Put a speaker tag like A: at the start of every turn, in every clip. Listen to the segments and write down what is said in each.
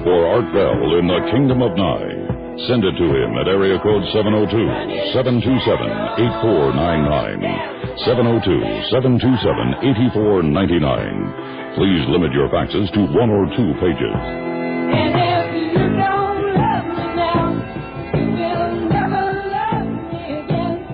A: for Art Bell in the Kingdom of Nye. Send it to him at area code 702-727-8499. 702-727-8499. Please limit your faxes to 1 or 2 pages.
B: And if you don't love me now, you will never love me again.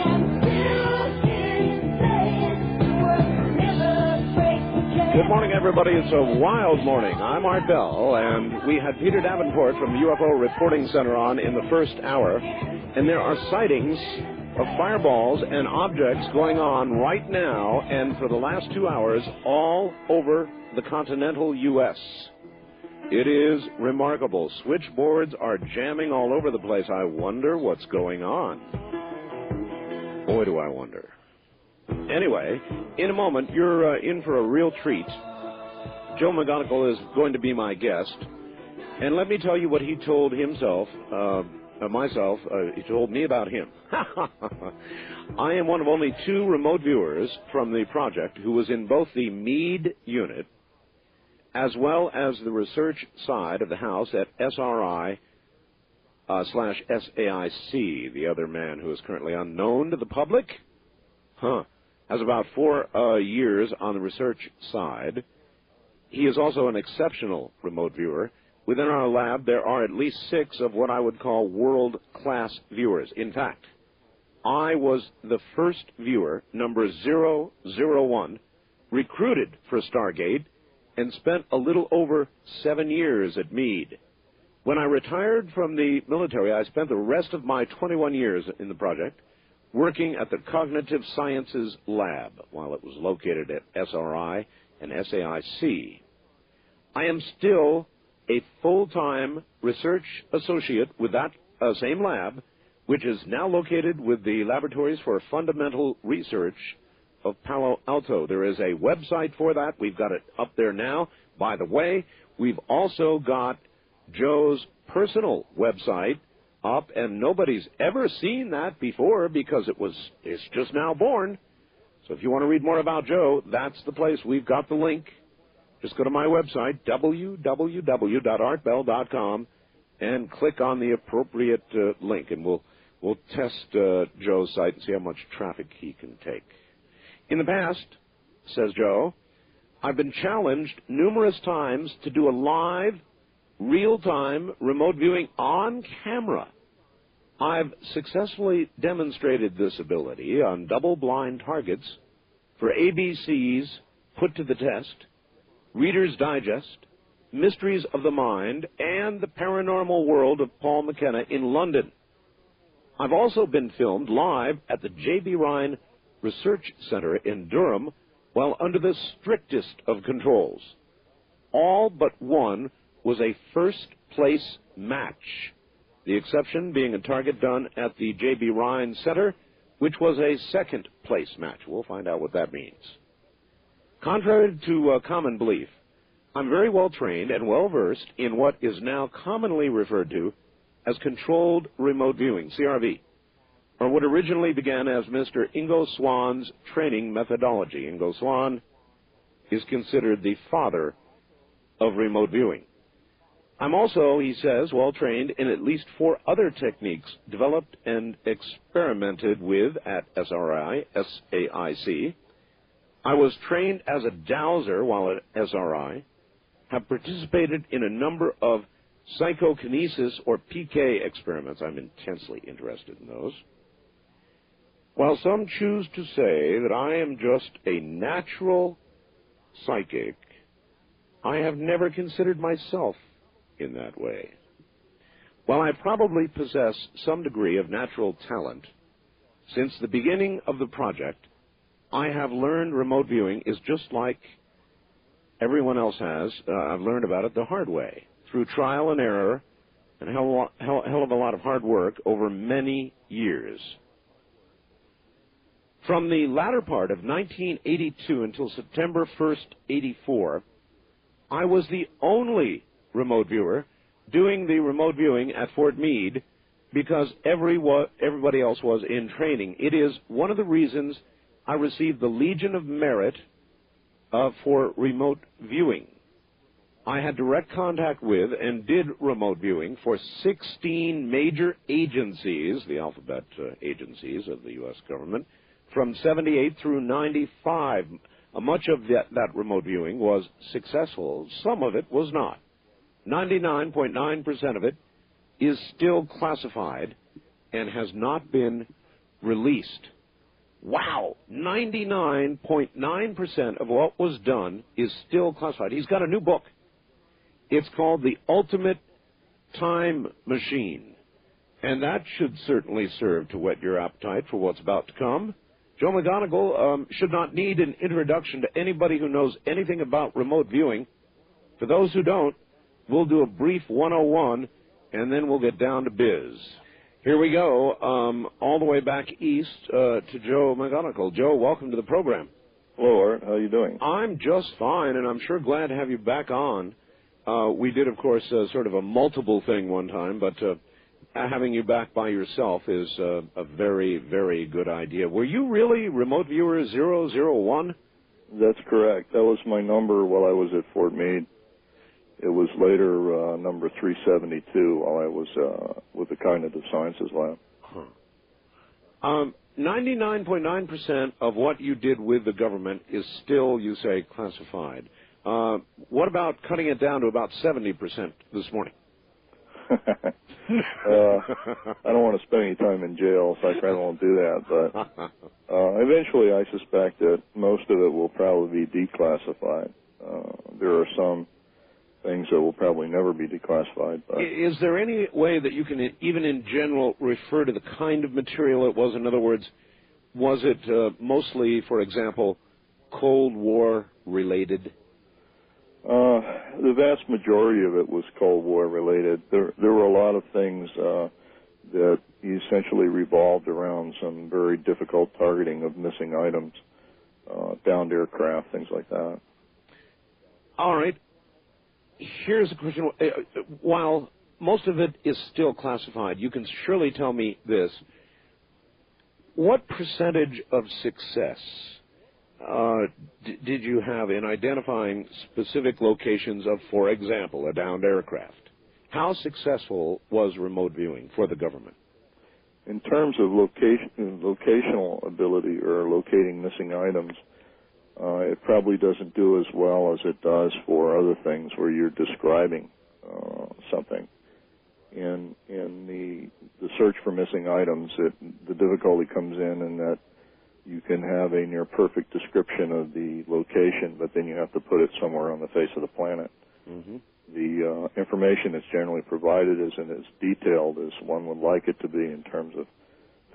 B: And still hear you saying you will never break again.
C: Good morning, everybody. It's a wild morning. I'm Art Bell, and we had Peter Davenport from UFO Reporting Center on in the first hour, and there are sightings of fireballs and objects going on right now and for the last 2 hours all over the continental U.S. It is remarkable. Switchboards are jamming all over the place. I wonder what's going on. Boy, do I wonder. Anyway, in a moment, you're in for a real treat. Joe McMoneagle is going to be my guest. And let me tell you what he told himself, he told me about him. I am one of only 2 remote viewers from the project who was in both the Meade unit as well as the research side of the house at SRI/SAIC. The other man, who is currently unknown to the public, has about 4 years on the research side. He is also an exceptional remote viewer. Within our lab, there are at least 6 of what I would call world-class viewers. In fact, I was the first viewer, number 001, recruited for Stargate, and spent a little over 7 years at Meade. When I retired from the military, I spent the rest of my 21 years in the project working at the Cognitive Sciences Lab while it was located at SRI and SAIC. I am still a full-time research associate with that same lab, which is now located with the Laboratories for Fundamental Research of Palo Alto. There is a website for that. We've got it up there now. By the way, we've also got Joe's personal website up, and nobody's ever seen that before because it's just now born. So if you want to read more about Joe, that's the place. We've got the link. Just go to my website, www.artbell.com, and click on the appropriate link, and we'll test Joe's site and see how much traffic he can take. In the past, says Joe, I've been challenged numerous times to do a live, real-time remote viewing on camera. I've successfully demonstrated this ability on double-blind targets for ABC's Put to the Test, Reader's Digest, Mysteries of the Mind, and the Paranormal World of Paul McKenna in London. I've also been filmed live at the J.B. Rhine Research Center in Durham while under the strictest of controls. All but one was a first-place match, the exception being a target done at the J.B. Rhine Center, which was a second-place match. We'll find out what that means. Contrary to common belief, I'm very well trained and well versed in what is now commonly referred to as controlled remote viewing, CRV, or what originally began as Mr. Ingo Swann's training methodology. Ingo Swann is considered the father of remote viewing. I'm also, he says, well trained in at least 4 other techniques developed and experimented with at SRI, SAIC. I was trained as a dowser while at SRI, have participated in a number of psychokinesis or PK experiments. I'm intensely interested in those. While some choose to say that I am just a natural psychic, I have never considered myself in that way. While I probably possess some degree of natural talent, since the beginning of the project, I have learned remote viewing is just like everyone else has. I've learned about it the hard way, through trial and error and a hell of a lot of hard work over many years. From the latter part of 1982 until September 1st, 84, I was the only remote viewer doing the remote viewing at Fort Meade because everybody else was in training. It is one of the reasons I received the Legion of Merit for remote viewing. I had direct contact with and did remote viewing for 16 major agencies, the alphabet agencies of the U.S. government, from 78 through 95. Much of that remote viewing was successful. Some of it was not. 99.9% of it is still classified and has not been released. Wow, 99.9% of what was done is still classified. He's got a new book. It's called The Ultimate Time Machine, and that should certainly serve to whet your appetite for what's about to come. Joe McMoneagle should not need an introduction to anybody who knows anything about remote viewing. For those who don't, we'll do a brief 101, and then we'll get down to biz. Here we go, all the way back east to Joe McMoneagle. Joe, welcome to the program.
D: Hello, Art. How are you doing?
C: I'm just fine, and I'm sure glad to have you back on. We did, of course, sort of a multiple thing one time, but having you back by yourself is a very, very good idea. Were you really remote viewer 001?
D: That's correct. That was my number while I was at Fort Meade. It was later number 372 while I was with the Cognitive Sciences Lab.
C: 99.9% of what you did with the government is still, you say, classified. What about cutting it down to about 70% this morning?
D: I don't want to spend any time in jail, so I probably won't do that. But eventually I suspect that most of it will probably be declassified. There are some things that will probably never be declassified. But
C: is there any way that you can, even in general, refer to the kind of material it was? In other words, was it mostly, for example, Cold War related?
D: The vast majority of it was Cold War related. There were a lot of things that essentially revolved around some very difficult targeting of missing items, downed aircraft, things like that.
C: All right. Here's a question. While most of it is still classified, you can surely tell me this. What percentage of success did you have in identifying specific locations of, for example, a downed aircraft? How successful was remote viewing for the government?
D: In terms of locational ability or locating missing items, it probably doesn't do as well as it does for other things where you're describing something. In the search for missing items, the difficulty comes in that you can have a near-perfect description of the location, but then you have to put it somewhere on the face of the planet. Mm-hmm. The information that's generally provided isn't as detailed as one would like it to be in terms of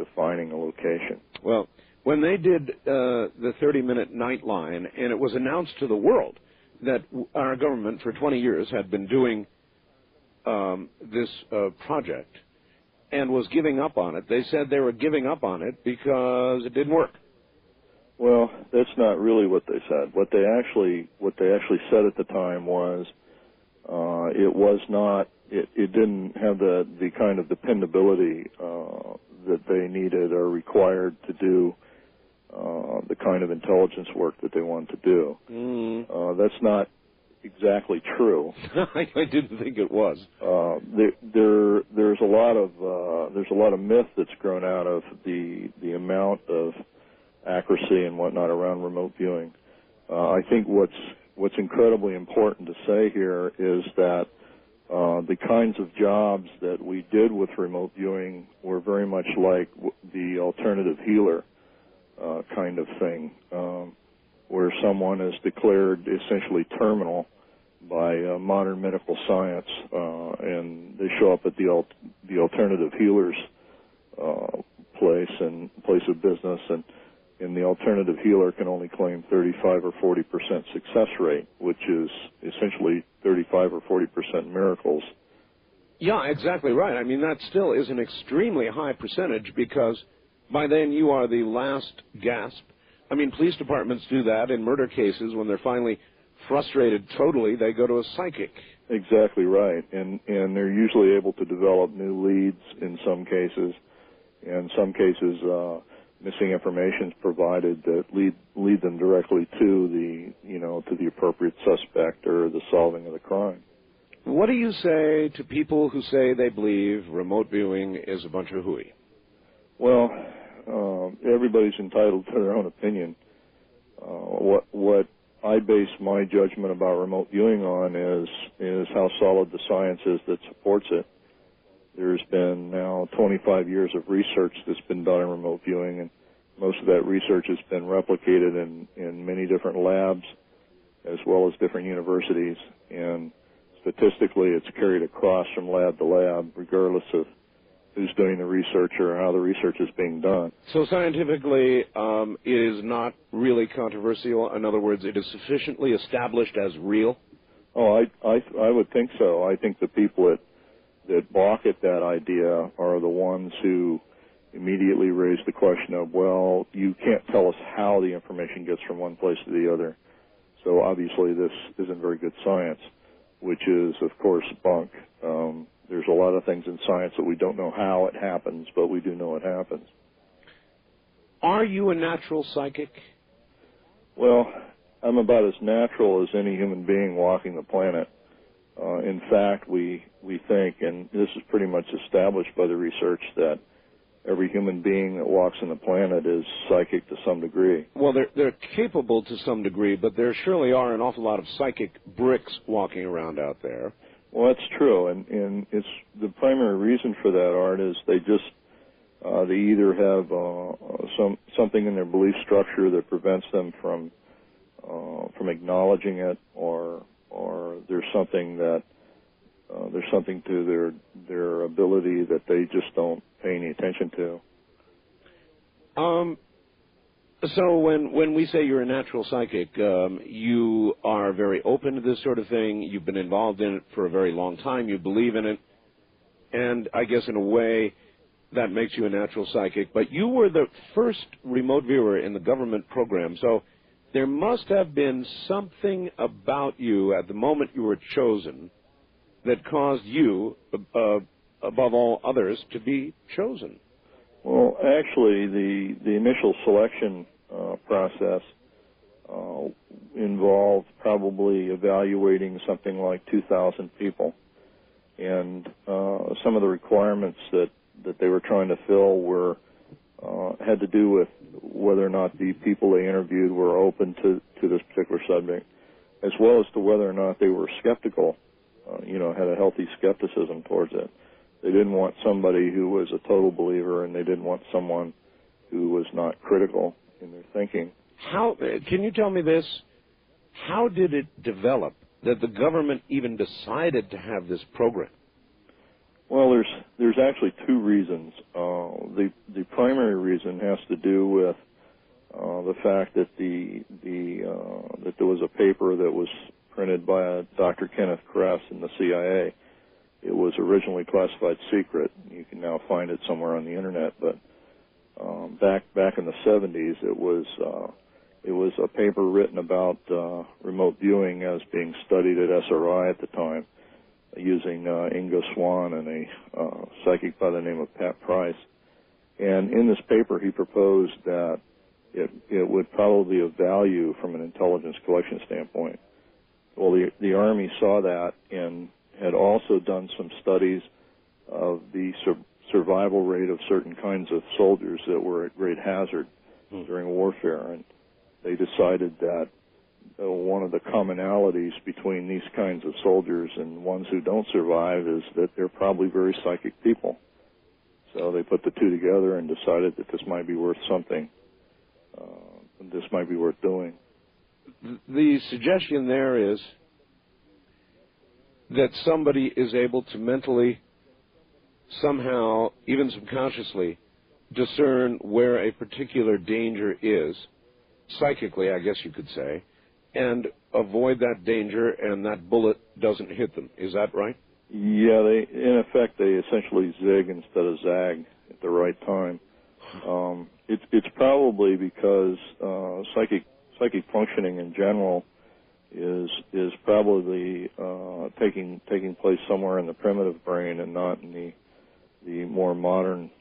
D: defining a location.
C: Well, when they did the 30-minute Nightline, and it was announced to the world that our government for 20 years had been doing this project and was giving up on it, they said they were giving up on it because it didn't work.
D: Well, that's not really what they said. What they actually said at the time was it didn't have the kind of dependability that they needed or required to do the kind of intelligence work that they wanted to do. That's not exactly true.
C: I didn't think it was.
D: There's a lot of myth that's grown out of the amount of accuracy and whatnot around remote viewing. I think what's incredibly important to say here is that the kinds of jobs that we did with remote viewing were very much like the alternative healer kind of thing, where someone is declared essentially terminal by modern medical science, and they show up at the alternative healer's place of business, and the alternative healer can only claim 35 or 40% success rate, which is essentially 35 or 40% miracles.
C: Yeah, exactly right. I mean, that still is an extremely high percentage because by then you are the last gasp. I mean, police departments do that in murder cases. When they're finally frustrated totally, they go to a psychic.
D: Exactly right. And they're usually able to develop new leads in some cases. In some cases, missing information is provided that lead them directly to the appropriate suspect or the solving of the crime.
C: What do you say to people who say they believe remote viewing is a bunch of hooey?
D: Well, everybody's entitled to their own opinion. What I base my judgment about remote viewing on is how solid the science is that supports it. There's been now 25 years of research that's been done in remote viewing, and most of that research has been replicated in many different labs as well as different universities, and statistically it's carried across from lab to lab regardless of who's doing the research or how the research is being done.
C: So scientifically, it is not really controversial. In other words, it is sufficiently established as real?
D: Oh, I would think so. I think the people that balk at that idea are the ones who immediately raise the question of, well, you can't tell us how the information gets from one place to the other. So obviously this isn't very good science, which is, of course, bunk. There's a lot of things in science that we don't know how it happens, but we do know it happens.
C: Are you a natural psychic?
D: Well, I'm about as natural as any human being walking the planet. In fact, we think, and this is pretty much established by the research, that every human being that walks on the planet is psychic to some degree.
C: Well, they're capable to some degree, but there surely are an awful lot of psychic bricks walking around out there.
D: Well, that's true, and it's the primary reason for that, Art, is they either have something in their belief structure that prevents them from acknowledging it, or there's something to their ability that they just don't pay any attention to.
C: So when we say you're a natural psychic, you are very open to this sort of thing. You've been involved in it for a very long time. You believe in it. And I guess in a way that makes you a natural psychic. But you were the first remote viewer in the government program. So there must have been something about you at the moment you were chosen that caused you, above all others, to be chosen.
D: Well, actually, the initial selection process involved probably evaluating something like 2,000 people, and some of the requirements that they were trying to fill had to do with whether or not the people they interviewed were open to this particular subject, as well as to whether or not they were skeptical, had a healthy skepticism towards it. They didn't want somebody who was a total believer, and they didn't want someone who was not critical in their thinking.
C: How can you tell me this? How did it develop that the government even decided to have this program?
D: Well, there's actually two reasons. The primary reason has to do with the fact that that there was a paper that was printed by Dr. Kenneth Kress in the CIA. It was originally classified secret. You can now find it somewhere on the internet, but back in the 70s, it was a paper written about remote viewing as being studied at SRI at the time, using Ingo Swann and a psychic by the name of Pat Price. And in this paper, he proposed that it would probably be of value from an intelligence collection standpoint. Well, the Army saw that and had also done some studies of the survival rate of certain kinds of soldiers that were at great hazard during warfare, and they decided that one of the commonalities between these kinds of soldiers and ones who don't survive is that they're probably very psychic people. So they put the two together and decided that this might be worth something, this might be worth doing.
C: The suggestion there is that somebody is able to mentally, somehow, even subconsciously, discern where a particular danger is, psychically, I guess you could say, and avoid that danger, and that bullet doesn't hit them. Is that right?
D: Yeah, in effect, they essentially zig instead of zag at the right time. It's probably because psychic functioning in general is probably taking place somewhere in the primitive brain and not in the more modern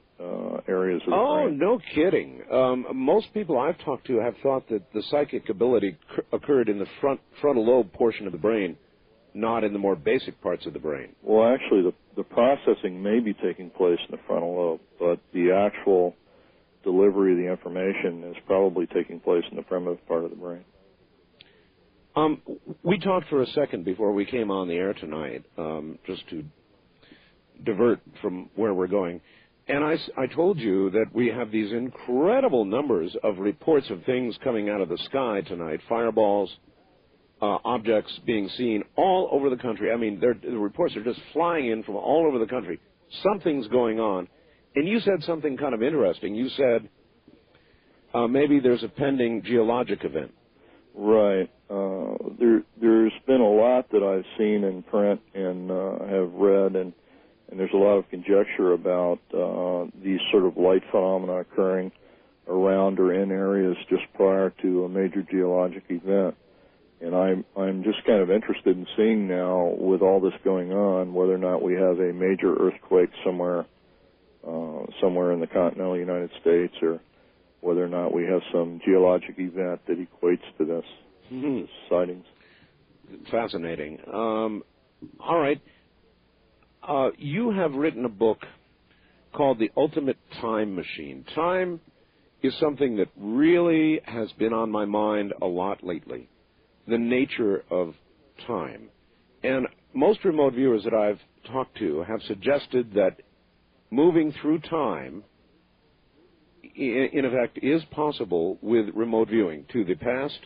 D: areas of the
C: Oh,
D: brain.
C: no kidding. Most people I've talked to have thought that the psychic ability occurred in the frontal lobe portion of the brain, not in the more basic parts of the brain.
D: Well, actually, the processing may be taking place in the frontal lobe, but the actual delivery of the information is probably taking place in the primitive part of the brain.
C: We talked for a second before we came on the air tonight, just to divert from where we're going. And I told you that we have these incredible numbers of reports of things coming out of the sky tonight, fireballs, objects being seen all over the country. I mean, the reports are just flying in from all over the country. Something's going on. And you said something kind of interesting. You said maybe there's a pending geologic event. Right.
D: There's been a lot that I've seen in print and have read, and there's a lot of conjecture about these sort of light phenomena occurring around or in areas just prior to a major geologic event. And I'm just kind of interested in seeing now, with all this going on, whether or not we have a major earthquake somewhere in the continental United States, or whether or not we have some geologic event that equates to this sightings.
C: Fascinating. All right. You have written a book called The Ultimate Time Machine. Time is something that really has been on my mind a lot lately, the nature of time. And most remote viewers that I've talked to have suggested that moving through time, in effect, is possible with remote viewing to the past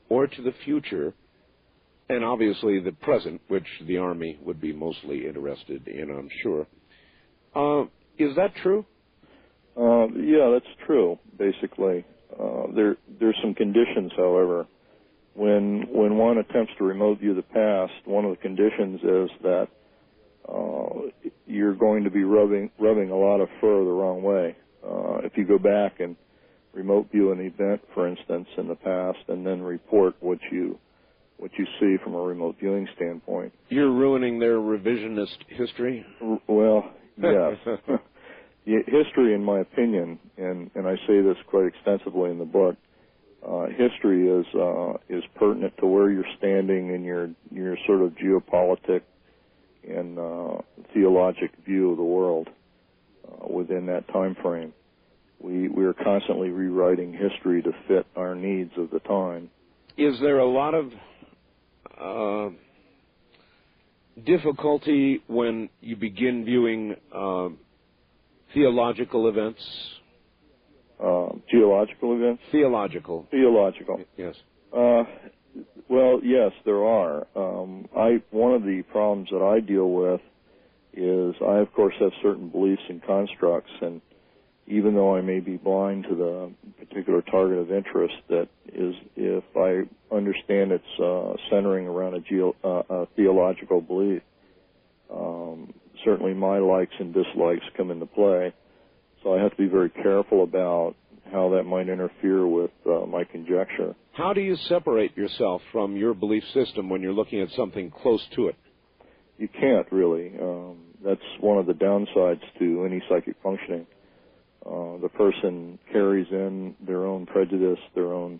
C: or to the future, and obviously the present, which the Army would be mostly interested in, I'm sure. Is that true?
D: Yeah, that's true, basically. There's some conditions, however. When one attempts to remote view the past, one of the conditions is that you're going to be rubbing a lot of fur the wrong way. If you go back and remote view an event, for instance, in the past, and then report what you see from a remote viewing standpoint.
C: You're ruining their revisionist history?
D: Well, yes. History, in my opinion, and I say this quite extensively in the book, history is pertinent to where you're standing in your sort of geopolitic and theologic view of the world within that time frame. We are constantly rewriting history to fit our needs of the time.
C: Is there a lot of difficulty when you begin viewing theological events?
D: Geological events?
C: Theological. Yes.
D: Well, yes, there are. One of the problems that I deal with is I, of course, have certain beliefs and constructs, and even though I may be blind to the particular target of interest, that is, if I understand it's centering around a theological belief, certainly my likes and dislikes come into play. So I have to be very careful about how that might interfere with my conjecture.
C: How do you separate yourself from your belief system when you're looking at something close to it?
D: You can't, really. That's one of the downsides to any psychic functioning. The person carries in their own prejudice, their own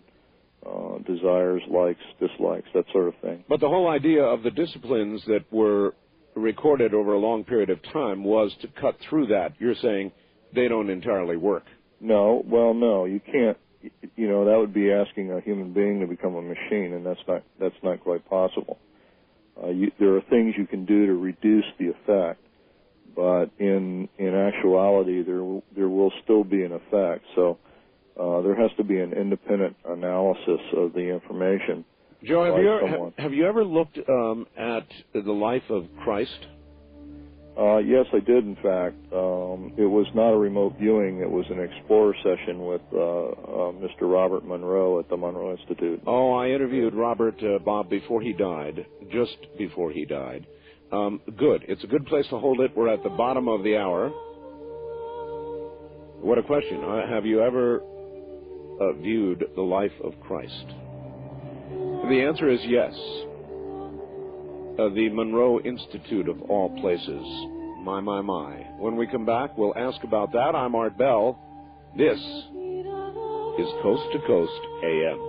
D: desires, likes, dislikes, that sort of thing.
C: But the whole idea of the disciplines that were recorded over a long period of time was to cut through that. You're saying they don't entirely work.
D: No, you can't. You know, that would be asking a human being to become a machine, and that's not quite possible. There are things you can do to reduce the effect, but in actuality, there will still be an effect. So there has to be an independent analysis of the information.
C: Joe, have you ever looked at the life of Christ?
D: Yes, I did, in fact. It was not a remote viewing. It was an explorer session with Mr. Robert Monroe at the Monroe Institute.
C: Oh, I interviewed Robert, Bob, before he died, just before he died. Good. It's a good place to hold it. We're at the bottom of the hour. What a question. Have you ever viewed the life of Christ? The answer is yes. The Monroe Institute, of all places, My, my, my. When we come back, we'll ask about that. I'm Art Bell. This is Coast to Coast AM.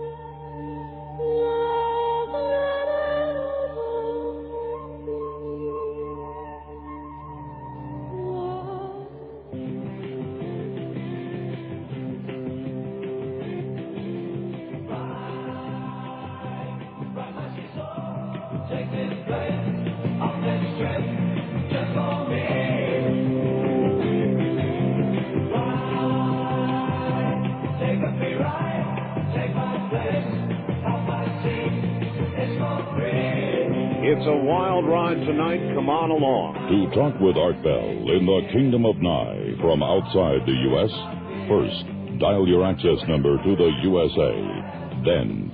C: It's a wild ride tonight. Come on along.
A: To talk with Art Bell in the Kingdom of Nye from outside the U.S., first, dial your access number to the USA. Then,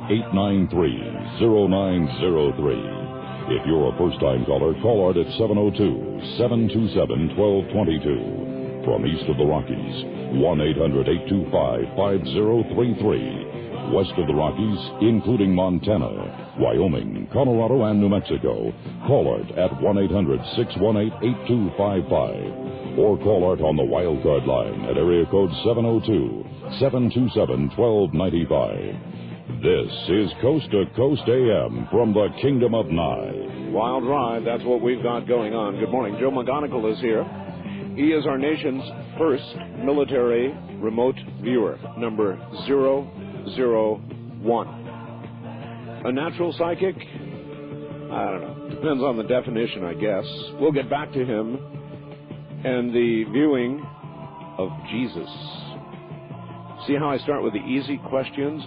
A: 800-893-0903. If you're a first-time caller, call Art at 702-727-1222. From east of the Rockies, 1-800-825-5033. West of the Rockies, including Montana, Wyoming, Colorado, and New Mexico, call Art at 1-800-618-8255. Or call Art on the wildcard line at area code 702-727-1295. This is Coast to Coast AM from the Kingdom of Nye.
C: Wild ride, that's what we've got going on. Good morning. Joe McMoneagle is here. He is our nation's first military remote viewer, number 001. A natural psychic? I don't know. Depends on the definition, I guess. We'll get back to him and the viewing of Jesus. See how I start with the easy questions?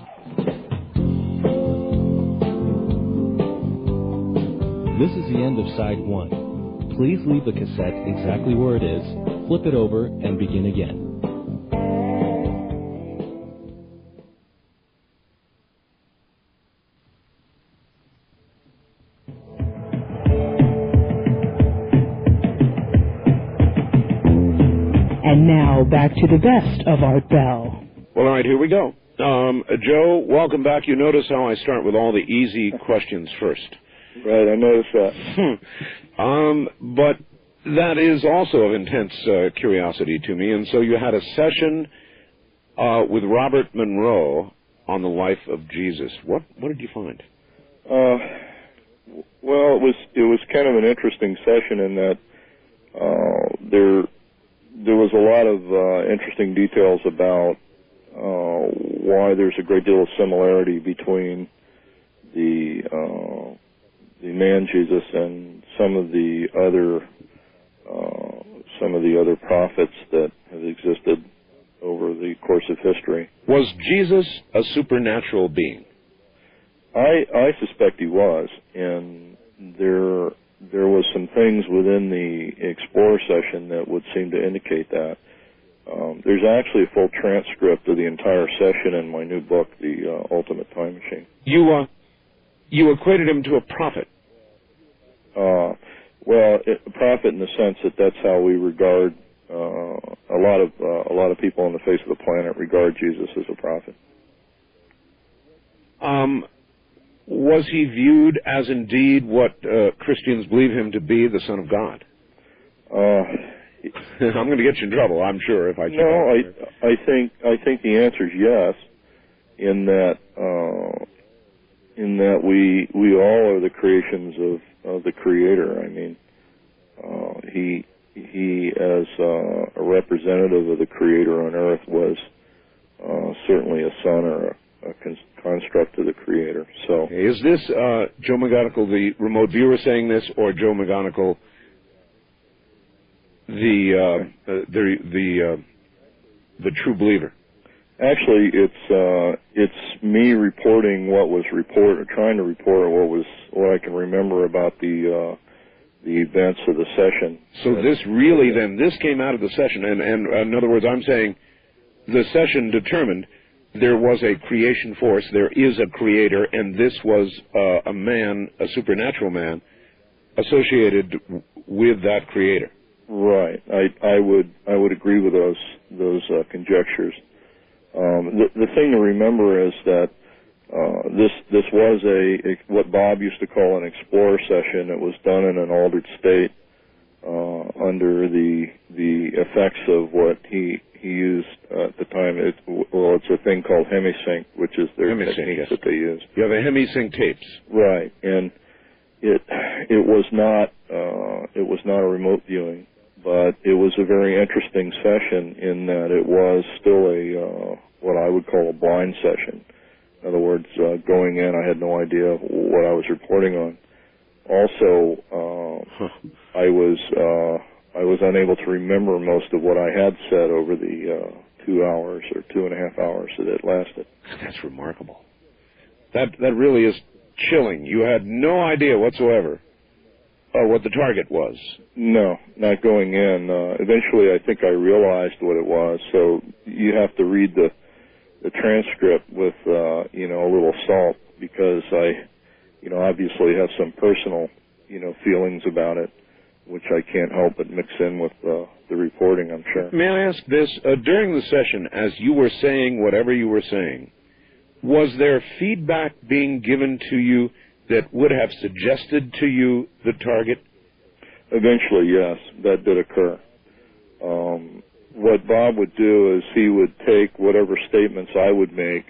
E: This is the end of side 1. Please leave the cassette exactly where it is, flip it over, and begin again.
F: And now, back to the best of Art Bell.
C: Well, all right, here we go. Joe, welcome back. You notice how I start with all the easy questions first.
D: Right, I noticed that.
C: But that is also of intense curiosity to me. And so you had a session with Robert Monroe on the life of Jesus. What did you find?
D: Well, it was kind of an interesting session in that there was a lot of interesting details about why there's a great deal of similarity between the man Jesus and some of the other prophets that have existed over the course of history.
C: Was Jesus a supernatural being?
D: I suspect he was, and there was some things within the Explorer session that would seem to indicate that. There's actually a full transcript of the entire session in my new book, The Ultimate Time Machine.
C: You equated him to a prophet.
D: Well, a prophet in the sense that that's how we regard a lot of people on the face of the planet regard Jesus as a prophet.
C: Was he viewed as indeed what Christians believe him to be, the Son of God? I'm going to get you in trouble, I'm sure, if I keep on.
D: I think the answer is yes, in that we all are the creations of the Creator. I mean, he as a representative of the Creator on Earth was certainly a son or a construct of the Creator. So,
C: is this Joe McMoneagle, the remote viewer, saying this, or Joe McMoneagle, the true believer?
D: Actually, it's me reporting what was reported, trying to report what I can remember about the events of the session.
C: So this really, then, this came out of the session, and in other words, I'm saying the session determined there was a creation force, there is a creator, and this was a man, a supernatural man, associated with that creator.
D: Right. I would agree with those conjectures. The thing to remember is that this was what Bob used to call an explorer session. It was done in an altered state. under the effects of what he used at the time. It's a thing called hemisync, which is their technique that they use.
C: You have a hemisync tapes,
D: right? And it was not a remote viewing, but it was a very interesting session in that it was still a what I would call a blind session. In other words, going in, I had no idea what I was reporting on. Also, I was unable to remember most of what I had said over the 2 hours or 2.5 hours that it lasted.
C: That's remarkable. That really is chilling. You had no idea whatsoever what the target was.
D: No, not going in. Eventually, I think I realized what it was. So you have to read the transcript with a little salt, because I obviously have some personal feelings about it, which I can't help but mix in with the reporting, I'm sure.
C: May I ask this? During the session, as you were saying whatever you were saying, was there feedback being given to you that would have suggested to you the target?
D: Eventually, yes, that did occur. What Bob would do is he would take whatever statements I would make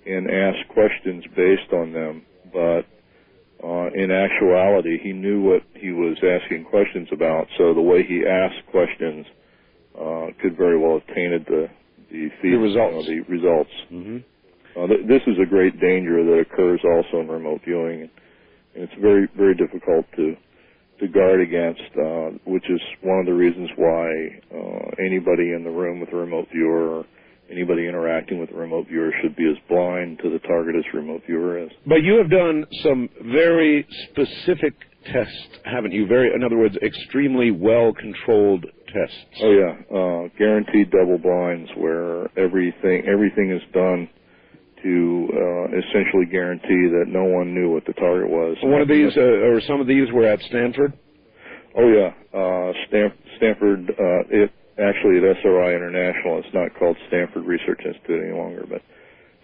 D: and ask questions based on them, but in actuality, he knew what he was asking questions about, so the way he asked questions could very well have tainted the results.
C: Mm-hmm.
D: This is a great danger that occurs also in remote viewing, and it's very, very difficult to guard against, which is one of the reasons why anybody in the room with a remote viewer or anybody interacting with a remote viewer should be as blind to the target as a remote viewer is.
C: But you have done some very specific tests, haven't you? In other words, extremely well-controlled tests.
D: Oh, yeah. Guaranteed double blinds where everything is done to essentially guarantee that no one knew what the target was.
C: One of these, or some of these, were at Stanford?
D: Oh, yeah. Stanford, actually at SRI International. It's not called Stanford Research Institute any longer, but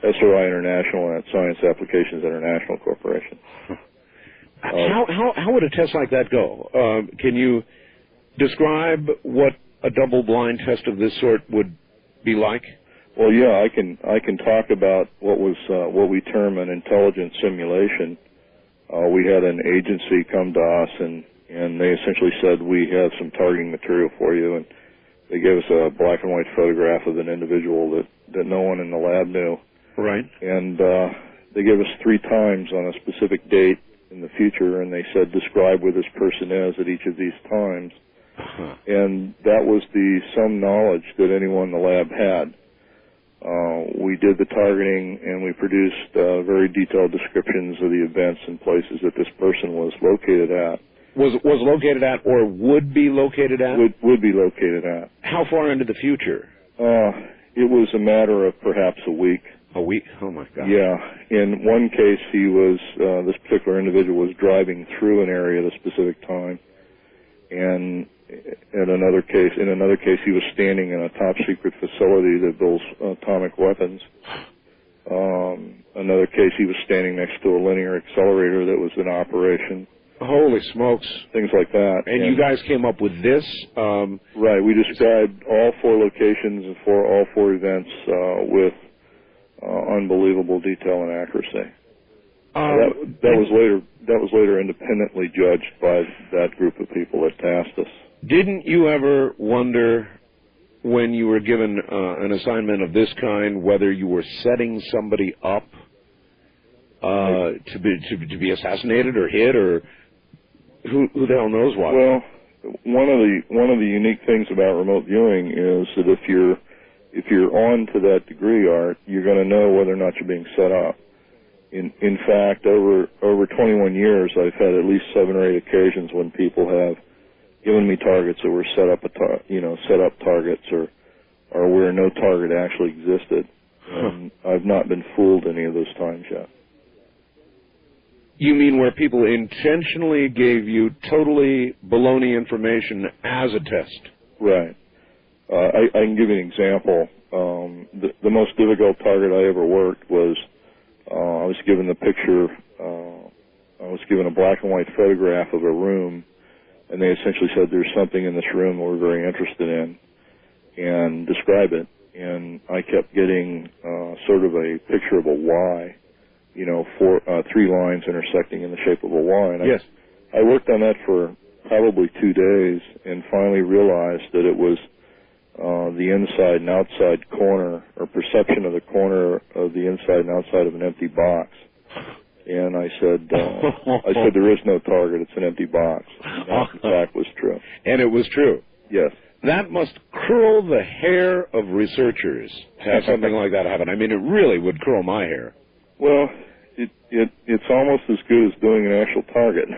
D: SRI International and Science Applications International Corporation.
C: How would a test like that go? Can you describe what a double-blind test of this sort would be like?
D: Well, yeah, I can talk about what we term an intelligence simulation. We had an agency come to us, and they essentially said, we have some targeting material for you, and they gave us a black and white photograph of an individual that no one in the lab knew.
C: Right.
D: And they gave us 3 times on a specific date in the future, and they said, describe where this person is at each of these times.
C: Uh-huh.
D: And that was some knowledge that anyone in the lab had. We did the targeting, and we produced very detailed descriptions of the events and places that this person was located at.
C: Was located at, or would be located at?
D: Would be located at.
C: How far into the future?
D: It was a matter of perhaps a week.
C: A week? Oh, my God.
D: Yeah. In one case, this particular individual was driving through an area at a specific time, and in another case, he was standing in a top-secret facility that builds atomic weapons. Another case, he was standing next to a linear accelerator that was in operation.
C: Holy smokes.
D: Things like that.
C: And you guys came up with this?
D: Right. We described all 4 locations and all 4 events with unbelievable detail and accuracy. That was later independently judged by that group of people that tasked us.
C: Didn't you ever wonder, when you were given an assignment of this kind, whether you were setting somebody up to be assassinated or hit, or who the hell knows what?
D: Well, one of the unique things about remote viewing is that if you're on to that degree, Art, you're going to know whether or not you're being set up. In fact, over 21 years, I've had at least 7 or 8 occasions when people have given me targets that were set up targets, or where no target actually existed. And I've not been fooled any of those times yet.
C: You mean where people intentionally gave you totally baloney information as a test?
D: Right. I can give you an example. The most difficult target I ever worked was I was given the picture. I was given a black and white photograph of a room and they essentially said, there's something in this room we're very interested in, and describe it. And I kept getting sort of a picture of a Y, you know, three lines intersecting in the shape of a Y. And
C: yes.
D: I worked on that for probably 2 days and finally realized that it was the inside and outside corner, or perception of the corner of the inside and outside of an empty box. And I said, there is no target, it's an empty box. And that, in fact, was true.
C: And it was true?
D: Yes.
C: That must curl the hair of researchers to have something like that happen. I mean, it really would curl my hair.
D: Well, it's almost as good as doing an actual target,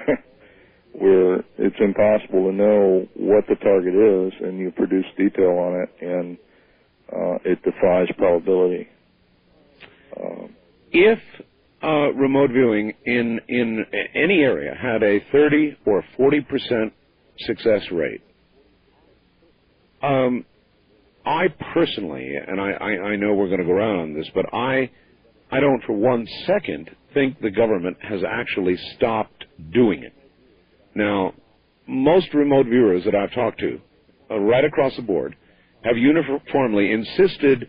D: where it's impossible to know what the target is, and you produce detail on it, and it defies probability.
C: If remote viewing in any area had a 30 or 40% success rate, I personally, and I know we're going to go around on this, but I don't for 1 second think the government has actually stopped doing it. Now, most remote viewers that I've talked to, right across the board, have uniformly insisted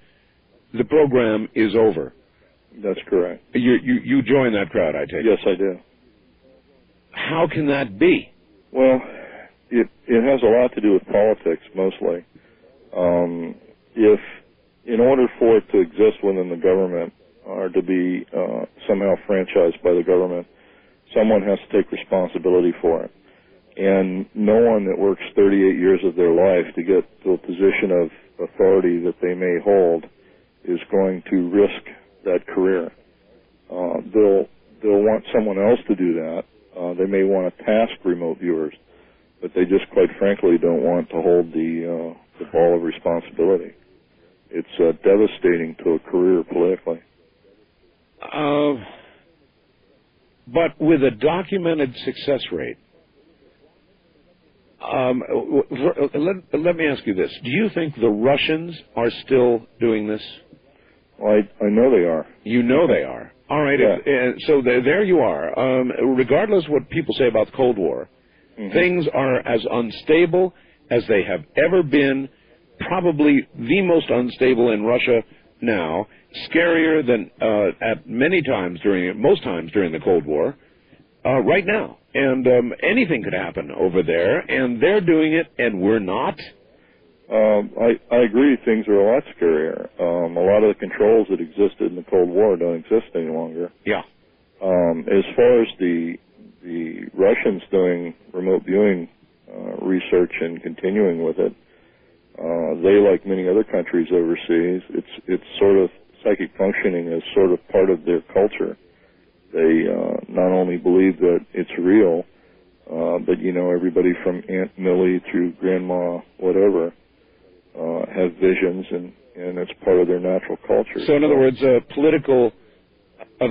C: the program is over.
D: That's correct.
C: You join that crowd, I take it?
D: Yes, I do.
C: How can that be?
D: Well, it has a lot to do with politics, mostly. If, in order for it to exist within the government, or to be somehow franchised by the government, someone has to take responsibility for it. And no one that works 38 years of their life to get to a position of authority that they may hold is going to risk that career. They'll want someone else to do that. They may want to task remote viewers, but they just, quite frankly, don't want to hold the ball of responsibility. It's devastating to a career politically.
C: But with a documented success rate, let me ask you this. Do you think the Russians are still doing this?
D: Well, I know they are.
C: You know they are. All right.
D: Yeah.
C: So there you are. Regardless of what people say about the Cold War, things are as unstable as they have ever been, probably the most unstable in Russia now, scarier than at most times during the Cold War, right now. And anything could happen over there, and they're doing it, and we're not.
D: I agree. Things are a lot scarier. A lot of the controls that existed in the Cold War don't exist any longer.
C: Yeah.
D: As far as the Russians doing remote viewing research and continuing with it, they, like many other countries overseas, it's sort of psychic functioning as sort of part of their culture. They not only believe that it's real, but, you know, everybody from Aunt Millie through Grandma whatever have visions, and it's part of their natural culture.
C: So in other words, the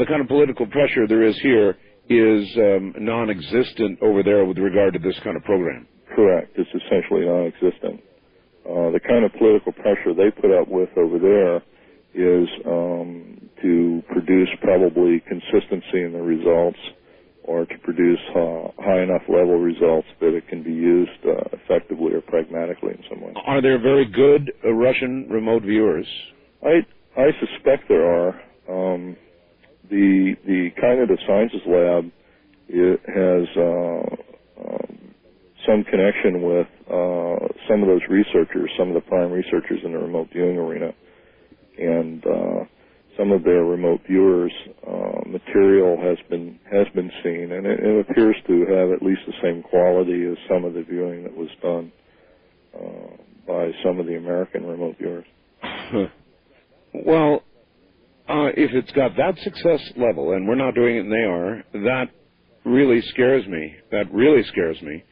C: kind of political pressure there is here is non-existent over there with regard to this kind of program.
D: Correct. It's essentially non-existent. The kind of political pressure they put up with over there is to produce probably consistency in the results, or to produce high enough level results that it can be used effectively or pragmatically in some way.
C: Are there very good Russian remote viewers?
D: I suspect there are. The Cognitive Sciences Lab has some connection with some of those researchers, some of the prime researchers in the remote viewing arena, and some of their remote viewers' material has been seen, and it appears to have at least the same quality as some of the viewing that was done by some of the American remote viewers.
C: Well, if it's got that success level, and we're not doing it and they are, that really scares me. That really scares me.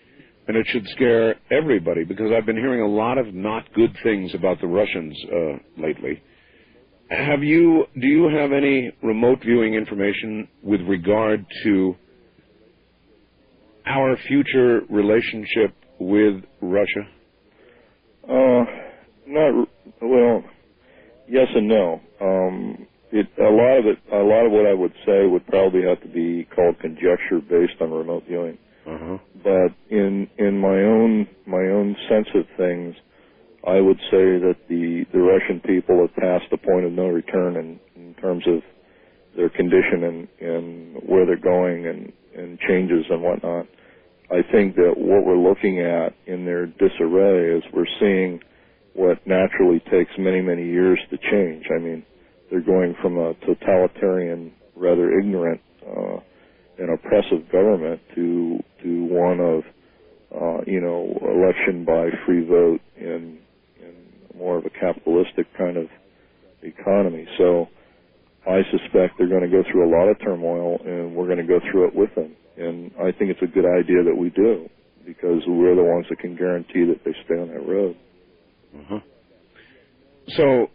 C: And it should scare everybody, because I've been hearing a lot of not good things about the Russians lately. Do you have any remote viewing information with regard to our future relationship with Russia?
D: Yes and no. A lot of what I would say would probably have to be called conjecture based on remote viewing. But in my own sense of things, I would say that the Russian people have passed the point of no return in terms of their condition and where they're going and changes and whatnot. I think that what we're looking at in their disarray is we're seeing what naturally takes many, many years to change. I mean, they're going from a totalitarian, rather ignorant and oppressive government to one of, election by free vote in more of a capitalistic kind of economy. So I suspect they're going to go through a lot of turmoil, and we're going to go through it with them. And I think it's a good idea that we do, because we're the ones that can guarantee that they stay on that road.
C: So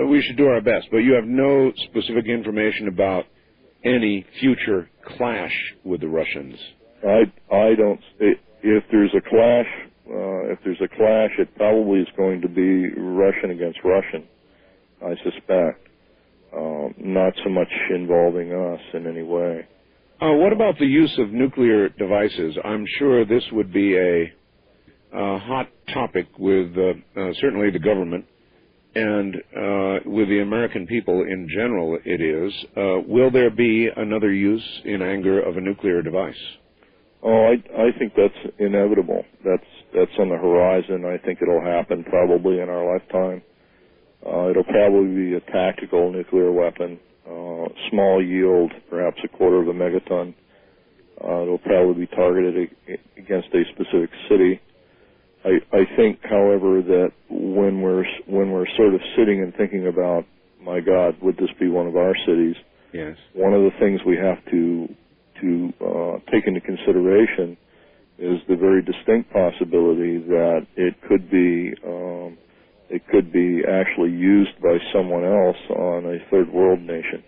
C: we should do our best, but you have no specific information about any future clash with the Russians.
D: I don't. If there's a clash, it probably is going to be Russian against Russian, I suspect. Not so much involving us in any way.
C: What about the use of nuclear devices? I'm sure this would be a hot topic with certainly the government and with the American people in general. It is. Will there be another use in anger of a nuclear device?
D: Oh, I think that's inevitable. That's on the horizon. I think it'll happen probably in our lifetime. It'll probably be a tactical nuclear weapon, small yield, perhaps a quarter of a megaton. It'll probably be targeted against a specific city. I think, however, that when we're sort of sitting and thinking about, my God, would this be one of our cities?
C: Yes. One
D: of the things we have to take into consideration is the very distinct possibility that it could be actually used by someone else on a third world nation.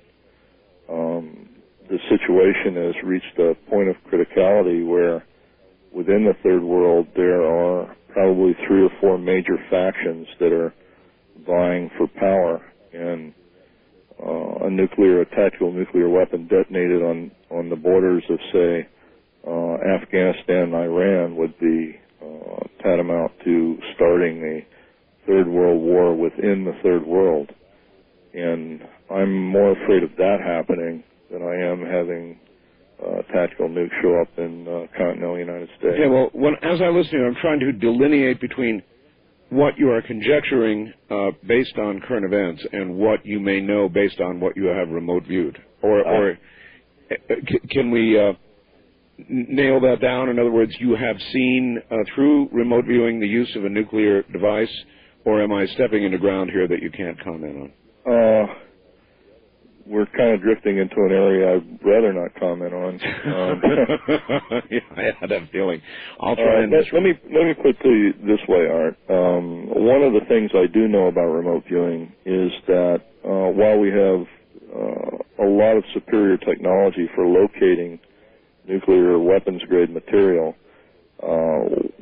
D: The situation has reached a point of criticality where within the third world there are probably 3 or 4 major factions that are vying for power, and a tactical nuclear weapon detonated on the borders of, say, Afghanistan and Iran would be tantamount to starting a third world war within the third world. And I'm more afraid of that happening than I am having tactical nukes show up in continental United States.
C: Yeah, well, as I listen, I'm trying to delineate between what you are conjecturing based on current events and what you may know based on what you have remote viewed. Or can we nail that down? In other words, you have seen through remote viewing the use of a nuclear device, or am I stepping into ground here that you can't comment on?
D: We're kind of drifting into an area I'd rather not comment on.
C: Yeah, I had that feeling. I'll try and...
D: Let me put it to you this way, Art. One of the things I do know about remote viewing is that while we have a lot of superior technology for locating nuclear weapons-grade material,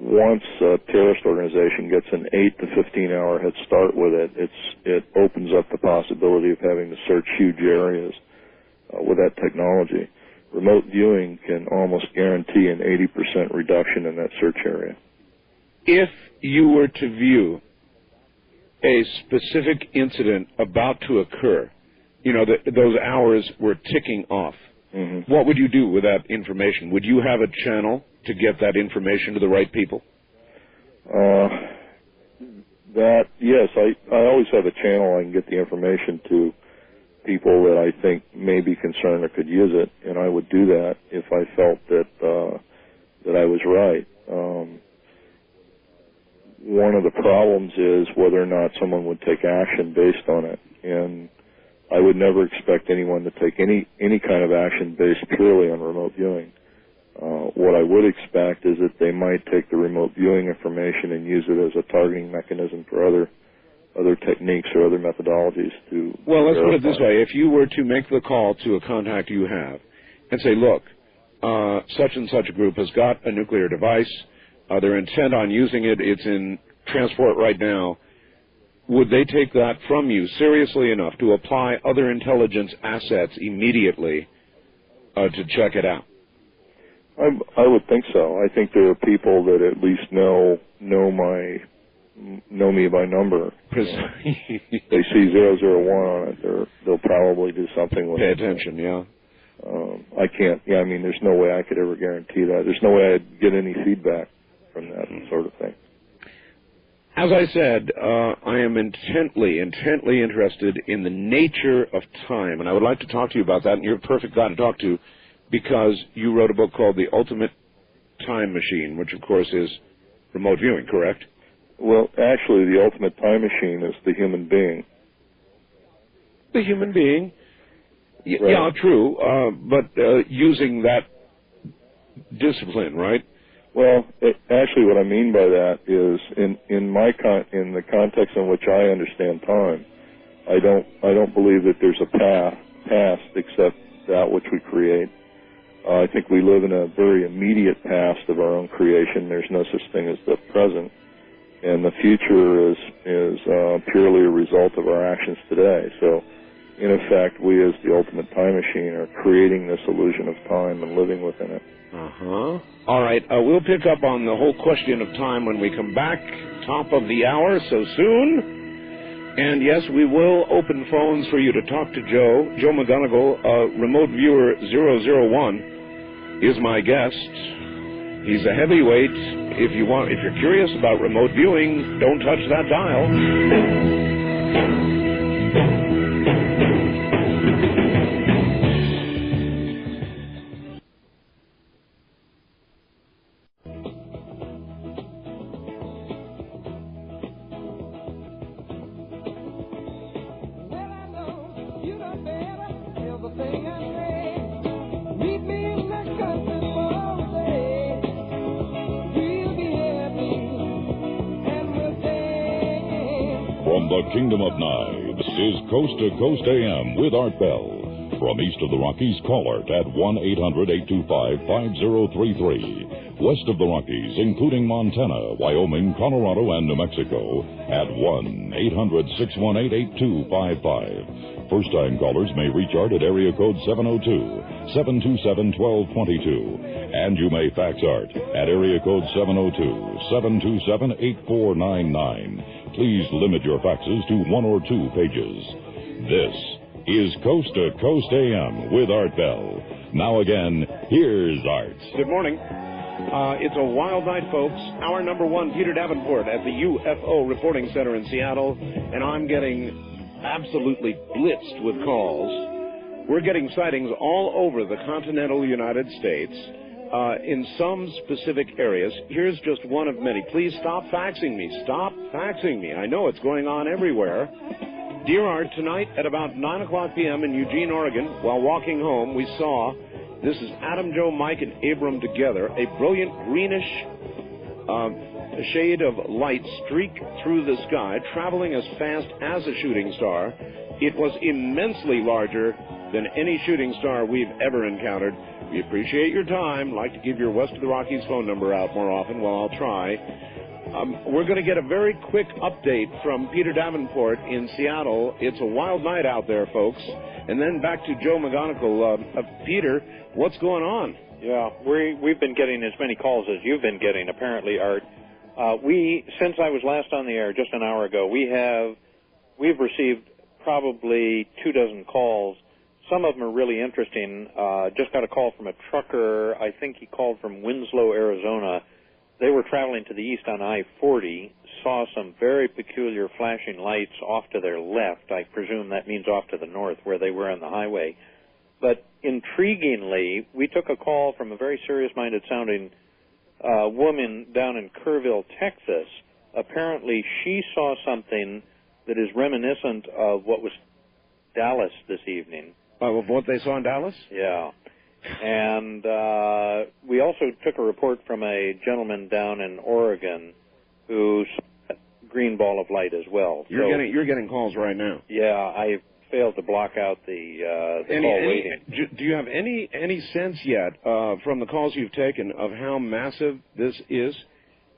D: once a terrorist organization gets an 8 to 15-hour head start with it opens up the possibility of having to search huge areas with that technology. Remote viewing can almost guarantee an 80% reduction in that search area.
C: If you were to view a specific incident about to occur, those hours were ticking off, what would you do with that information? Would you have a channel to get that information to the right people?
D: Yes, I always have a channel I can get the information to people that I think may be concerned or could use it, and I would do that if I felt that I was right. One of the problems is whether or not someone would take action based on it, and I would never expect anyone to take any kind of action based purely on remote viewing. What I would expect is that they might take the remote viewing information and use it as a targeting mechanism for other techniques or other methodologies to
C: Well, let's put it this way. If you were to make the call to a contact you have and say, look, such and such a group has got a nuclear device, they're intent on using it, it's in transport right now, would they take that from you seriously enough to apply other intelligence assets immediately to check it out?
D: I would think so. I think there are people that at least know me by number. They see 001 on it. They'll probably do something with it.
C: Pay attention, yeah.
D: I can't. Yeah, I mean, there's no way I could ever guarantee that. There's no way I'd get any feedback from that sort of thing.
C: As I said, I am intently interested in the nature of time, and I would like to talk to you about that, and you're a perfect guy to talk to because you wrote a book called The Ultimate Time Machine, which, of course, is remote viewing, correct?
D: Well, actually, the ultimate time machine is the human being.
C: The human being?
D: Right.
C: Yeah, true, but using that discipline, right?
D: Well, actually, what I mean by that is, in the context in which I understand time, I don't believe that there's a past except that which we create. I think we live in a very immediate past of our own creation. There's no such thing as the present, and the future is purely a result of our actions today. So, in effect, we as the ultimate time machine are creating this illusion of time and living within it.
C: Uh-huh. All right, we'll pick up on the whole question of time when we come back. Top of the hour, so soon. And yes, we will open phones for you to talk to Joe. Joe McMoneagle, remote viewer 001, is my guest. He's a heavyweight. If you're curious about remote viewing, don't touch that dial.
A: The Kingdom of Nye. This is Coast to Coast AM with Art Bell. From east of the Rockies, call Art at 1-800-825-5033. West of the Rockies, including Montana, Wyoming, Colorado, and New Mexico, at 1-800-618-8255. First-time callers may reach Art at area code 702-727-1222. And you may fax Art at area code 702-727-8499. Please limit your faxes to 1 or 2 pages. This is Coast to Coast AM with Art Bell. Now again, here's Art.
C: Good morning. It's a wild night, folks. Hour number 1, Peter Davenport at the UFO Reporting Center in Seattle, and I'm getting absolutely blitzed with calls. We're getting sightings all over the continental United States. In some specific areas. Here's just one of many. Please stop faxing me. Stop faxing me. I know it's going on everywhere. Dear Art, tonight at about 9 o'clock p.m. in Eugene, Oregon, while walking home, we saw, this is Adam, Joe, Mike, and Abram together, a brilliant greenish shade of light streak through the sky, traveling as fast as a shooting star. It was immensely larger than any shooting star we've ever encountered. We appreciate your time. Like to give your West of the Rockies phone number out more often. Well, I'll try. We're going to get a very quick update from Peter Davenport in Seattle. It's a wild night out there, folks. And then back to Joe McMoneagle. Peter, what's going on?
G: Yeah, we've been getting as many calls as you've been getting, apparently, Art. Since I was last on the air just an hour ago, we've received probably 24 calls. Some of them are really interesting. Just got a call from a trucker. I think he called from Winslow, Arizona. They were traveling to the east on I-40, saw some very peculiar flashing lights off to their left. I presume that means off to the north where they were on the highway. But intriguingly, we took a call from a very serious-minded sounding woman down in Kerrville, Texas. Apparently she saw something that is reminiscent of what was Dallas this evening.
C: Of what they saw in Dallas?
G: Yeah. And we also took a report from a gentleman down in Oregon who saw a green ball of light as well.
C: You're getting calls right now.
G: Yeah, I failed to block out the call waiting.
C: Do you have any sense yet from the calls you've taken of how massive this is?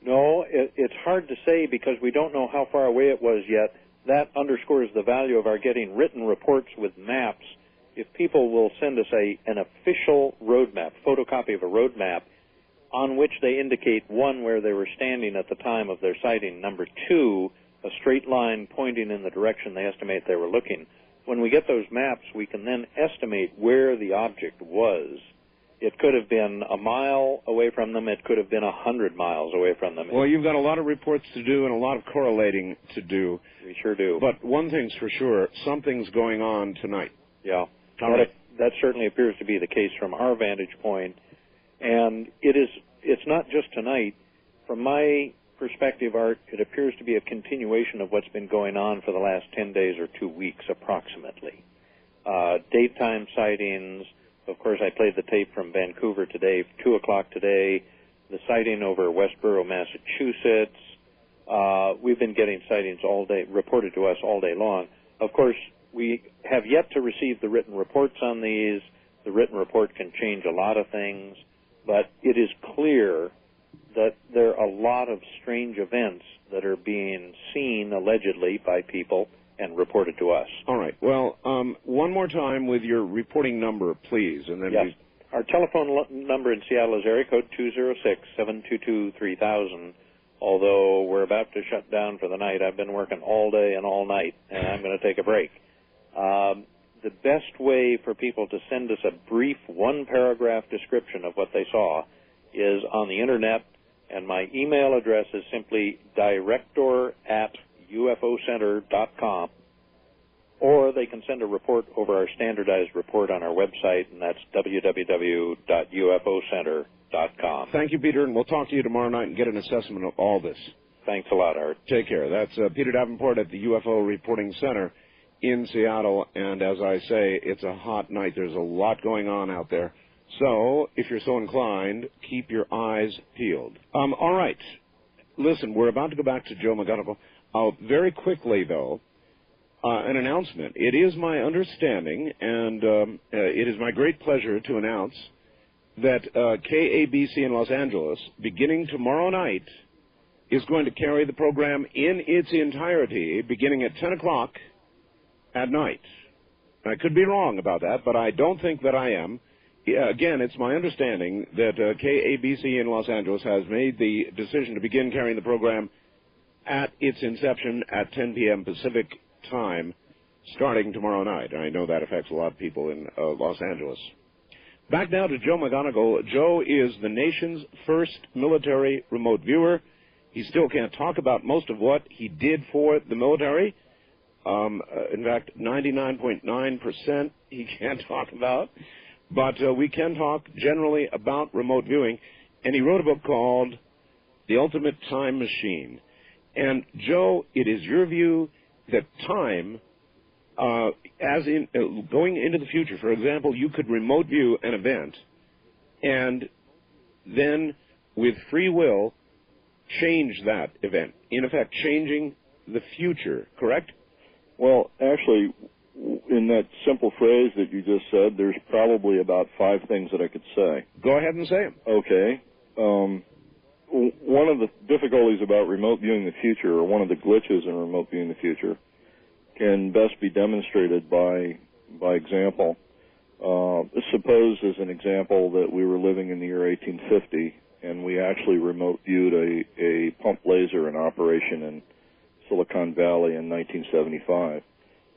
G: No, it's hard to say because we don't know how far away it was yet. That underscores the value of our getting written reports with maps. if people will send us an official roadmap, photocopy of a roadmap, on which they indicate, one, where they were standing at the time of their sighting, number two, a straight line pointing in the direction they estimate they were looking. When we get those maps, we can then estimate where the object was. It could have been a mile away from them. It could have been 100 miles away from them.
C: Well, you've got a lot of reports to do and a lot of correlating to do.
G: We sure do.
C: But one thing's for sure, something's going on tonight.
G: Yeah. That certainly appears to be the case from our vantage point. And it's not just tonight. From my perspective, Art, it appears to be a continuation of what's been going on for the last 10 days or 2 weeks approximately. Daytime sightings. Of course, I played the tape from Vancouver today, 2 o'clock today, the sighting over Westboro, Massachusetts. We've been getting sightings all day, reported to us all day long. Of course, we have yet to receive the written reports on these. The written report can change a lot of things, but it is clear that there are a lot of strange events that are being seen, allegedly, by people and reported to us.
C: All right. Well, one more time with your reporting number, please. And then
G: yes. Our telephone number in Seattle is area code 206-722-3000. Although we're about to shut down for the night, I've been working all day and all night, and I'm going to take a break. The best way for people to send us a brief one-paragraph description of what they saw is on the Internet, and my email address is simply director@ufocenter.com, or they can send a report over our standardized report on our website, and that's www.ufocenter.com.
C: Thank you, Peter, and we'll talk to you tomorrow night and get an assessment of all this.
G: Thanks a lot, Art.
C: Take care. That's Peter Davenport at the UFO Reporting Center in Seattle, and as I say, it's a hot night. There's a lot going on out there. So, if you're so inclined, keep your eyes peeled. All right. Listen, we're about to go back to Joe McMoneagle. Very quickly, though, an announcement. It is my understanding, and it is my great pleasure to announce that KABC in Los Angeles, beginning tomorrow night, is going to carry the program in its entirety, beginning at 10 o'clock at night. I could be wrong about that, but I don't think that I am. Again, it's my understanding that KABC in Los Angeles has made the decision to begin carrying the program at its inception at 10 p.m. Pacific time, starting tomorrow night. I know that affects a lot of people in Los Angeles. Back now to Joe McMoneagle. Joe is the nation's first military remote viewer. He still can't talk about most of what he did for the military. In fact, 99.9% he can't talk about. But we can talk generally about remote viewing. And he wrote a book called The Ultimate Time Machine. And, Joe, it is your view that time, as in going into the future, for example, you could remote view an event and then, with free will, change that event, in effect, changing the future, correct?
D: Well, actually, in that simple phrase that you just said, there's probably about 5 things that I could say.
C: Go ahead and say them.
D: Okay. One of the difficulties about remote viewing the future, or one of the glitches in remote viewing the future, can best be demonstrated by example. Suppose, as an example, that we were living in the year 1850, and we actually remote viewed a pump laser in operation in Silicon Valley in 1975.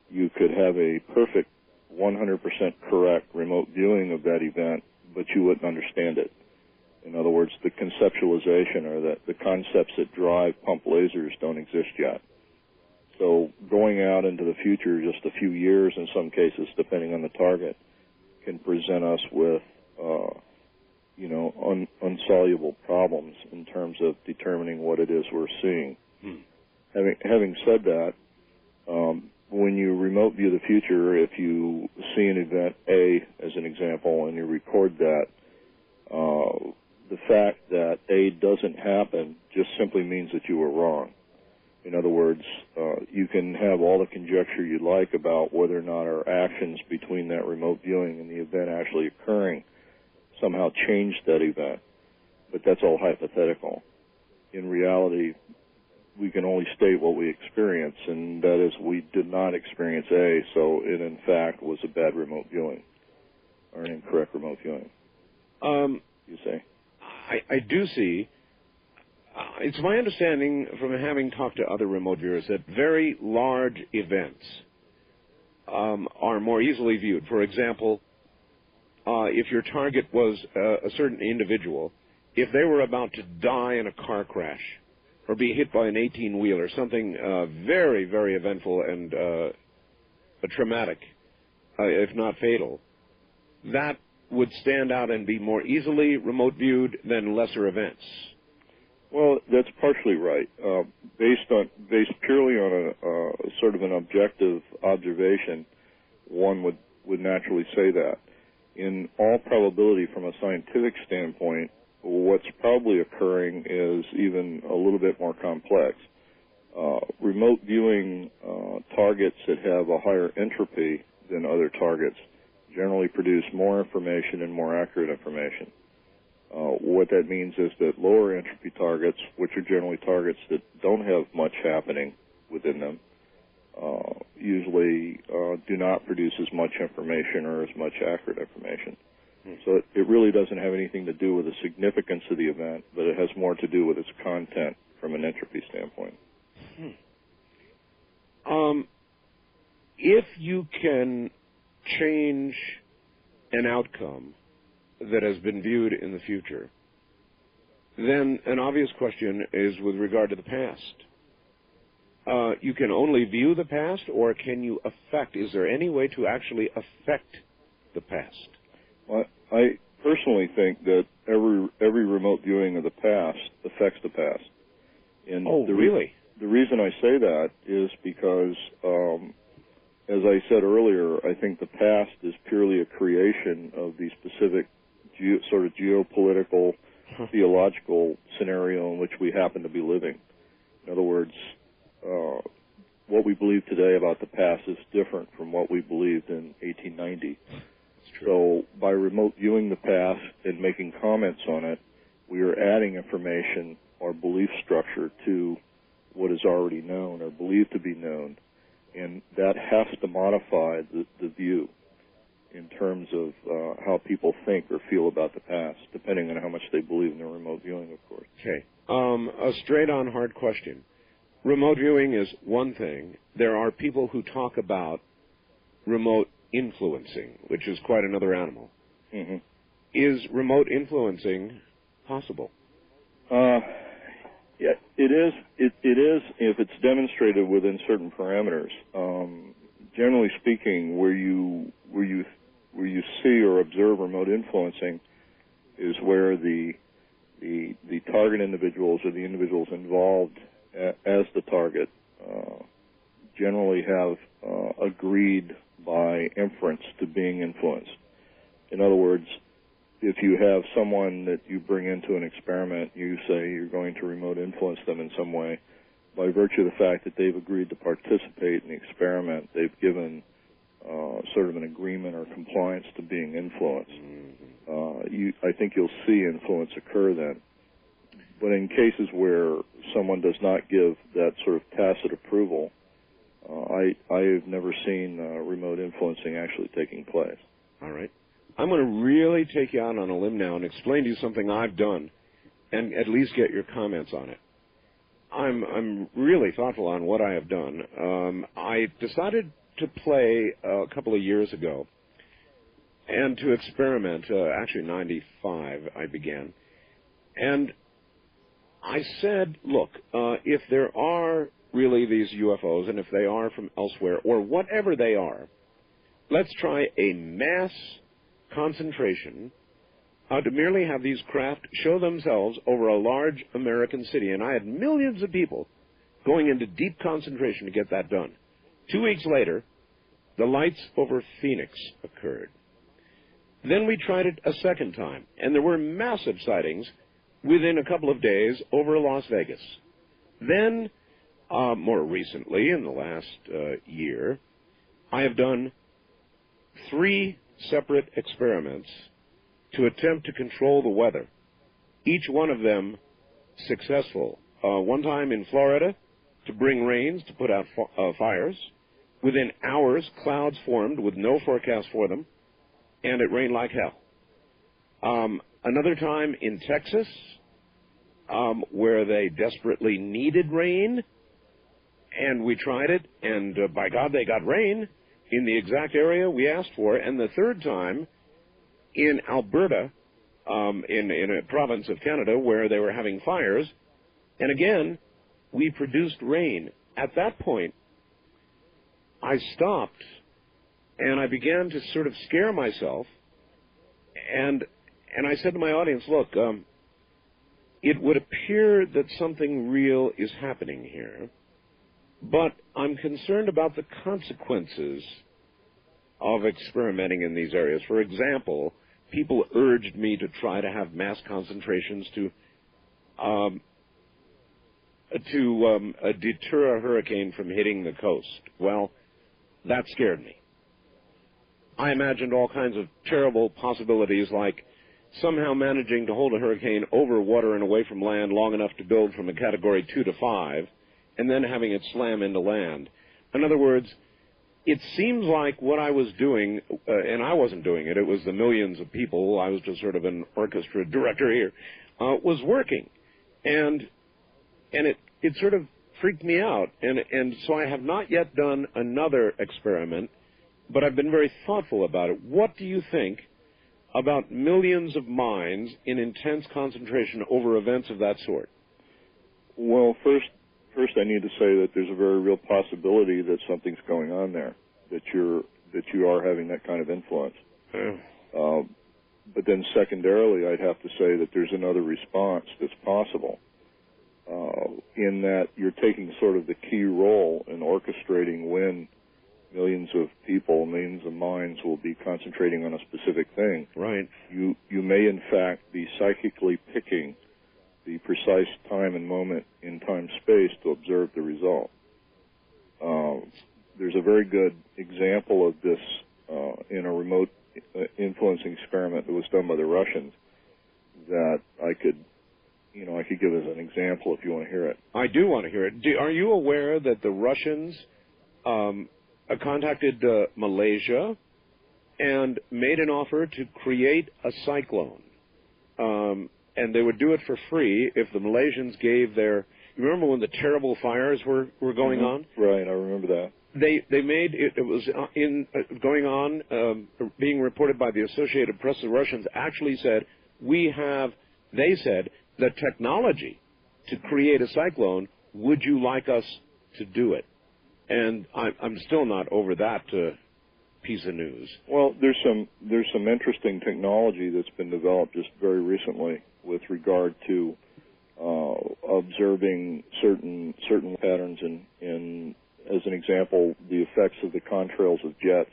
D: You could have a perfect 100% correct remote viewing of that event, but you wouldn't understand it. In other words, the conceptualization or the concepts that drive pump lasers don't exist yet. So going out into the future, just a few years in some cases, depending on the target, can present us with, unsoluble problems in terms of determining what it is we're seeing. Having said that, when you remote view the future, if you see an event A, as an example, and you record that, the fact that A doesn't happen just simply means that you were wrong. In other words, you can have all the conjecture you'd like about whether or not our actions between that remote viewing and the event actually occurring somehow changed that event, but that's all hypothetical. In reality, we can only state what we experience, and that is we did not experience A, so it in fact was a bad remote viewing, or an incorrect remote viewing. You say?
C: I do see. It's my understanding from having talked to other remote viewers that very large events are more easily viewed. For example, if your target was a certain individual, if they were about to die in a car crash or be hit by an 18-wheeler, something very, very eventful and traumatic, if not fatal, that would stand out and be more easily remote viewed than lesser events.
D: Well, that's partially right. Based purely on a sort of an objective observation, one would naturally say that. In all probability, from a scientific standpoint, what's probably occurring is even a little bit more complex. Remote viewing targets that have a higher entropy than other targets generally produce more information and more accurate information. What that means is that lower entropy targets, which are generally targets that don't have much happening within them, usually do not produce as much information or as much accurate information. So it really doesn't have anything to do with the significance of the event, but it has more to do with its content from an entropy standpoint.
C: If you can change an outcome that has been viewed in the future, then an obvious question is with regard to the past. You can only view the past, or can you affect? Is there any way to actually affect the past?
D: Well, I personally think that every remote viewing of the past affects the past. And
C: really?
D: The reason I say that is because, as I said earlier, I think the past is purely a creation of the specific sort of geopolitical, theological scenario in which we happen to be living. In other words, what we believe today about the past is different from what we believed in 1890. So by remote viewing the past and making comments on it, we are adding information or belief structure to what is already known or believed to be known, and that has to modify the view in terms of how people think or feel about the past, depending on how much they believe in their remote viewing, of course.
C: Okay. A straight-on hard question. Remote viewing is one thing. There are people who talk about remote influencing, which is quite another animal.
D: Mm-hmm.
C: Is remote influencing possible?
D: Yeah, it is. It is if it's demonstrated within certain parameters. Generally speaking, where you see or observe remote influencing is where the target individuals or the individuals involved as the target generally have agreed by inference to being influenced. In other words, if you have someone that you bring into an experiment, you say you're going to remote influence them in some way, by virtue of the fact that they've agreed to participate in the experiment, they've given sort of an agreement or compliance to being influenced. I think you'll see influence occur then. But in cases where someone does not give that sort of tacit approval, I've never seen remote influencing actually taking place.
C: All right. I'm going to really take you out on a limb now and explain to you something I've done and at least get your comments on it. I'm really thoughtful on what I have done. I decided to play a couple of years ago and to experiment, actually 95 I began. And I said, look, if there are really these UFOs and if they are from elsewhere or whatever they are, let's try a mass concentration to merely have these craft show themselves over a large American city. And I had millions of people going into deep concentration to get that done. 2 weeks later, the lights over Phoenix occurred. Then we tried it a second time, and there were massive sightings within a couple of days over Las Vegas. Then, more recently, in the last year, I have done 3 separate experiments to attempt to control the weather. Each one of them successful. One time in Florida, to bring rains to put out fires. Within hours, clouds formed with no forecast for them, and it rained like hell. Another time in Texas, where they desperately needed rain, and we tried it, and by God, they got rain in the exact area we asked for. And the third time in Alberta, in a province of Canada, where they were having fires, and again, we produced rain. At that point, I stopped, and I began to sort of scare myself, and I said to my audience, look, it would appear that something real is happening here, but I'm concerned about the consequences of experimenting in these areas. For example, people urged me to try to have mass concentrations to deter a hurricane from hitting the coast. Well, that scared me. I imagined all kinds of terrible possibilities, like somehow managing to hold a hurricane over water and away from land long enough to build from a category 2 to 5, and then having it slam into land. In other words, it seems like what I was doing, and I wasn't doing it, it was the millions of people, I was just sort of an orchestra director here, was working. And it sort of freaked me out. And so I have not yet done another experiment, but I've been very thoughtful about it. What do you think about millions of minds in intense concentration over events of that sort?
D: Well, first I need to say that there's a very real possibility that something's going on there, that you are having that kind of influence. But then secondarily, I'd have to say that there's another response that's possible, in that you're taking sort of the key role in orchestrating when millions of people, millions of minds will be concentrating on a specific thing.
C: Right.
D: You may, in fact, be psychically picking the precise time and moment in time-space to observe the result. There's a very good example of this in a remote influencing experiment that was done by the Russians that I could give as an example if you want to hear it.
C: I do want to hear it. Are you aware that the Russians contacted Malaysia and made an offer to create a cyclone? And they would do it for free if the Malaysians gave their... You remember when the terrible fires were going on?
D: Right, I remember that.
C: They made it was going on, being reported by the Associated Press. The Russians actually said, they said, the technology to create a cyclone, would you like us to do it? And I'm still not over that piece of news.
D: Well, there's some interesting technology that's been developed just very recently with regard to observing certain patterns in, as an example, the effects of the contrails of jets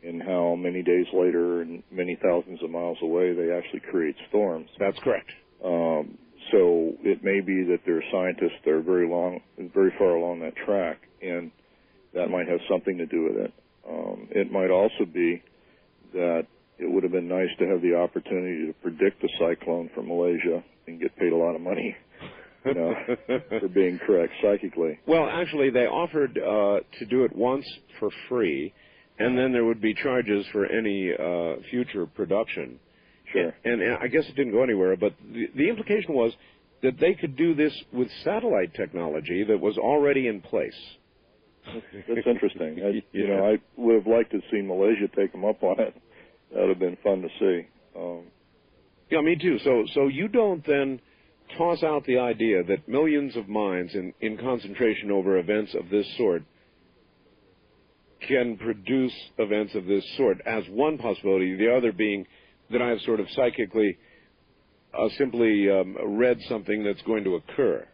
D: and how many days later and many thousands of miles away they actually create storms.
C: That's correct.
D: So it may be that there are scientists that are very far along that track, and that might have something to do with it. It might also be that it would have been nice to have the opportunity to predict a cyclone from Malaysia and get paid a lot of money, for being correct psychically.
C: Well, actually, they offered to do it once for free, and then there would be charges for any future production.
D: Sure.
C: And I guess it didn't go anywhere, but the implication was that they could do this with satellite technology that was already in place.
D: That's interesting. I would have liked to have seen Malaysia take them up on it. That would have been fun to see.
C: Yeah, me too. So you don't then toss out the idea that millions of minds in concentration over events of this sort can produce events of this sort as one possibility, the other being that I have sort of psychically simply read something that's going to occur.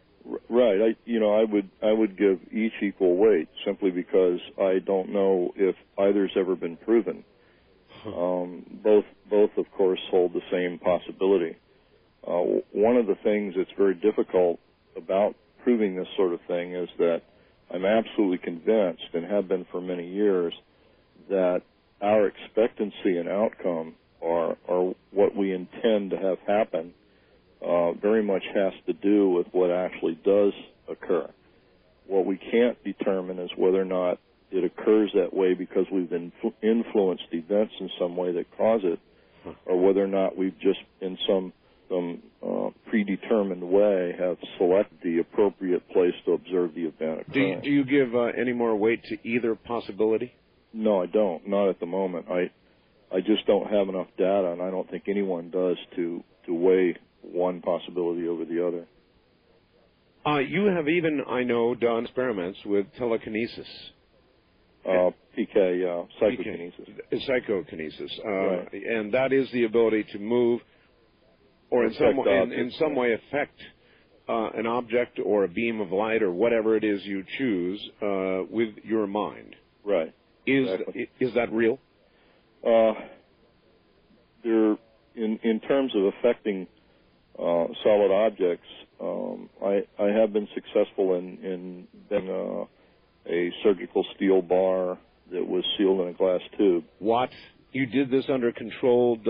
D: Right. I would give each equal weight simply because I don't know if either's ever been proven. Both, of course, hold the same possibility. One of the things that's very difficult about proving this sort of thing is that I'm absolutely convinced, and have been for many years, that our expectancy and outcome or what we intend to have happen very much has to do with what actually does occur. What we can't determine is whether or not it occurs that way because we've influenced events in some way that cause it, or whether or not we've just, in some predetermined way, have selected the appropriate place to observe the event occurring.
C: Do you give any more weight to either possibility?
D: No, I don't. Not at the moment. I just don't have enough data, and I don't think anyone does to weigh one possibility over the other.
C: You have even, I know, done experiments with telekinesis.
D: PK, psychokinesis.
C: PK, psychokinesis.
D: Right.
C: And that is the ability to move or in some way affect an object or a beam of light or whatever it is you choose with your mind.
D: Right.
C: Is that real?
D: In terms of affecting solid objects, I have been successful in a surgical steel bar that was sealed in a glass tube.
C: What? You did this under controlled...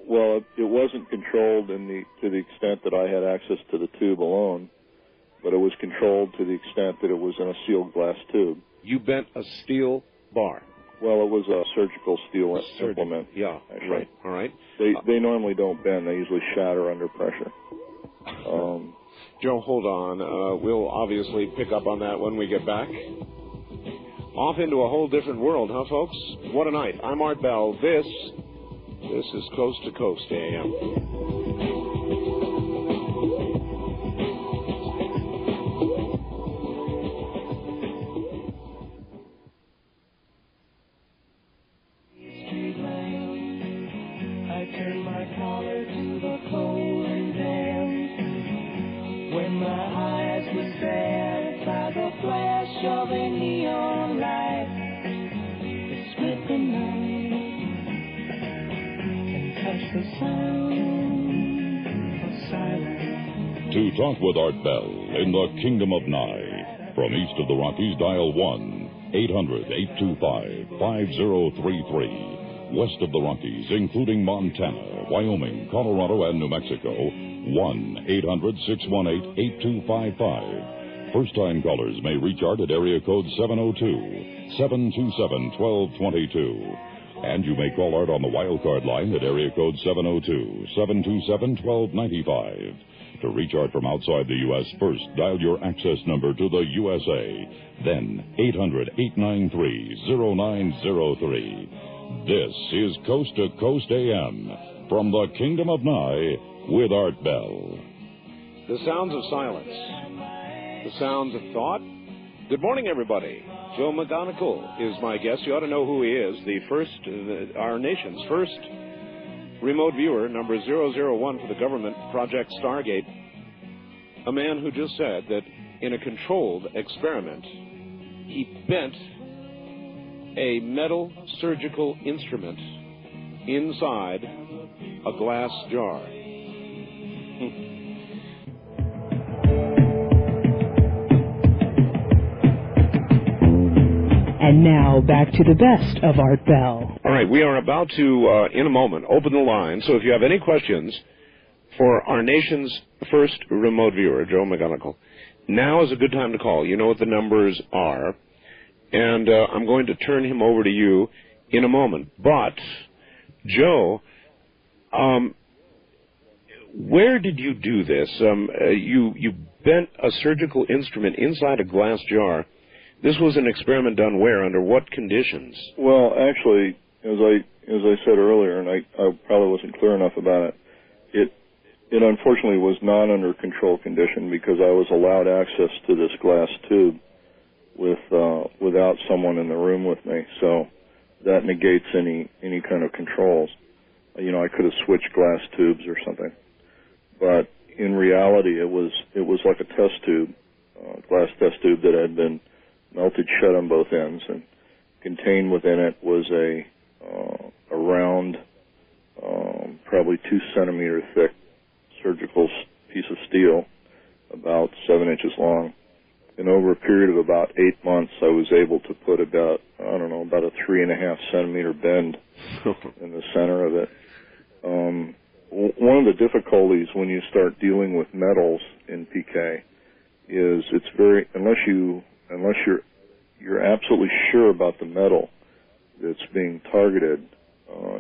D: Well, it wasn't controlled to the extent that I had access to the tube alone, but it was controlled to the extent that it was in a sealed glass tube.
C: You bent a steel bar?
D: Well, it was a surgical steel implement.
C: Yeah,
D: actually.
C: right. All right.
D: They normally don't bend. They usually shatter under pressure.
C: Joe, hold on. We'll obviously pick up on that when we get back. Off into a whole different world, huh, folks? What a night. I'm Art Bell. This is Coast to Coast AM.
A: To talk with Art Bell in the Kingdom of Nye. From east of the Rockies, dial 1-800-825-5033. West of the Rockies, including Montana, Wyoming, Colorado, and New Mexico, 1-800-618-8255. First-time callers may reach Art at area code 702-727-1222. And you may call Art on the wildcard line at area code 702-727-1295. To reach Art from outside the U.S., first dial your access number to the USA, then 800-893-0903. This is Coast to Coast AM from the Kingdom of Nye with Art Bell.
C: The sounds of silence, the sounds of thought. Good morning, everybody. Joe McMoneagle is my guest. You ought to know who he is. Our nation's first remote viewer, number 001 for the government, Project Stargate. A man who just said that in a controlled experiment, he bent a metal surgical instrument inside a glass jar.
F: And now, back to the best of Art Bell.
C: All right, we are about to, in a moment, open the line. So if you have any questions for our nation's first remote viewer, Joe McMoneagle, now is a good time to call. You know what the numbers are. And I'm going to turn him over to you in a moment. But, Joe, where did you do this? You bent a surgical instrument inside a glass jar. This was an experiment done where? Under what conditions?
D: Well, actually, as I said earlier, and I probably wasn't clear enough about it, it unfortunately was not under control condition because I was allowed access to this glass tube without someone in the room with me. So that negates any kind of controls. You know, I could have switched glass tubes or something, but in reality, it was like a test tube, glass test tube that had been melted shut on both ends, and contained within it was a round, probably 2 centimeter thick surgical piece of steel, about 7 inches long. And over a period of about 8 months, I was able to put about a 3.5 centimeter bend in the center of it. One of the difficulties when you start dealing with metals in PK is it's very unless you're absolutely sure about the metal that's being targeted,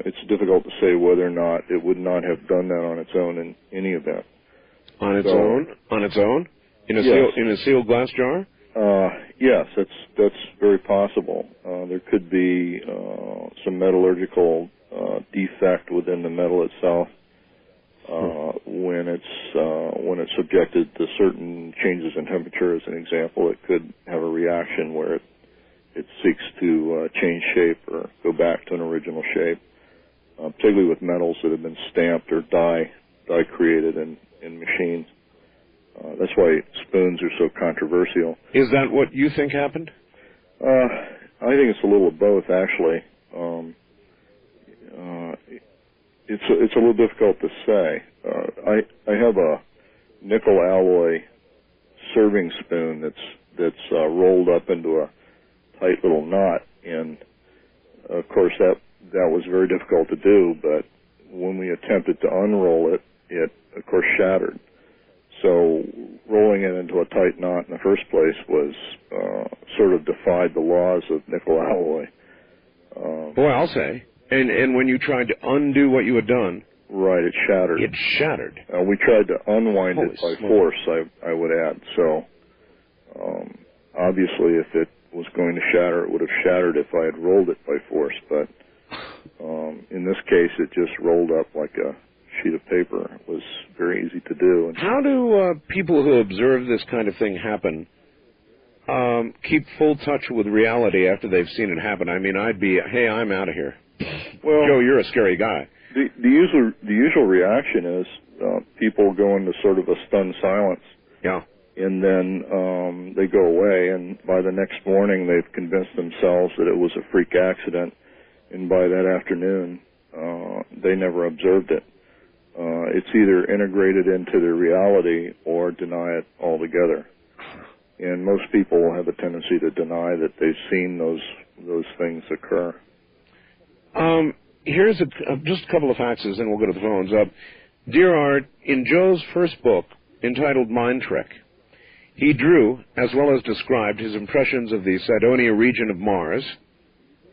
D: it's difficult to say whether or not it would not have done that on its own in any event.
C: On its own? In a
D: yes.
C: in a sealed glass jar?
D: Yes, that's very possible. There could be some metallurgical defect within the metal itself when it's subjected to certain changes in temperature. As an example, it could have a reaction where it seeks to change shape or go back to an original shape, particularly with metals that have been stamped or die created in machines. That's why spoons are so controversial.
C: Is that what you think happened?
D: I think it's a little of both, actually. It's a little difficult to say. I have a nickel alloy serving spoon that's rolled up into a tight little knot, and of course that was very difficult to do. But when we attempted to unroll it, it of course shattered. So rolling it into a tight knot in the first place was sort of defied the laws of nickel alloy.
C: Boy, I'll say. And when you tried to undo what you had done...
D: Right, it shattered.
C: It shattered.
D: We tried to unwind
C: Holy
D: it by
C: smoke.
D: force, I would add. So obviously if it was going to shatter, it would have shattered if I had rolled it by force. But in this case, it just rolled up like a sheet of paper. It was very easy to do.
C: How do people who observe this kind of thing happen keep full touch with reality after they've seen it happen? I mean, I'd be, hey, I'm out of here. Well, Joe, you're a scary guy.
D: The usual reaction is people go into sort of a stunned silence.
C: Yeah.
D: And then they go away, and by the next morning they've convinced themselves that it was a freak accident, and by that afternoon they never observed it. It's either integrated into their reality or deny it altogether. And most people have a tendency to deny that they've seen those things occur.
C: Here's just a couple of faxes, and we'll go to the phones. Dear Art, in Joe's first book, entitled Mind Trek, he drew, as well as described, his impressions of the Cydonia region of Mars.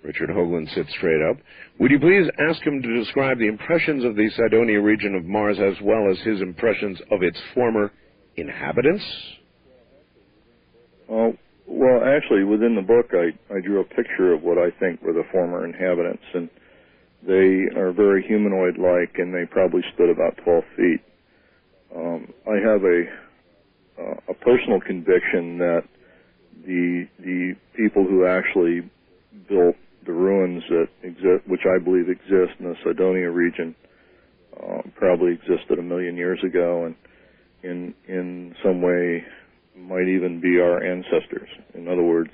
C: Richard Hoagland sits straight up. Would you please ask him to describe the impressions of the Cydonia region of Mars as well as his impressions of its former inhabitants?
D: Well, actually, within the book, I drew a picture of what I think were the former inhabitants, and they are very humanoid-like, and they probably stood about 12 feet. I have a personal conviction that the people who actually built the ruins that exist, which I believe exist in the Cydonia region, probably existed 1 million years ago, and in some way might even be our ancestors. In other words,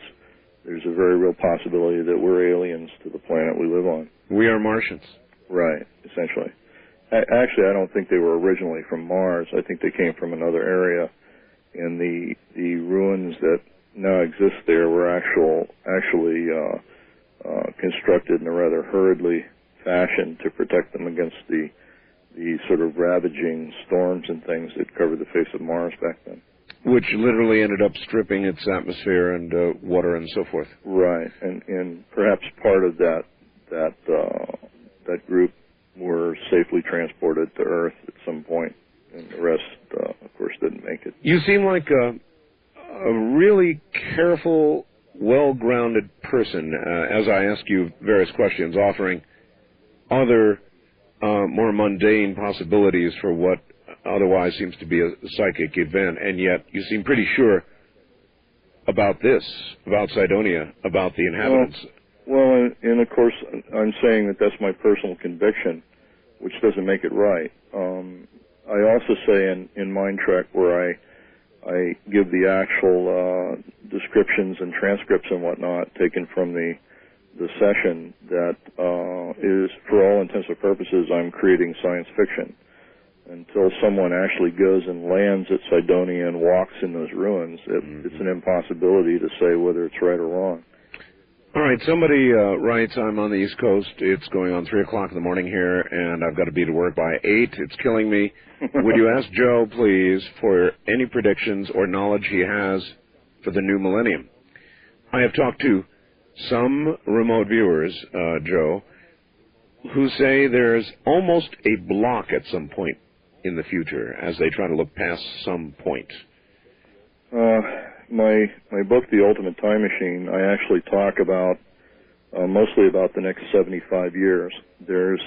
D: there's a very real possibility that we're aliens to the planet we live on.
C: We are Martians.
D: Right, essentially. Actually, I don't think they were originally from Mars. I think they came from another area, and the ruins that now exist there were actually constructed in a rather hurriedly fashion to protect them against the sort of ravaging storms and things that covered the face of Mars back then.
C: Which literally ended up stripping its atmosphere and water and so forth.
D: Right, and perhaps part of that group were safely transported to Earth at some point, and the rest, of course, didn't make it.
C: You seem like a really careful, well-grounded person, as I ask you various questions, offering other more mundane possibilities for what otherwise seems to be a psychic event, and yet you seem pretty sure about this, about Cydonia, about the inhabitants.
D: Well, and of course, I'm saying that that's my personal conviction, which doesn't make it right. I also say in Mind Trek, where I give the actual descriptions and transcripts and whatnot taken from the session, that is, for all intents and purposes, I'm creating science fiction. Until someone actually goes and lands at Cydonia and walks in those ruins, it's an impossibility to say whether it's right or wrong.
C: All right, somebody writes, I'm on the East Coast. It's going on 3 o'clock in the morning here, and I've got to be to work by 8. It's killing me. Would you ask Joe, please, for any predictions or knowledge he has for the new millennium? I have talked to some remote viewers, Joe, who say there's almost a block at some point in the future as they try to look past some point.
D: My book, The Ultimate Time Machine, I actually talk about mostly about the next 75 years. There's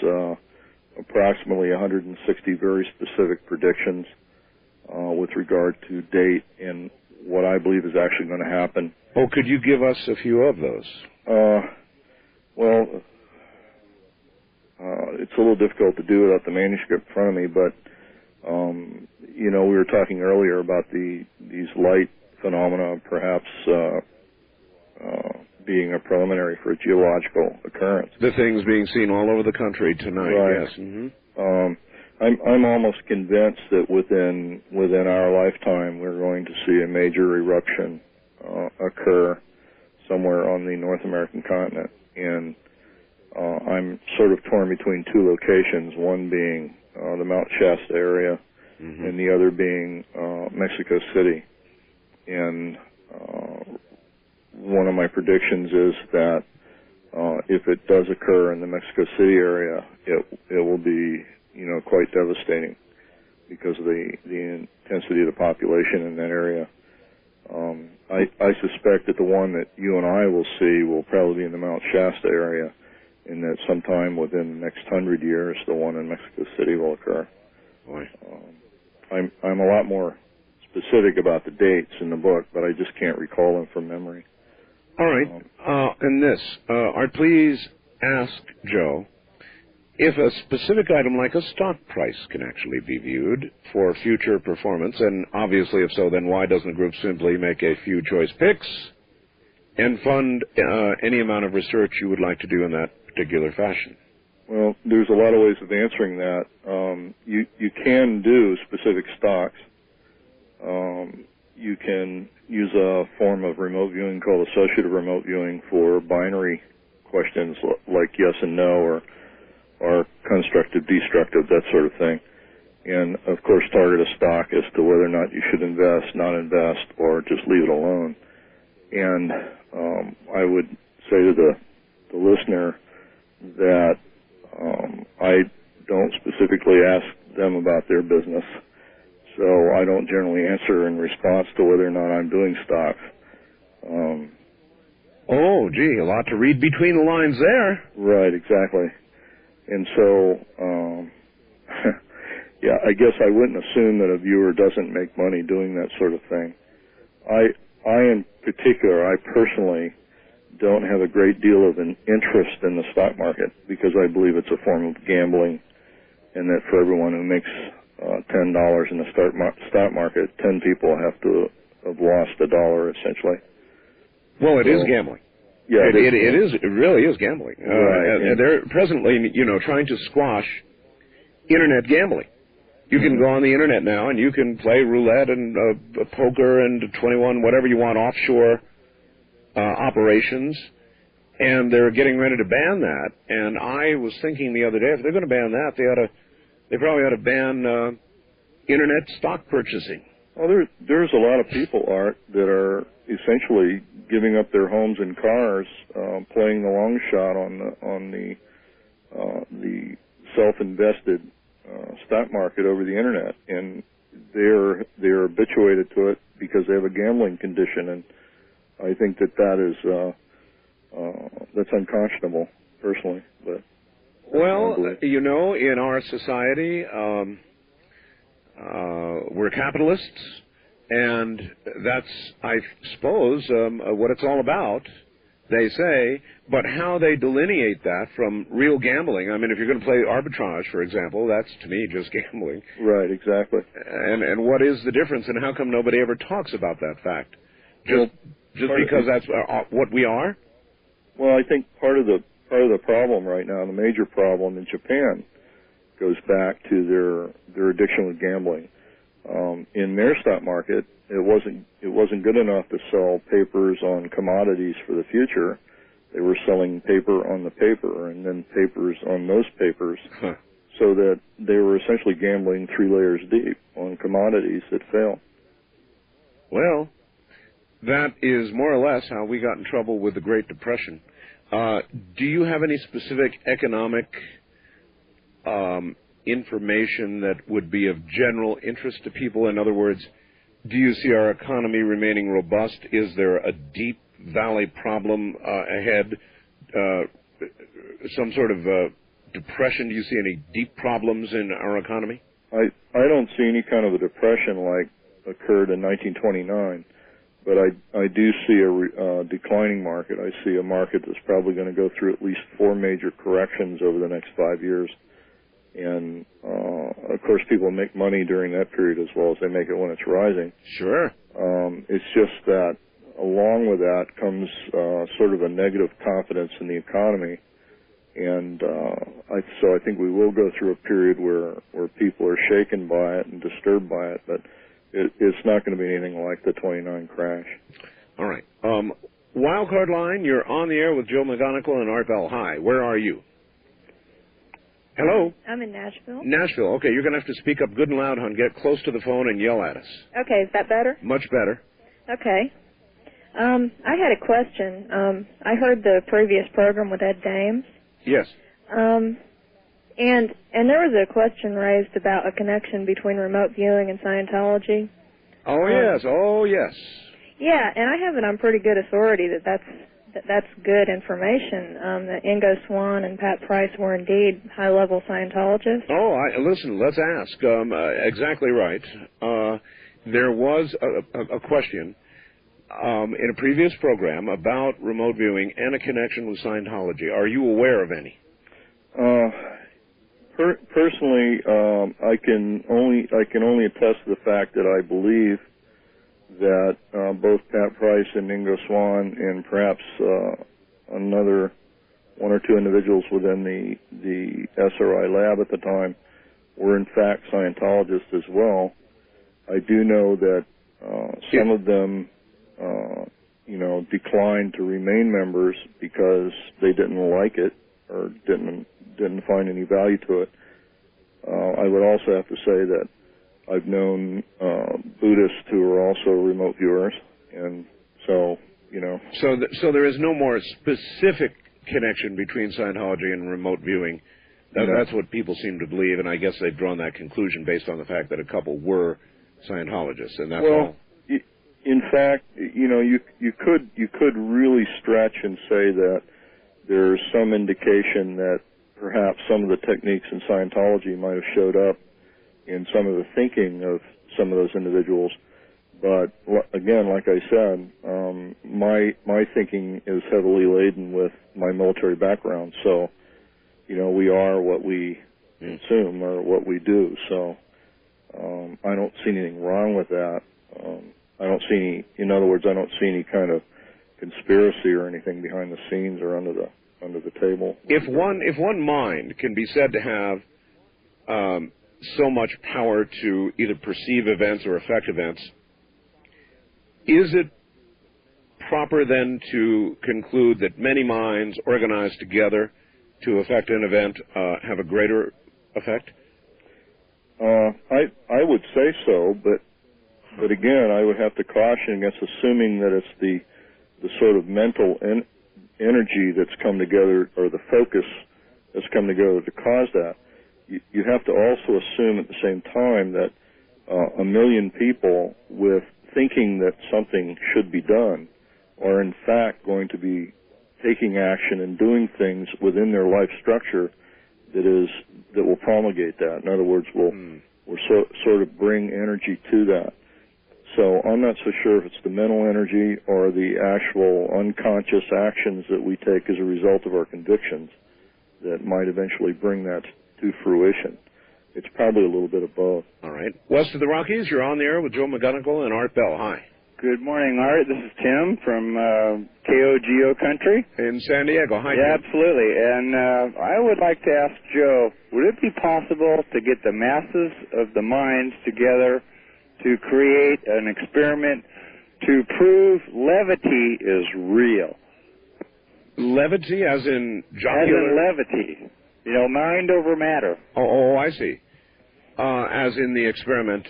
D: approximately 160 very specific predictions with regard to date and what I believe is actually going to happen.
C: Oh, could you give us a few of those?
D: It's a little difficult to do without the manuscript in front of me, but we were talking earlier about these light phenomena perhaps being a preliminary for a geological occurrence.
C: The things being seen all over the country tonight,
D: right.
C: Yes. Mm-hmm.
D: I'm almost convinced that within our lifetime we're going to see a major eruption occur somewhere on the North American continent, and I'm sort of torn between two locations, one being the Mount Shasta area, mm-hmm. and the other being Mexico City. And one of my predictions is that if it does occur in the Mexico City area, it will be quite devastating because of the intensity of the population in that area. I suspect that the one that you and I will see will probably be in the Mount Shasta area, and that sometime within the next 100 years, the one in Mexico City will occur.
C: Boy.
D: I'm a lot more specific about the dates in the book, but I just can't recall them from memory.
C: All right. And this, Art, please ask Joe if a specific item like a stock price can actually be viewed for future performance, and obviously if so, then why doesn't the group simply make a few choice picks and fund any amount of research you would like to do in that particular fashion?
D: Well, there's a lot of ways of answering that. You can do specific stocks. You can use a form of remote viewing called associative remote viewing for binary questions like yes and no, or constructive, destructive, that sort of thing. And, of course, target a stock as to whether or not you should invest, not invest, or just leave it alone. And I would say to the listener that I don't specifically ask them about their business, so I don't generally answer in response to whether or not I'm doing stocks.
C: Oh, gee, a lot to read between the lines there.
D: Right, exactly. And so, yeah, I guess I wouldn't assume that a viewer doesn't make money doing that sort of thing. I in particular, I personally don't have a great deal of an interest in the stock market because I believe it's a form of gambling, and that for everyone who makes $10 in the stock market, 10 people have to have lost $1 essentially.
C: Well, it is gambling.
D: Yeah,
C: it really is gambling.
D: Right.
C: And they're presently, trying to squash internet gambling. You can go on the internet now and you can play roulette and poker and 21, whatever you want, offshore operations, and they're getting ready to ban that. And I was thinking the other day, if they're going to ban that, they probably ought to ban internet stock purchasing.
D: Well, there's a lot of people, Art, that are essentially giving up their homes and cars, playing the long shot on the self-invested stock market over the internet, and they're habituated to it because they have a gambling condition, and I think that is that's unconscionable, personally. But
C: well, in our society, we're capitalists, and that's, I suppose, what it's all about, they say. But how they delineate that from real gambling, I mean, if you're going to play arbitrage, for example, that's, to me, just gambling.
D: Right, exactly.
C: And what is the difference, and how come nobody ever talks about that fact? Just because that's what we are?
D: Well, I think part of the problem right now, the major problem in Japan, goes back to their addiction with gambling. In their stock market, it wasn't good enough to sell papers on commodities for the future. They were selling paper on the paper and then papers on those papers,
C: Huh.
D: so that they were essentially gambling 3 layers deep on commodities that fail.
C: Well, that is more or less how we got in trouble with the Great Depression. Do you have any specific economic information that would be of general interest to people? In other words, do you see our economy remaining robust? Is there a deep valley problem ahead? Some sort of depression? Do you see any deep problems in our economy?
D: I don't see any kind of a depression like occurred in 1929, but I do see a declining market. I see a market that's probably going to go through at least 4 major corrections over the next 5 years. And, of course, people make money during that period as well as they make it when it's rising.
C: Sure.
D: It's just that along with that comes sort of a negative confidence in the economy. And so I think we will go through a period where people are shaken by it and disturbed by it, but it's not going to be anything like the 29 crash.
C: All right. Wildcard line, you're on the air with Joe McMoneagle and Art Bell. Hi, where are you? Hello?
H: I'm in Nashville.
C: Nashville. Okay, you're going to have to speak up good and loud, hon. Get close to the phone and yell at us.
H: Okay, is that better?
C: Much better.
H: Okay. I had a question. I heard the previous program with Ed Dames.
C: Yes.
H: And there was a question raised about a connection between remote viewing and Scientology.
C: Oh, yes. Oh, yes.
H: Yeah, and I have it on pretty good authority that's good information, that Ingo Swann and Pat Price were indeed high-level Scientologists.
C: Oh, listen, let's ask. Exactly right. There was a question in a previous program about remote viewing and a connection with Scientology. Are you aware of any?
D: Personally, I can only attest to the fact that I believe that both Pat Price and Ingo Swann and perhaps another 1 or 2 individuals within the SRI lab at the time were in fact Scientologists as well. I do know that some of them, declined to remain members because they didn't like it or didn't find any value to it. I would also have to say that I've known Buddhists who are also remote viewers, and so,
C: So there is no more specific connection between Scientology and remote viewing. That's what people seem to believe, and I guess they've drawn that conclusion based on the fact that a couple were Scientologists, and that's all.
D: In fact, you could really stretch and say that there's some indication that perhaps some of the techniques in Scientology might have showed up in some of the thinking of some of those individuals. But again, like I said, my thinking is heavily laden with my military background. So, we are what we consume or what we do. So, I don't see anything wrong with that. I don't see any kind of conspiracy or anything behind the scenes or under the table.
C: If one mind can be said to have so much power to either perceive events or affect events, is it proper then to conclude that many minds organized together to affect an event have a greater effect?
D: I would say so, but again, I would have to caution against assuming that it's the sort of mental energy that's come together, or the focus that's come together to cause that. You have to also assume at the same time that 1 million people with thinking that something should be done are in fact going to be taking action and doing things within their life structure that will promulgate that. In other words, will sort of bring energy to that. So I'm not so sure if it's the mental energy or the actual unconscious actions that we take as a result of our convictions that might eventually bring that to fruition. It's probably a little bit of both.
C: All right. West of the Rockies, you're on the air with Joe McMoneagle and Art Bell. Hi.
I: Good morning, Art. This is Tim from KOGO Country.
C: In San Diego. Hi,
I: yeah,
C: Tim.
I: absolutely. And I would like to ask Joe, would it be possible to get the masses of the minds together to create an experiment to prove levity is real?
C: Levity, as in
I: As
C: jocular?
I: in levity. You know, mind over matter.
C: Oh, I see. As in the experiment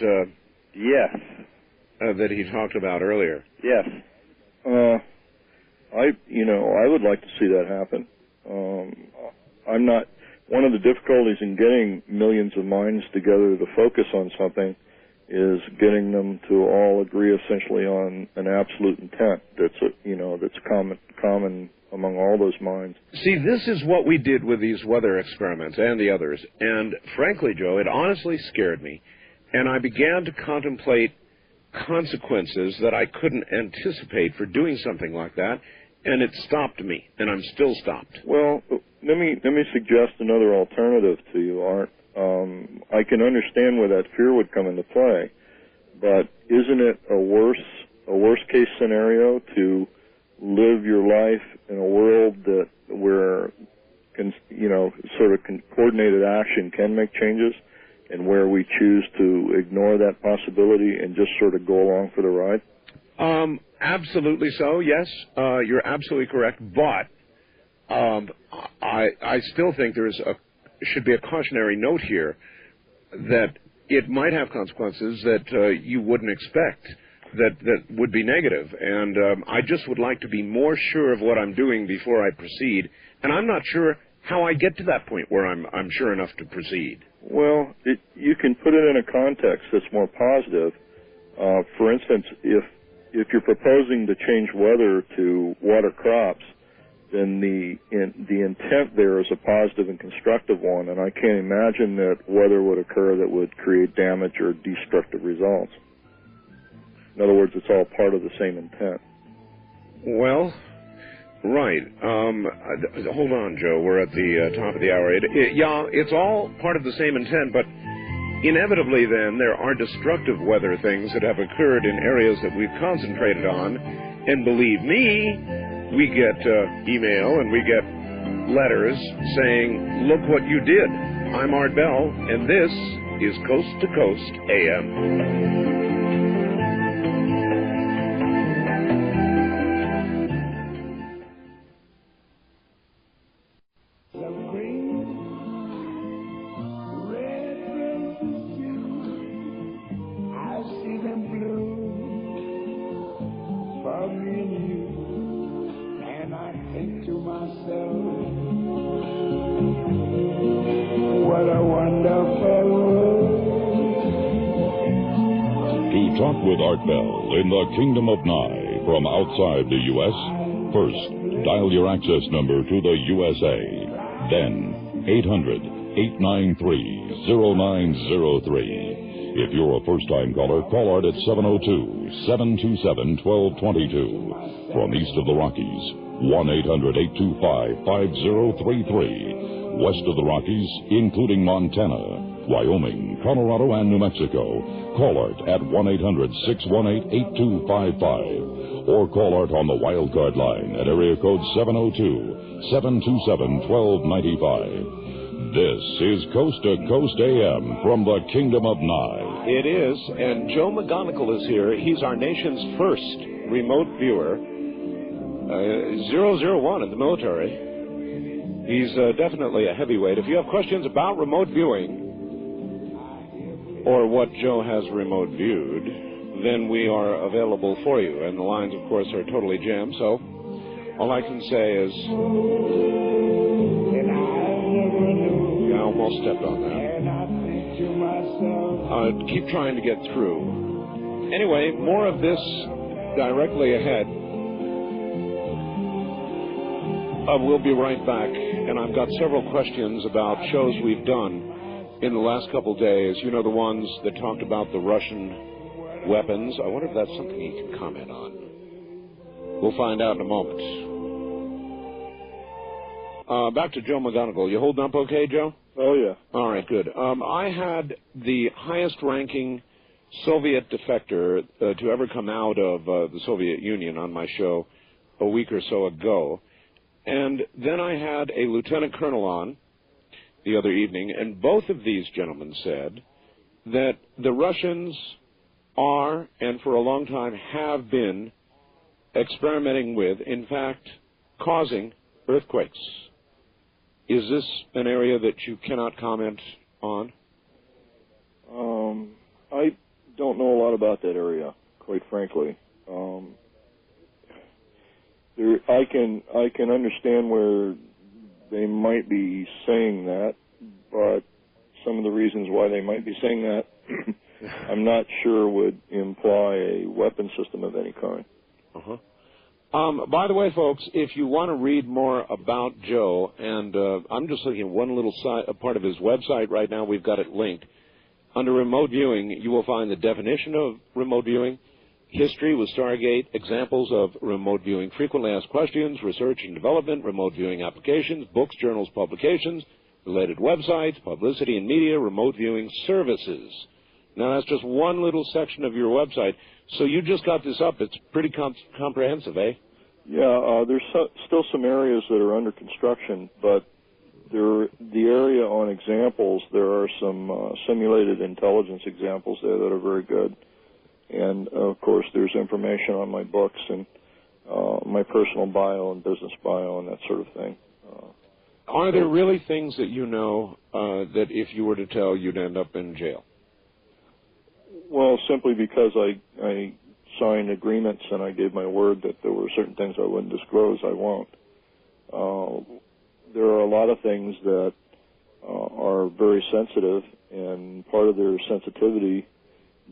I: Yes.
C: that he talked about earlier.
I: Yes.
D: I would like to see that happen. I'm not. One of the difficulties in getting millions of minds together to focus on something is getting them to all agree essentially on an absolute intent that's common among all those minds.
C: See, this is what we did with these weather experiments and the others, and frankly, Joe, it honestly scared me, and I began to contemplate consequences that I couldn't anticipate for doing something like that, and it stopped me, and I'm still stopped.
D: Well, let me suggest another alternative to you, Art. I can understand where that fear would come into play, but isn't it a worst case scenario to live your life in a world where coordinated action can make changes, and where we choose to ignore that possibility and just sort of go along for the ride?
C: Absolutely so, yes. You're absolutely correct, but I still think should be a cautionary note here that it might have consequences that you wouldn't expect, that would be negative. And I just would like to be more sure of what I'm doing before I proceed. And I'm not sure how I get to that point where I'm sure enough to proceed.
D: Well, you can put it in a context that's more positive. For instance, if you're proposing to change weather to water crops, then the intent there is a positive and constructive one, and I can't imagine that weather would occur that would create damage or destructive results. In other words, it's all part of the same intent.
C: Well, right. Hold on, Joe. We're at the top of the hour. It's all part of the same intent, but inevitably then there are destructive weather things that have occurred in areas that we've concentrated on, and believe me, we get email and we get letters saying, look what you did. I'm Art Bell, and this is Coast to Coast AM.
A: Talk with Art Bell in the Kingdom of Nye from outside the U.S. First, dial your access number to the USA. Then, 800-893-0903. If you're a first-time caller, call Art at 702-727-1222. From east of the Rockies, 1-800-825-5033. West of the Rockies, including Montana, Wyoming, Colorado, and New Mexico, call Art at 1-800-618-8255. Or call Art on the wildcard line at area code 702-727-1295. This is Coast to Coast AM from the Kingdom of Nye.
C: It is, and Joe McMoneagle is here. He's our nation's first remote viewer. 001 in the military. He's definitely a heavyweight. If you have questions about remote viewing, or what Joe has remote viewed, then we are available for you. And the lines, of course, are totally jammed, so all I can say is... I almost stepped on that. Keep trying to get through. Anyway, more of this directly ahead. We'll be right back, and I've got several questions about shows we've done in the last couple days. You know, the ones that talked about the Russian weapons. I wonder if that's something he can comment on. We'll find out in a moment. Back to Joe McMoneagle. You holding up okay, Joe?
D: Oh, yeah.
C: All right, good. I had the highest-ranking Soviet defector to ever come out of the Soviet Union on my show a week or so ago. And then I had a lieutenant colonel on the other evening, and both of these gentlemen said that the Russians are, and for a long time have been, experimenting with, in fact, causing earthquakes. Is this an area that you cannot comment on?
D: I don't know a lot about that area, quite frankly. I can understand where they might be saying that, but some of the reasons why they might be saying that, I'm not sure would imply a weapon system of any kind.
C: By the way, folks, if you want to read more about Joe, and I'm just looking at one little part of his website right now. We've got it linked. Under remote viewing, you will find the definition of remote viewing, history with Stargate, examples of remote viewing, frequently asked questions, research and development, remote viewing applications, books, journals, publications, related websites, publicity and media, remote viewing services. Now, that's just one little section of your website. So you just got this up. It's pretty comprehensive, eh?
D: Yeah, there's still some areas that are under construction, but the area on examples, there are some simulated intelligence examples there that are very good. And, of course, there's information on my books and my personal bio and business bio and that sort of thing.
C: Are there really things that you know that if you were to tell, you'd end up in jail?
D: Well, simply because I signed agreements and I gave my word that there were certain things I wouldn't disclose, I won't. There are a lot of things that are very sensitive, and part of their sensitivity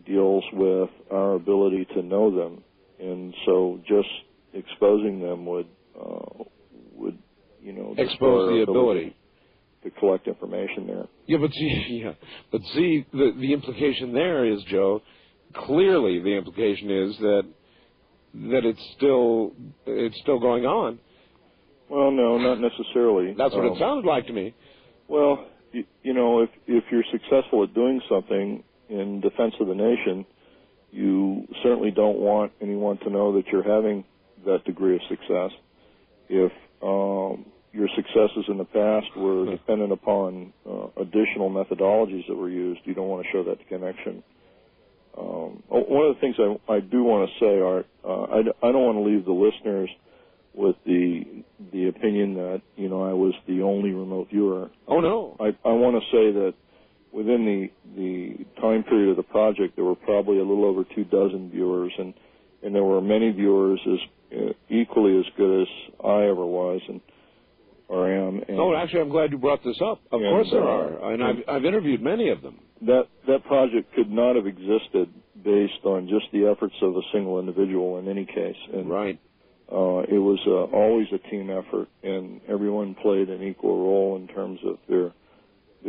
D: deals with our ability to know them, and so just exposing them would
C: expose the ability
D: to collect information there.
C: Yeah, but see, the implication there is, Joe. Clearly, the implication is that it's still going on.
D: Well, no, not necessarily.
C: That's what it sounds like to me.
D: Well, if you're successful at doing something in defense of the nation, you certainly don't want anyone to know that you're having that degree of success. If your successes in the past were dependent upon additional methodologies that were used, you don't want to show that connection. One of the things I do want to say, Art, I don't want to leave the listeners with the opinion that, I was the only remote viewer.
C: Oh, no.
D: I want to say that within the time period of the project, there were probably a little over 24 viewers, and there were many viewers equally as good as I ever was or am. And,
C: actually, I'm glad you brought this up. Of course there are, and I've interviewed many of them.
D: That project could not have existed based on just the efforts of a single individual in any case. And,
C: right.
D: It was always a team effort, and everyone played an equal role in terms of their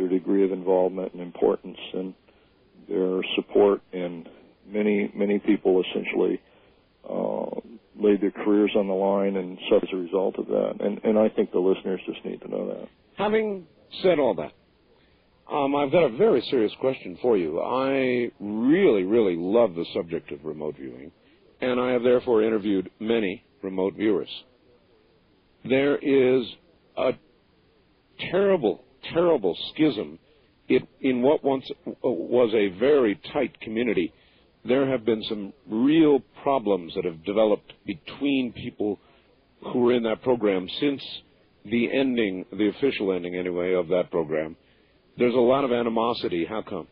D: degree of involvement and importance and their support. And many people essentially laid their careers on the line and suffered as a result of that. And I think the listeners just need to know that.
C: Having said all that, I've got a very serious question for you. I really, really love the subject of remote viewing, and I have therefore interviewed many remote viewers. There is a terrible, terrible schism in what once was a very tight community. There have been some real problems that have developed between people who were in that program since the ending, the official ending anyway, of that program. There's a lot of animosity. How come?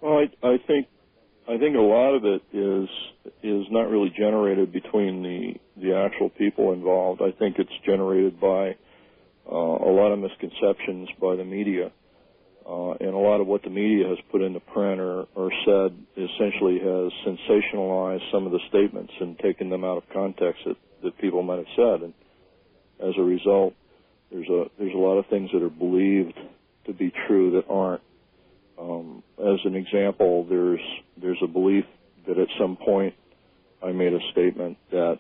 D: Well, I think a lot of it is not really generated between the actual people involved. I think it's generated by a lot of misconceptions by the media, and a lot of what the media has put into print or said essentially has sensationalized some of the statements and taken them out of context that people might have said, and as a result, there's a lot of things that are believed to be true that aren't. As an example, there's a belief that at some point I made a statement that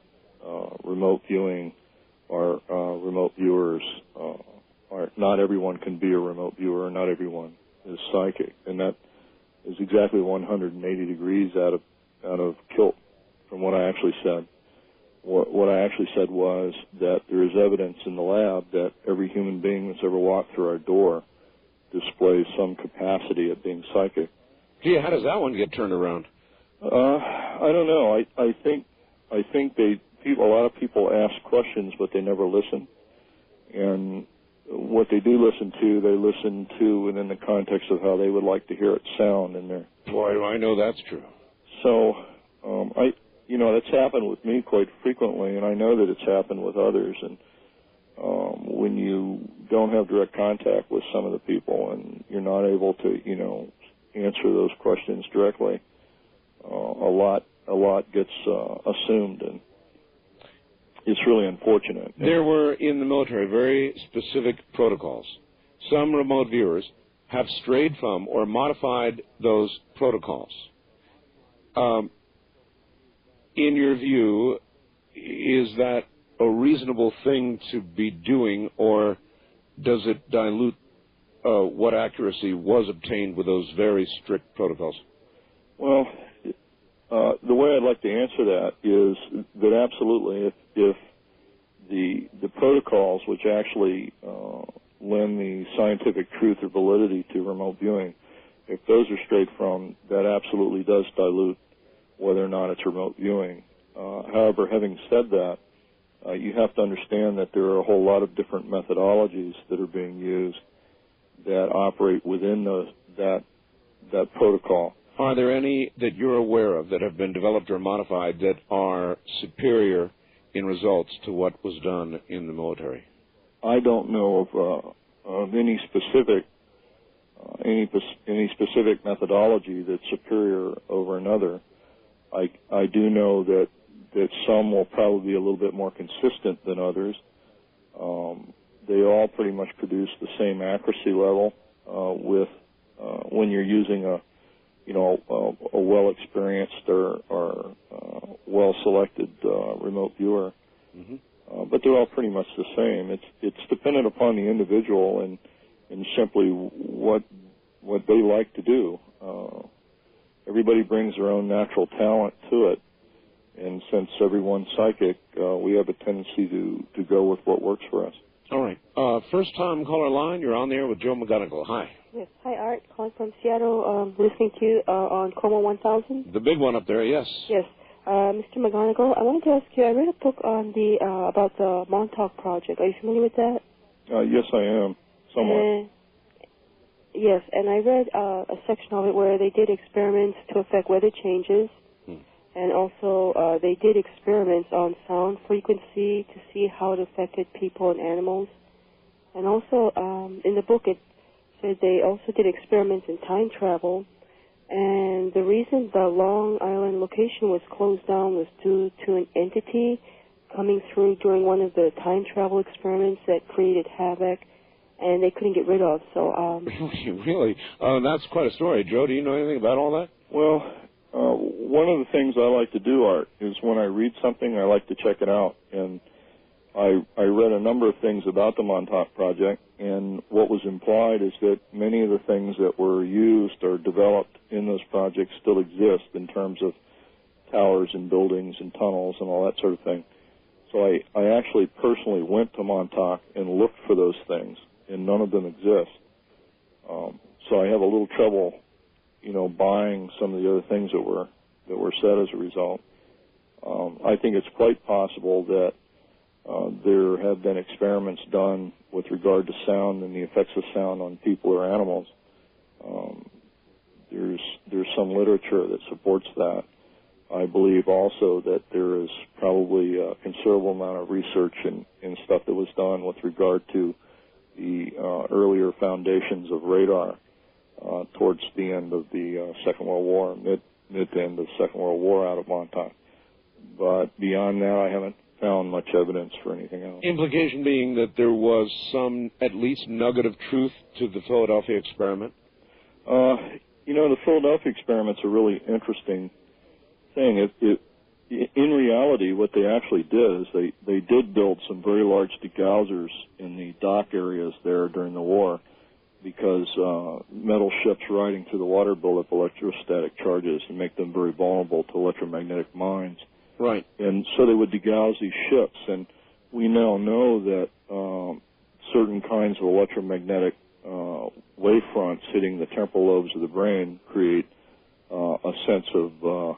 D: remote viewing or remote viewers are not everyone can be a remote viewer, not everyone is psychic, and that is exactly 180 degrees out of kilt from what I actually said. What I actually said was that there is evidence in the lab that every human being that's ever walked through our door displays some capacity at being psychic.
C: Gee, how does that one get turned around?
D: I don't know. I think a lot of people ask questions, but they never listen. And what they do listen to, they listen to within the context of how they would like to hear it sound in there.
C: Boy, do I know that's true.
D: So, that's happened with me quite frequently, and I know that it's happened with others. And when you don't have direct contact with some of the people and you're not able to, answer those questions directly, a lot gets assumed, and it's really unfortunate.
C: There were, in the military, very specific protocols. Some remote viewers have strayed from or modified those protocols. In your view, is that a reasonable thing to be doing, or does it dilute what accuracy was obtained with those very strict protocols?
D: Well, the way I'd like to answer that is that absolutely, if the protocols which actually lend the scientific truth or validity to remote viewing, if those are strayed from, that absolutely does dilute whether or not it's remote viewing. However, having said that, you have to understand that there are a whole lot of different methodologies that are being used that operate within that protocol.
C: Are there any that you're aware of that have been developed or modified that are superior in results to what was done in the military?
D: I don't know of any specific methodology that's superior over another. I do know that some will probably be a little bit more consistent than others. They all pretty much produce the same accuracy level with when you're using a well-experienced or well-selected remote viewer. Mm-hmm. But they're all pretty much the same. It's dependent upon the individual and simply what they like to do. Everybody brings their own natural talent to it, and since everyone's psychic, we have a tendency to go with what works for us.
C: All right. First-time caller line, you're on there with Joe McMoneagle. Hi.
J: Yes. Hi, Art. Calling from Seattle, listening to you on Coma 1000.
C: The big one up there, yes.
J: Yes. Mr. McMoneagle, I wanted to ask you, I read a book on about the Montauk Project. Are you familiar with that?
D: Yes, I am. Somewhat.
J: Yes, and I read a section of it where they did experiments to affect weather changes, and also they did experiments on sound frequency to see how it affected people and animals. And also in the book it said they also did experiments in time travel, and the reason the Long Island location was closed down was due to an entity coming through during one of the time travel experiments that created havoc, and they couldn't get rid of. So,
C: Really? That's quite a story. Joe, do you know anything about all that?
D: Well, one of the things I like to do, Art, is when I read something, I like to check it out. And I read a number of things about the Montauk Project, and what was implied is that many of the things that were used or developed in those projects still exist in terms of towers and buildings and tunnels and all that sort of thing. So I actually personally went to Montauk and looked for those things, and none of them exist. So I have a little trouble, buying some of the other things that were said as a result. I think it's quite possible that there have been experiments done with regard to sound and the effects of sound on people or animals. There's some literature that supports that. I believe also that there is probably a considerable amount of research and stuff that was done with regard to the earlier foundations of radar towards the end of the Second World War, mid to end of the Second World War out of Montauk. But beyond that, I haven't found much evidence for anything else.
C: Implication being that there was some, at least, nugget of truth to the Philadelphia experiment?
D: The Philadelphia experiment's a really interesting thing. In reality, what they actually did is they did build some very large degausers in the dock areas there during the war, because metal ships riding through the water build up electrostatic charges and make them very vulnerable to electromagnetic mines.
C: Right.
D: And so they would degauss these ships, and we now know that certain kinds of electromagnetic wavefronts hitting the temporal lobes of the brain create a sense of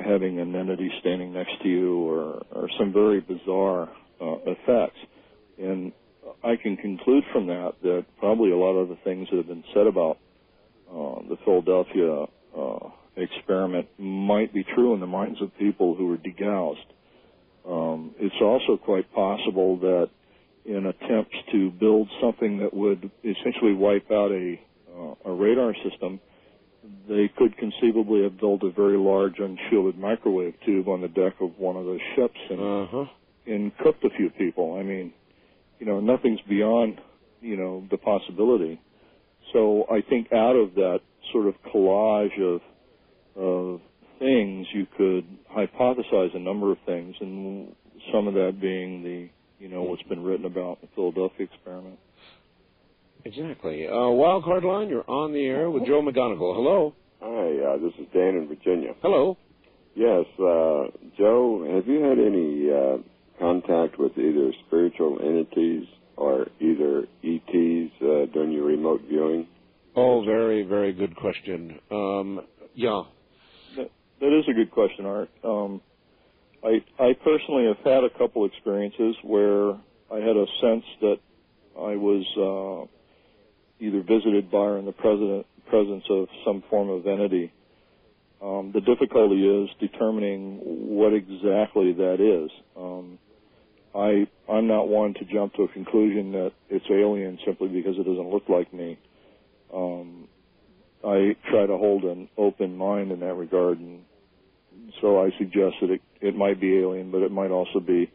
D: having an entity standing next to you, or some very bizarre effects. And I can conclude from that probably a lot of the things that have been said about the Philadelphia experiment might be true in the minds of people who were degoused. It's also quite possible that in attempts to build something that would essentially wipe out a radar system, they could conceivably have built a very large unshielded microwave tube on the deck of one of those ships and cooked a few people. I mean, nothing's beyond, the possibility. So I think out of that sort of collage of things, you could hypothesize a number of things, and some of that being the, what's been written about the Philadelphia experiment.
C: Exactly. Wildcard line, you're on the air with Joe McMoneagle. Hello.
K: Hi, this is Dan in Virginia.
C: Hello.
K: Yes, Joe, have you had any contact with either spiritual entities or either ETs during your remote viewing?
C: Oh, very, very good question. Yeah.
D: That is a good question, Art. I personally have had a couple experiences where I had a sense that I was either visited by or in the presence of some form of entity. The difficulty is determining what exactly that is. I'm not one to jump to a conclusion that it's alien simply because it doesn't look like me. I try to hold an open mind in that regard, and so I suggest that it might be alien, but it might also be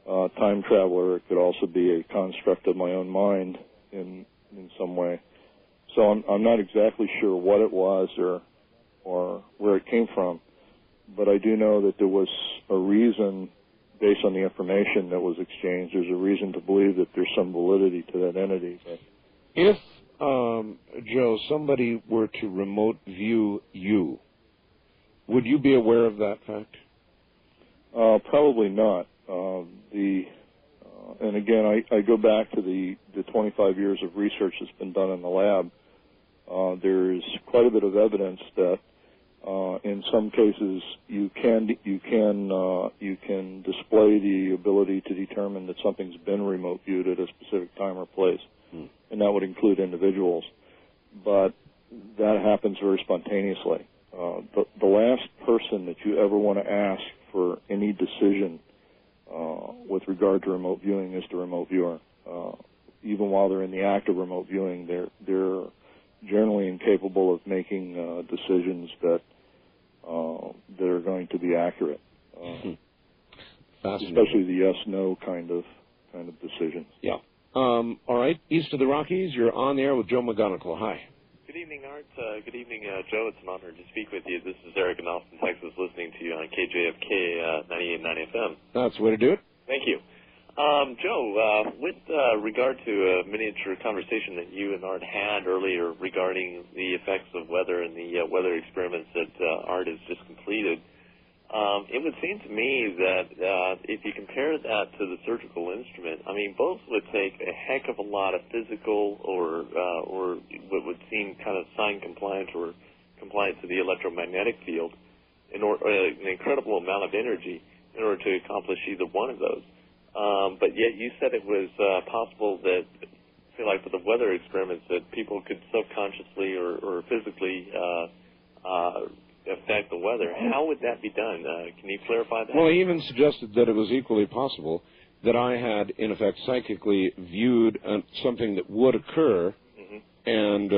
D: time traveler. It could also be a construct of my own mind in some way. So I'm not exactly sure what it was or where it came from, but I do know that there was a reason, based on the information that was exchanged, there's a reason to believe that there's some validity to that entity.
C: If, Joe, somebody were to remote view you, would you be aware of that fact?
D: Probably not. And again, I go back to the 25 years of research that's been done in the lab. There's quite a bit of evidence that in some cases you can display the ability to determine that something's been remote viewed at a specific time or place, and that would include individuals. But that happens very spontaneously. The last person that you ever want to ask for any decision with regard to remote viewing is the remote viewer. Even while they're in the act of remote viewing, they're generally incapable of making decisions that are going to be accurate, especially the yes/no kind of decisions.
C: Yeah. All right. East of the Rockies, you're on the air with Joe McMoneagle. Hi.
L: Good evening, Art. Good evening, Joe. It's an honor to speak with you. This is Eric in Austin, Texas, listening to you on KJFK 98.9 FM.
C: That's the way to do it.
L: Thank you. Joe, with regard to a miniature conversation that you and Art had earlier regarding the effects of weather and the weather experiments that Art has just completed, it would seem to me that if you compare that to the surgical instrument, I mean, both would take a heck of a lot of physical or what would seem kind of sign compliance or compliance to the electromagnetic field, an incredible amount of energy in order to accomplish either one of those. But yet you said it was possible that, say, like for the weather experiments, that people could subconsciously or physically affect the weather. How would that be done? Can you clarify that?
C: Well, he even suggested that it was equally possible that I had, in effect, psychically viewed something that would occur and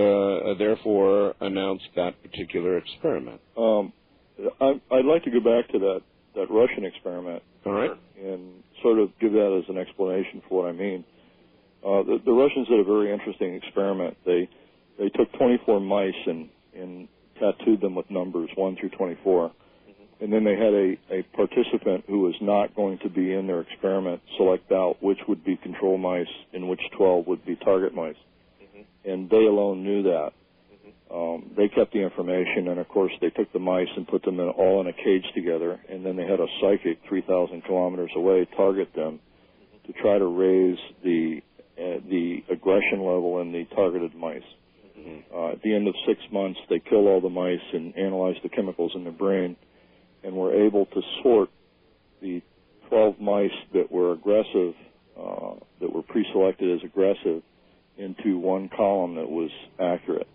C: therefore announced that particular experiment.
D: I'd like to go back to that Russian experiment.
C: All right.
D: And sort of give that as an explanation for what I mean. The Russians did a very interesting experiment. They took 24 mice and tattooed them with numbers 1 through 24. And then they had a participant who was not going to be in their experiment select out which would be control mice and which 12 would be target mice. And they alone knew that. They kept the information, and of course they took the mice and put them all in a cage together, and then they had a psychic 3,000 kilometers away target them to try to raise the aggression level in the targeted mice. At the end of 6 months, they killed all the mice and analyzed the chemicals in their brain, and were able to sort the 12 mice that were aggressive, that were pre-selected as aggressive, into one column that was accurate.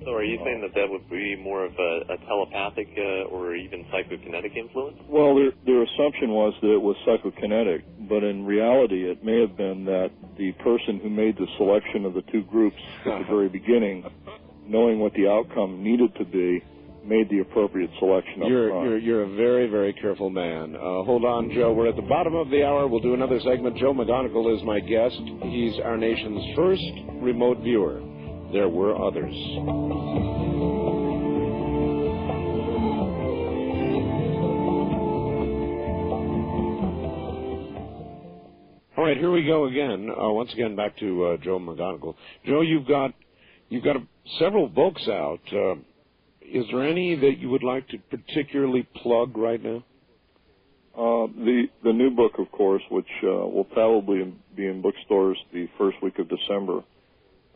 L: So are you saying that would be more of a telepathic or even psychokinetic influence?
D: Well, their assumption was that it was psychokinetic, but in reality it may have been that the person who made the selection of the two groups at the very beginning, knowing what the outcome needed to be, made the appropriate selection up front.
C: You're a very, very careful man. Hold on, Joe. We're at the bottom of the hour. We'll do another segment. Joe McMoneagle is my guest. He's our nation's first remote viewer. There were others. All right, here we go again. Once again, back to Joe McMoneagle. Joe, you've got several books out. Is there any that you would like to particularly plug right now?
D: The new book, of course, which will probably be in bookstores the first week of December.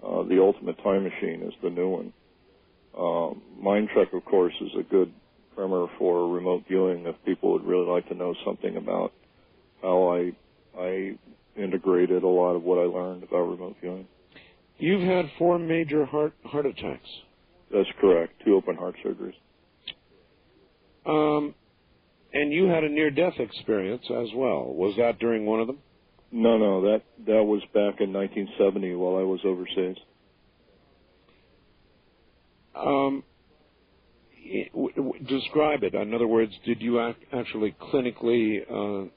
D: The Ultimate Time Machine is the new one. Mind Trek, of course, is a good primer for remote viewing if people would really like to know something about how I integrated a lot of what I learned about remote viewing.
C: You've had 4 major heart attacks.
D: That's correct. 2 open heart surgeries.
C: And you had a near-death experience as well. Was that during one of them?
D: No, that was back in 1970 while I was overseas.
C: Describe it. In other words, did you actually clinically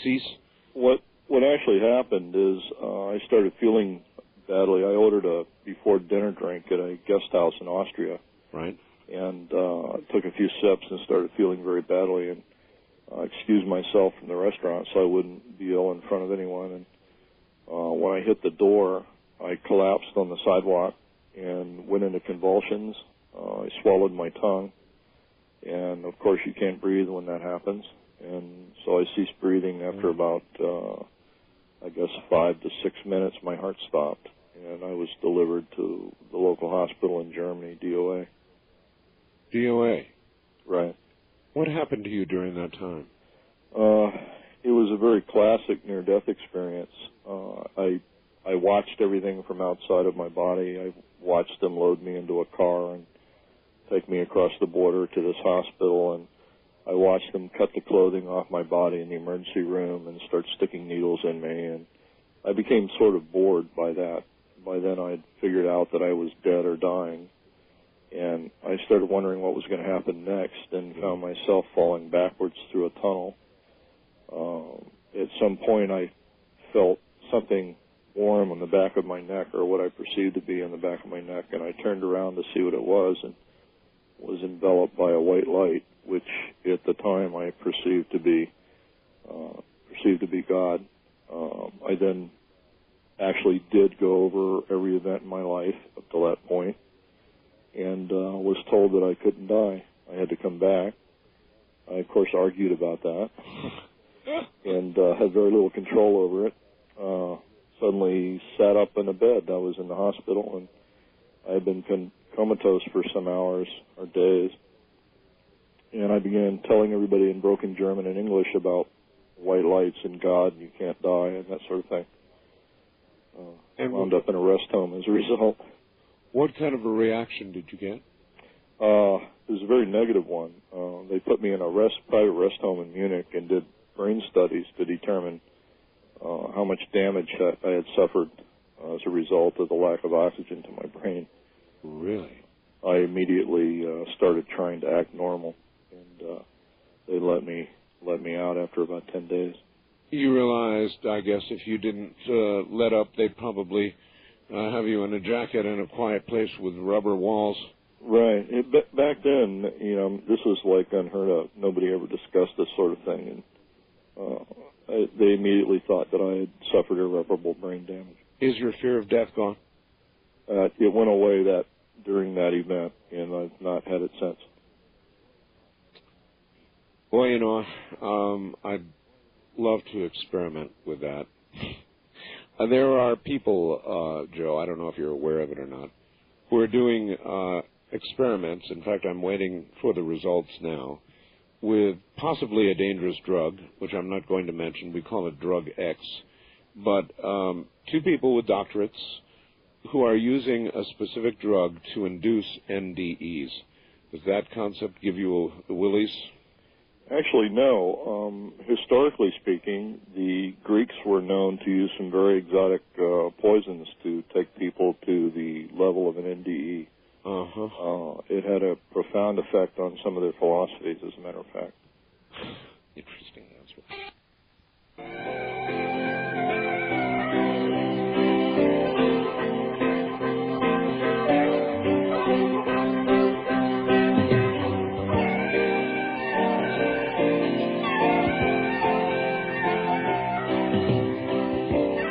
C: cease?
D: What actually happened is I started feeling badly. I ordered a before dinner drink at a guest house in Austria.
C: Right.
D: And took a few sips and started feeling very badly, and excused myself from the restaurant so I wouldn't be ill in front of anyone. And when I hit the door, I collapsed on the sidewalk and went into convulsions. I swallowed my tongue, and of course you can't breathe when that happens. And so I ceased breathing after about, 5 to 6 minutes. My heart stopped, and I was delivered to the local hospital in Germany, DOA.
C: DOA?
D: Right.
C: What happened to you during that time?
D: It was a very classic near-death experience. I watched everything from outside of my body. I watched them load me into a car and take me across the border to this hospital, and I watched them cut the clothing off my body in the emergency room and start sticking needles in me, and I became sort of bored by that. By then I'd figured out that I was dead or dying, and I started wondering what was going to happen next and found myself falling backwards through a tunnel. At some point I felt something warm on the back of my neck, or what I perceived to be on the back of my neck, and I turned around to see what it was, and was enveloped by a white light, which at the time I perceived to be God. I then actually did go over every event in my life up to that point, and was told that I couldn't die. I had to come back. I, of course, argued about that and had very little control over it. Suddenly sat up in a bed. I was in the hospital, and I had been comatose for some hours or days. And I began telling everybody in broken German and English about white lights and God and you can't die and that sort of thing. And wound up in a rest home as a result.
C: What kind of a reaction did you get?
D: It was a very negative one. They put me in a private rest home in Munich and did brain studies to determine how much damage I had suffered as a result of the lack of oxygen to my brain.
C: Really?
D: I immediately started trying to act normal, and they let me out after about 10 days.
C: You realized, I guess, if you didn't let up, they'd probably have you in a jacket in a quiet place with rubber walls.
D: Right. Back then, this was like unheard of. Nobody ever discussed this sort of thing, and they immediately thought that I had suffered irreparable brain damage.
C: Is your fear of death gone?
D: It went away during that event, and I've not had it since.
C: Well, I'd love to experiment with that. There are people, Joe, I don't know if you're aware of it or not, who are doing experiments. In fact, I'm waiting for the results now, with possibly a dangerous drug, which I'm not going to mention. We call it Drug X. But 2 people with doctorates who are using a specific drug to induce NDEs. Does that concept give you the willies?
D: Actually, no. Historically speaking, the Greeks were known to use some very exotic poisons to take people to the level of an NDE. It had a profound effect on some of their philosophies, as a matter of fact.
C: Interesting answer.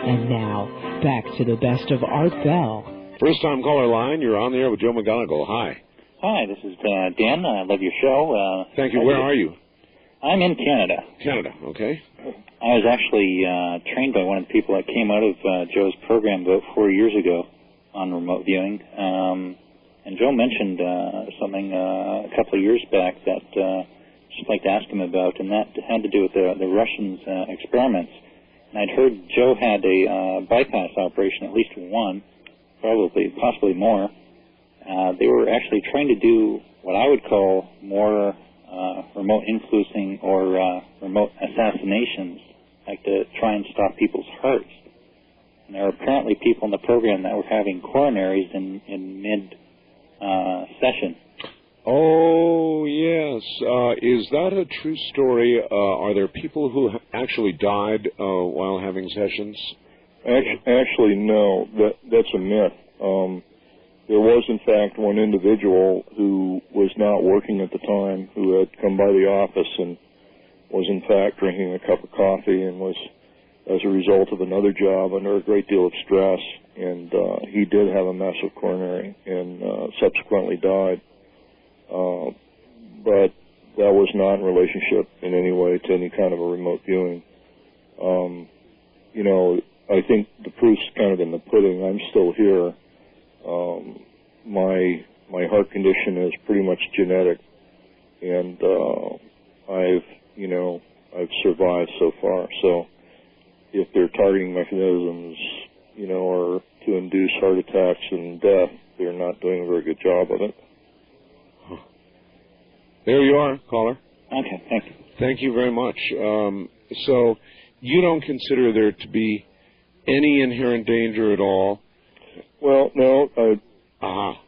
F: And now, back to the best of Art Bell.
C: First time caller line, you're on the air with Joe McMoneagle. Hi.
M: Hi, this is Dan. I love your show.
C: Thank you. Where are you?
M: I'm in Canada.
C: Canada, okay.
M: I was actually trained by one of the people that came out of Joe's program about 4 years ago on remote viewing. And Joe mentioned something a couple of years back that I'd just like to ask him about, and that had to do with the Russians' experiments. And I'd heard Joe had a bypass operation, at least one, possibly more. They were actually trying to do what I would call more remote influencing or remote assassinations, like to try and stop people's hearts. And there are apparently people in the program that were having coronaries in mid-session.
C: Oh, yes. Is that a true story? Are there people who actually died while having sessions?
D: Actually, no. That's a myth. There was, in fact, one individual who was not working at the time who had come by the office and was, in fact, drinking a cup of coffee and was, as a result of another job, under a great deal of stress. And he did have a massive coronary and subsequently died. But that was not in relationship in any way to any kind of a remote viewing. I think the proof's kind of in the pudding. I'm still here. My heart condition is pretty much genetic, and I've survived so far. So if their targeting mechanisms, are to induce heart attacks and death, they're not doing a very good job of it.
C: There you are, caller.
M: Okay, thank you.
C: Thank you very much. So you don't consider there to be any inherent danger at all?
D: Well, no, I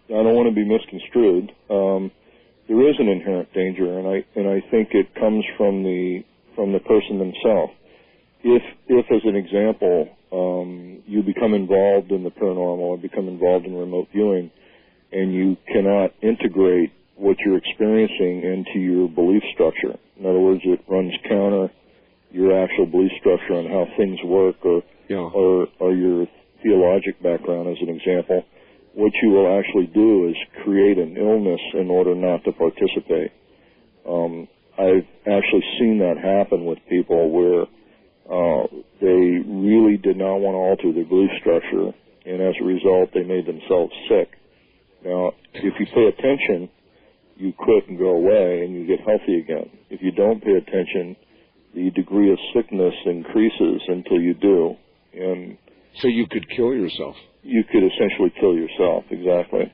D: don't want to be misconstrued. There is an inherent danger, and I think it comes from the person themselves. If as an example, you become involved in the paranormal or become involved in remote viewing, and you cannot integrate what you're experiencing into your belief structure. In other words, it runs counter your actual belief structure on how things work, or your theologic background, as an example. What you will actually do is create an illness in order not to participate. I've actually seen that happen with people where they really did not want to alter their belief structure, and as a result, they made themselves sick. Now, if you pay attention, you quit and go away, and you get healthy again. If you don't pay attention, the degree of sickness increases until you do. And
C: so you could kill yourself.
D: You could essentially kill yourself, exactly.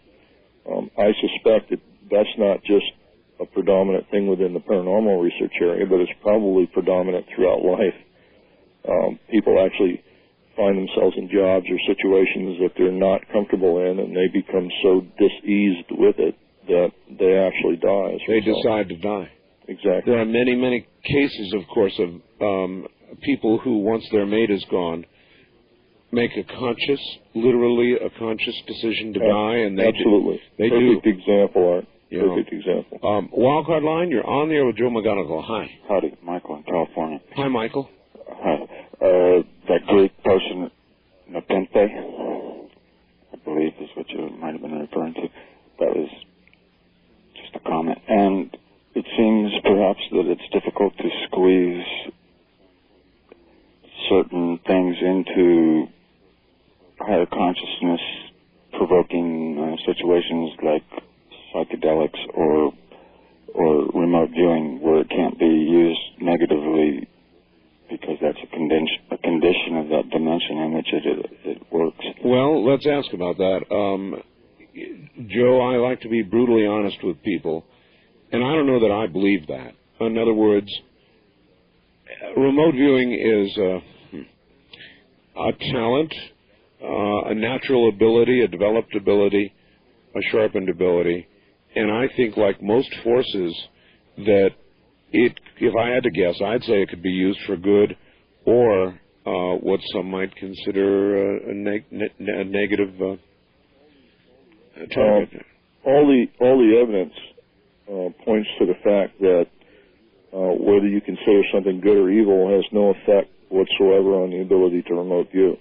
D: I suspect that that's not just a predominant thing within the paranormal research area, but it's probably predominant throughout life. People actually find themselves in jobs or situations that they're not comfortable in, and they become so diseased with it that they actually die.
C: They decide to die.
D: Exactly.
C: There are many, many cases, of course, of people who, once their mate is gone, make literally a conscious decision to die, and they
D: absolutely.
C: They
D: Perfect
C: do.
D: Example, Art. Perfect example.
C: Wildcard line, you're on the air with Joe McMoneagle. Hi.
N: Howdy, Michael in California.
C: Hi, Michael.
N: Hi. That Greek person, Nepenthe, I believe is what you might have been referring to. That was just a comment. And it seems perhaps that it's difficult to squeeze certain things into higher consciousness provoking situations like psychedelics or or remote viewing where it can't be used negatively because that's a condition of that dimension in which it works?
C: Well, let's ask about that. Joe, I like to be brutally honest with people, and I don't know that I believe that. In other words, remote viewing is a talent, a natural ability, a developed ability, a sharpened ability, and I think, like most forces, that if I had to guess, I'd say it could be used for good or what some might consider a negative target.
D: All the evidence points to the fact that whether you consider something good or evil has no effect whatsoever on the ability to remote view.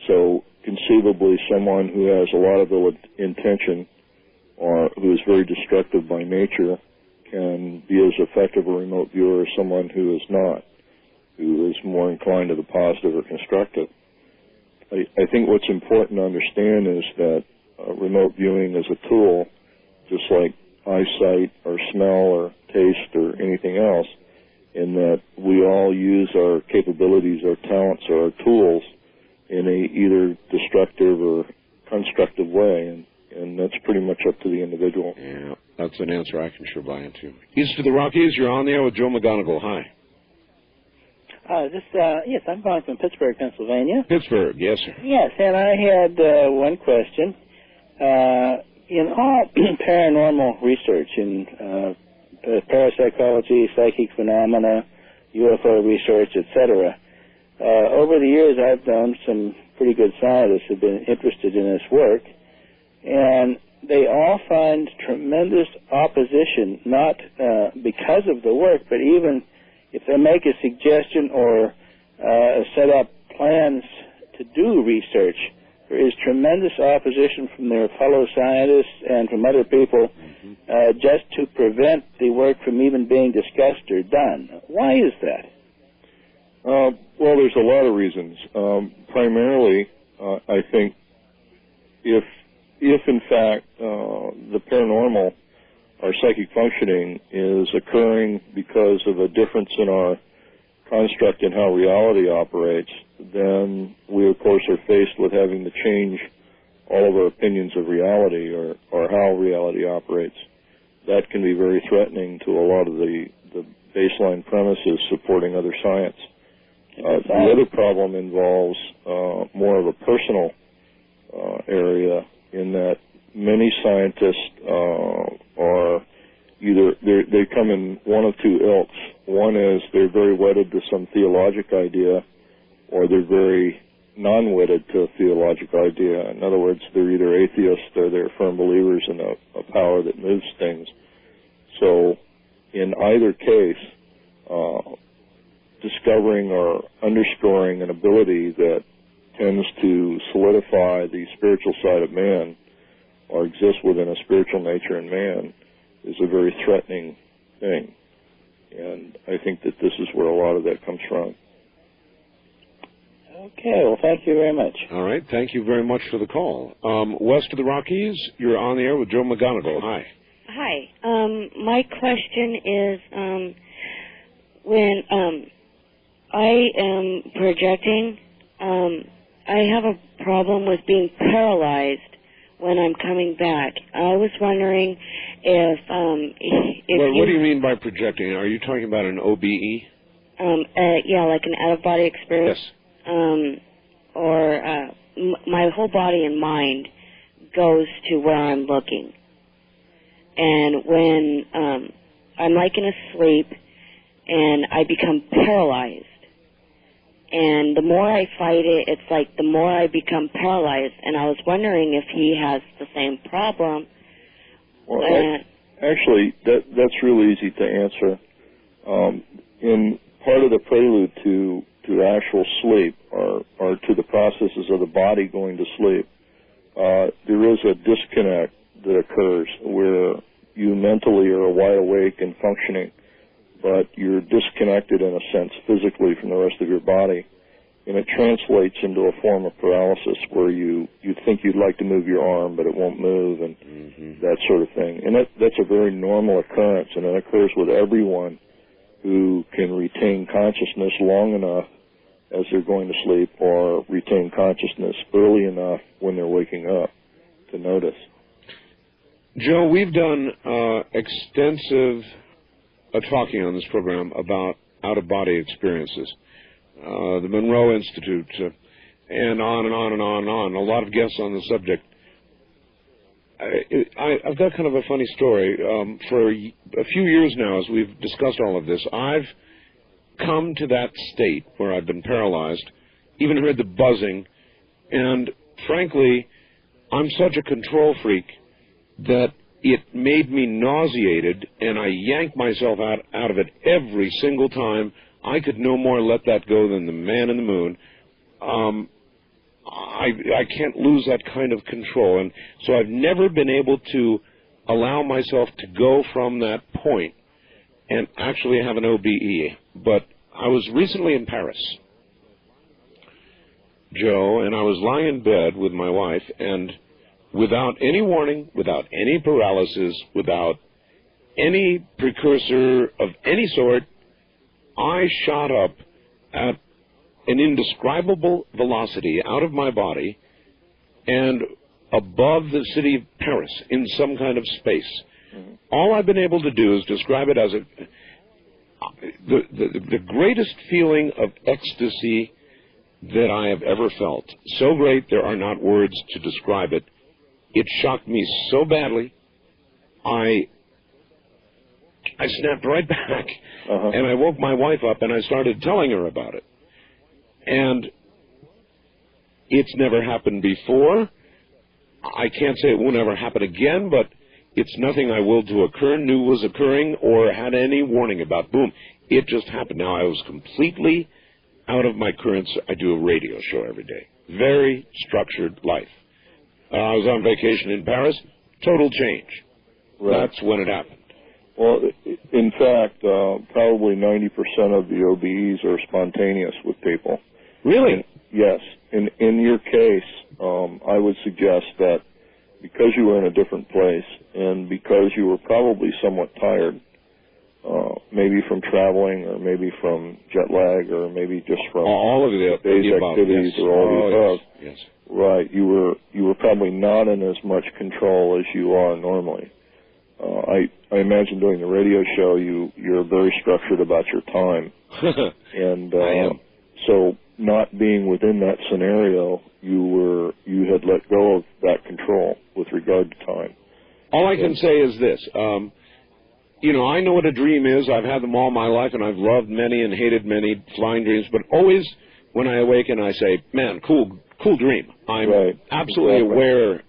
D: So conceivably, someone who has a lot of ill intention or who is very destructive by nature can be as effective a remote viewer as someone who is not, who is more inclined to the positive or constructive. I think what's important to understand is that remote viewing is a tool, just like eyesight or smell or taste or anything else, in that we all use our capabilities, our talents, or our tools in a either destructive or constructive way, and that's pretty much up to the individual.
C: Yeah, that's an answer I can sure buy into. East of the Rockies, you're on there with Joe McMoneagle. Hi.
O: Yes, I'm calling from Pittsburgh, Pennsylvania.
C: Pittsburgh, yes, sir.
O: Yes, and I had one question. In all paranormal research in parapsychology, psychic phenomena, UFO research, etc., over the years I've known some pretty good scientists who have been interested in this work, and they all find tremendous opposition, not because of the work, but even if they make a suggestion or set up plans to do research, there is tremendous opposition from their fellow scientists and from other people just to prevent the work from even being discussed or done. Why is that?
D: Well, there's a lot of reasons. Primarily, I think if in fact the paranormal or psychic functioning is occurring because of a difference in our construct in how reality operates, then we, of course, are faced with having to change all of our opinions of reality or how reality operates. That can be very threatening to a lot of the baseline premises supporting other science. The other problem involves more of a personal area, in that many scientists are either they come in one of two ilks. One is they're very wedded to some theologic idea, or they're very non-wedded to a theologic idea. In other words, they're either atheists or they're firm believers in a power that moves things. So in either case, discovering or underscoring an ability that tends to solidify the spiritual side of man or exists within a spiritual nature in man is a very threatening thing. And I think that this is where a lot of that comes from.
O: Okay, well, thank you very much.
C: All right, thank you very much for the call. West of the Rockies, you're on the air with Joe McMoneagle. Hi.
P: Hi. My question is, when I am projecting, I have a problem with being paralyzed when I'm coming back. I was wondering if
C: what do you mean by projecting? Are you talking about an OBE?
P: Yeah, like an out-of-body experience.
C: Yes.
P: My whole body and mind goes to where I'm looking. And when I'm like in a sleep and I become paralyzed, and the more I fight it, it's like the more I become paralyzed. And I was wondering if he has the same problem.
D: Well, actually, that's real easy to answer. In part of the prelude to actual sleep, or to the processes of the body going to sleep, there is a disconnect that occurs where you mentally are wide awake and functioning, but you're disconnected in a sense physically from the rest of your body. and it translates into a form of paralysis where you think you'd like to move your arm, but it won't move, and that sort of thing. And that's a very normal occurrence, and it occurs with everyone who can retain consciousness long enough as they're going to sleep, or retain consciousness early enough when they're waking up to notice.
C: Joe, we've done extensive talking on this program about out-of-body experiences. The Monroe Institute, and on and on and on and on. A lot of guests on the subject. I've got kind of a funny story. For a few years now, as we've discussed all of this, I've come to that state where I've been paralyzed, even heard the buzzing, and frankly, I'm such a control freak that it made me nauseated, and I yanked myself out of it every single time. I could no more let that go than the man in the moon. I can't lose that kind of control, and so I've never been able to allow myself to go from that point and actually have an OBE. But I was recently in Paris, Joe, and I was lying in bed with my wife, and without any warning, without any paralysis, without any precursor of any sort, I shot up at an indescribable velocity out of my body and above the city of Paris in some kind of space. All I've been able to do is describe it as the greatest feeling of ecstasy that I have ever felt. So great there are not words to describe it. It shocked me so badly, I snapped right back, and I woke my wife up, and I started telling her about it. And it's never happened before. I can't say it won't ever happen again, but it's nothing I willed to occur, knew was occurring, or had any warning about. Boom. It just happened. Now, I was completely out of my currents. I do a radio show every day. Very structured life. I was on vacation in Paris. Total change. Right. That's when it happened.
D: Well, in fact, probably 90% of the OBEs are spontaneous with people.
C: Really?
D: And, yes. In your case, I would suggest that because you were in a different place and because you were probably somewhat tired, maybe from traveling or maybe from jet lag or maybe just from
C: all of the
D: day's activities,
C: yes.
D: or all the above.
C: Yes.
D: Right. You were probably not in as much control as you are normally. I imagine doing the radio show, you're very structured about your time. And
C: I am.
D: So not being within that scenario, you had let go of that control with regard to time.
C: All I can say is this. I know what a dream is. I've had them all my life, and I've loved many and hated many flying dreams. But always when I awaken, I say, man, cool dream. I'm absolutely aware.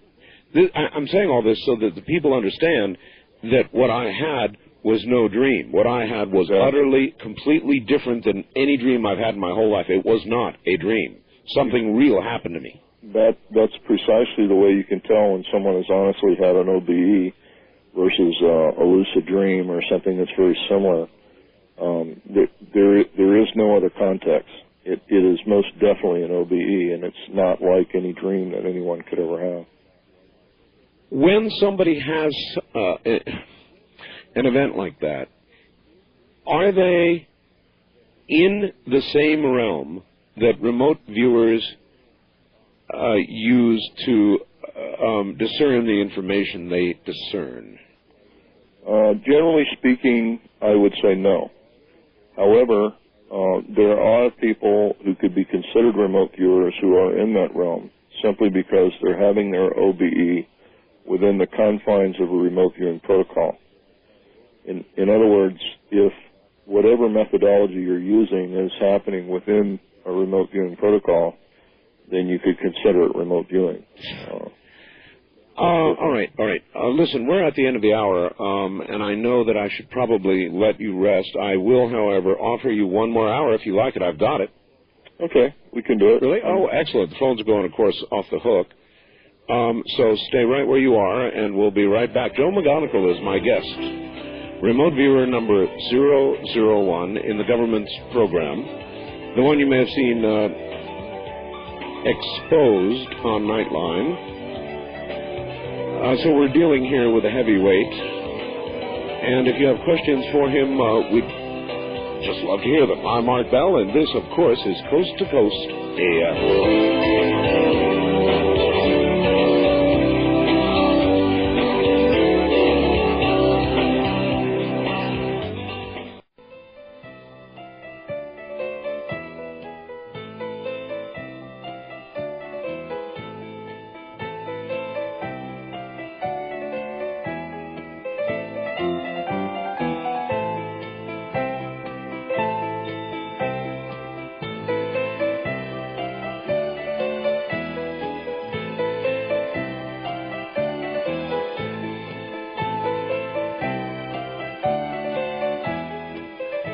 C: I'm saying all this so that the people understand that what I had was no dream. What I had was utterly, completely different than any dream I've had in my whole life. It was not a dream. Something real happened to me.
D: That's precisely the way you can tell when someone has honestly had an OBE versus a lucid dream or something that's very similar. There is no other context. It is most definitely an OBE, and it's not like any dream that anyone could ever have.
C: When somebody has an event like that, are they in the same realm that remote viewers use to discern the information they discern?
D: Generally speaking, I would say no. However, there are people who could be considered remote viewers who are in that realm simply because they're having their OBE within the confines of a remote viewing protocol. In other words, if whatever methodology you're using is happening within a remote viewing protocol, then you could consider it remote viewing.
C: All right. Listen, we're at the end of the hour, and I know that I should probably let you rest. I will, however, offer you one more hour if you like it. I've got it.
D: Okay, we can do it.
C: Really? Oh, excellent. The phones are going, of course, off the hook. So stay right where you are, and we'll be right back. Joe McMoneagle is my guest. Remote viewer number 001 in the government's program. The one you may have seen exposed on Nightline. So we're dealing here with a heavyweight. And if you have questions for him, we'd just love to hear them. I'm Art Bell, and this, of course, is Coast to Coast AM.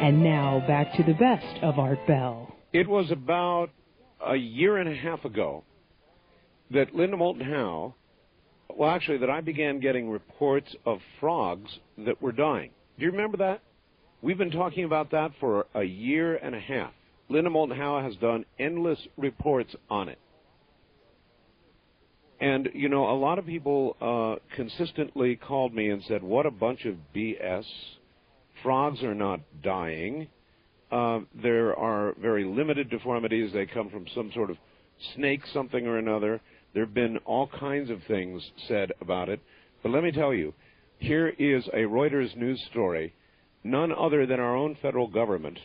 F: And now, back to the best of Art Bell.
C: It was about a year and a half ago that Linda Moulton Howe, well, actually, that I began getting reports of frogs that were dying. Do you remember that? We've been talking about that for a year and a half. Linda Moulton Howe has done endless reports on it. And, you know, a lot of people consistently called me and said, what a bunch of BS. Frogs are not dying. There are very limited deformities. They come from some sort of snake, something or another. There have been all kinds of things said about it. But let me tell you, here is a Reuters news story. None other than our own federal government,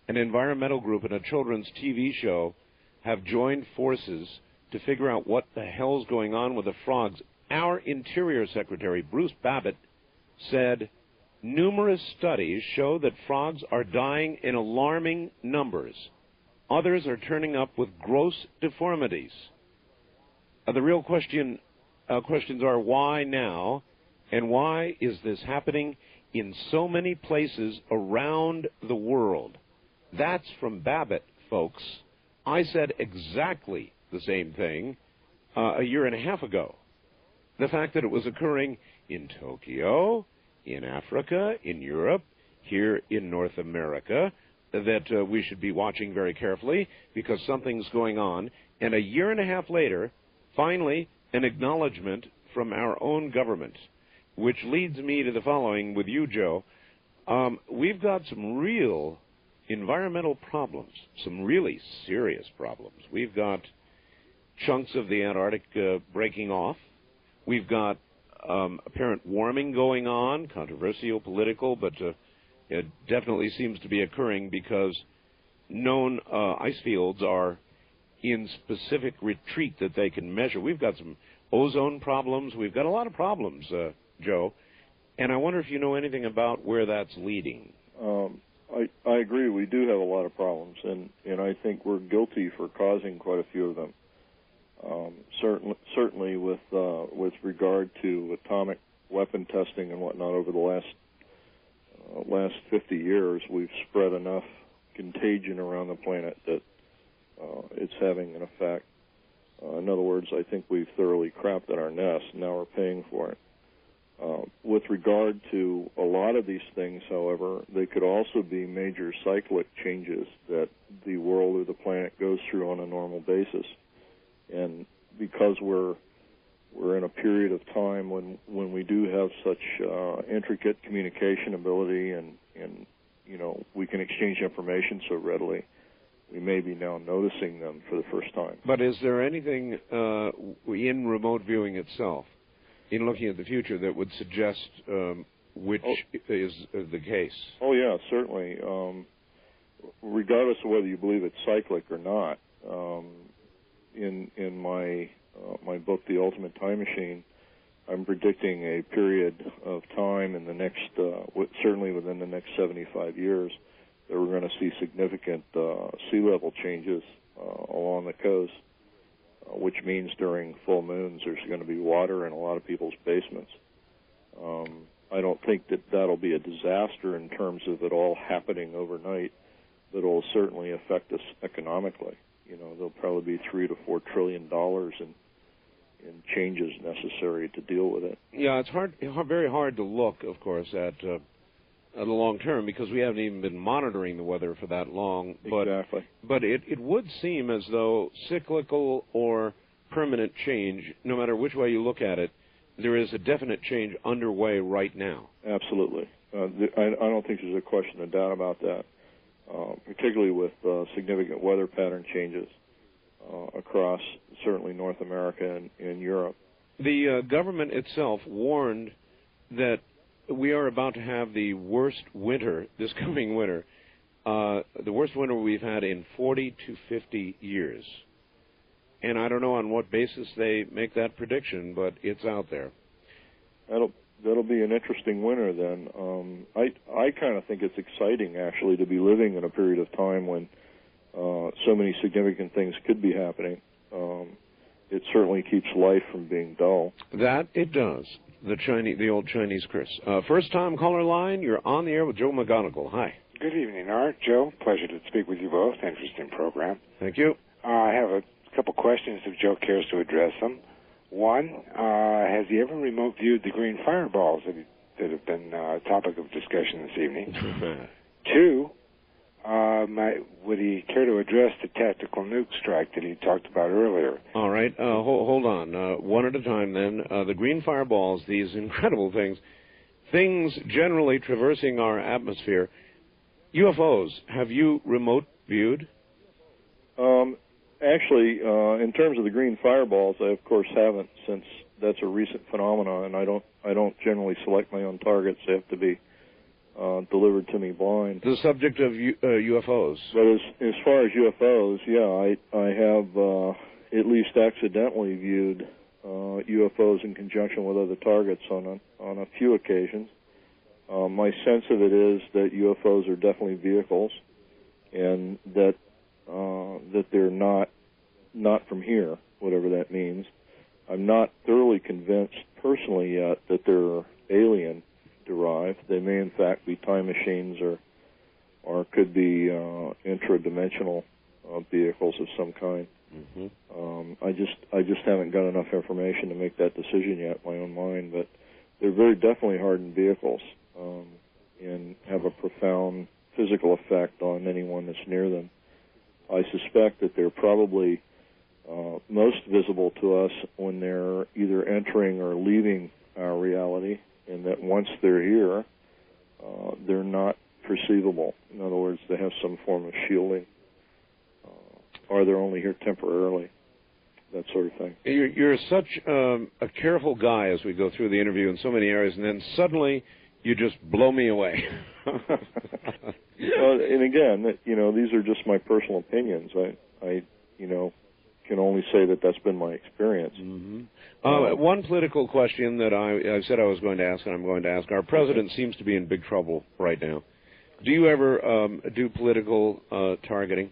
C: an environmental group, and a children's TV show have joined forces to figure out what the hell's going on with the frogs. Our Interior Secretary, Bruce Babbitt, said, numerous studies show that frogs are dying in alarming numbers. Others are turning up with gross deformities. The real questions are why now, and why is this happening in so many places around the world? That's from Babbitt, folks. I said exactly the same thing a year and a half ago. The fact that it was occurring in Tokyo, in Africa, in Europe, here in North America, that we should be watching very carefully because something's going on. And a year and a half later, finally, an acknowledgement from our own government, which leads me to the following with you, Joe. We've got some real environmental problems, some really serious problems. We've got chunks of the Antarctic breaking off. We've got apparent warming going on, controversial, political, but it definitely seems to be occurring because known ice fields are in specific retreat that they can measure. We've got some ozone problems. We've got a lot of problems, Joe, and I wonder if you know anything about where that's leading.
D: I agree. We do have a lot of problems, and I think we're guilty for causing quite a few of them. Certainly with regard to atomic weapon testing and whatnot over the last 50 years, we've spread enough contagion around the planet that it's having an effect. In other words, I think we've thoroughly crapped at our nest, and now we're paying for it. With regard to a lot of these things, however, they could also be major cyclic changes that the world or the planet goes through on a normal basis. And because we're in a period of time when we do have such intricate communication ability and you know, we can exchange information so readily, we may be now noticing them for the first time.
C: But is there anything in remote viewing itself, in looking at the future, that would suggest which is the case?
D: Oh, yeah, certainly. Regardless of whether you believe it's cyclic or not, in my book, The Ultimate Time Machine, I'm predicting a period of time in the next, certainly within the next 75 years, that we're going to see significant sea level changes along the coast, which means during full moons there's going to be water in a lot of people's basements. I don't think that that'll be a disaster in terms of it all happening overnight, but it'll certainly affect us economically. You know, there'll probably be $3 to $4 trillion in changes necessary to deal with it.
C: Yeah, it's very hard to look, of course, at the long term, because we haven't even been monitoring the weather for that long. Exactly. But it would seem as though cyclical or permanent change, no matter which way you look at it, there is a definite change underway right now.
D: Absolutely. I don't think there's a question of doubt about that, particularly with significant weather pattern changes across certainly North America and Europe. The
C: government itself warned that we are about to have the worst winter this coming winter, the worst winter we've had in 40 to 50 years. And I don't know on what basis they make that prediction, but it's out there.
D: That'll be an interesting winter then. I kind of think it's exciting, actually, to be living in a period of time when so many significant things could be happening. It certainly keeps life from being dull.
C: That it does. The old Chinese Chris. First-time caller line, you're on the air with Joe McMoneagle. Hi.
Q: Good evening, Art. Joe, pleasure to speak with you both. Interesting program.
C: Thank you.
Q: I have a couple questions if Joe cares to address them. One, has he ever remote viewed the green fireballs that have been a topic of discussion this evening? Two, would he care to address the tactical nuke strike that he talked about earlier?
C: All right. Hold on. One at a time then. The green fireballs, these incredible things generally traversing our atmosphere. UFOs, have you remote viewed?
D: Actually, in terms of the green fireballs, I of course haven't, since that's a recent phenomenon, and I don't generally select my own targets. They have to be delivered to me blind.
C: The subject of UFOs.
D: But as far as UFOs, yeah, I have at least accidentally viewed UFOs in conjunction with other targets on a few occasions. My sense of it is that UFOs are definitely vehicles, and that they're not from here, whatever that means. I'm not thoroughly convinced personally yet that they're alien derived. They may in fact be time machines or could be intradimensional vehicles of some kind. Mm-hmm. I just haven't got enough information to make that decision yet in my own mind, but they're very definitely hardened vehicles and have a profound physical effect on anyone that's near them. I suspect that they're probably most visible to us when they're either entering or leaving our reality, and that once they're here, they're not perceivable. In other words, they have some form of shielding, or they're only here temporarily, that sort of thing.
C: You're such a careful guy as we go through the interview in so many areas, and then suddenly you just blow me away.
D: Well, and again, these are just my personal opinions. I can only say that that's been my experience.
C: Mm-hmm. One political question that I said I was going to ask, and I'm going to ask. Our president seems to be in big trouble right now. Do you ever do political targeting?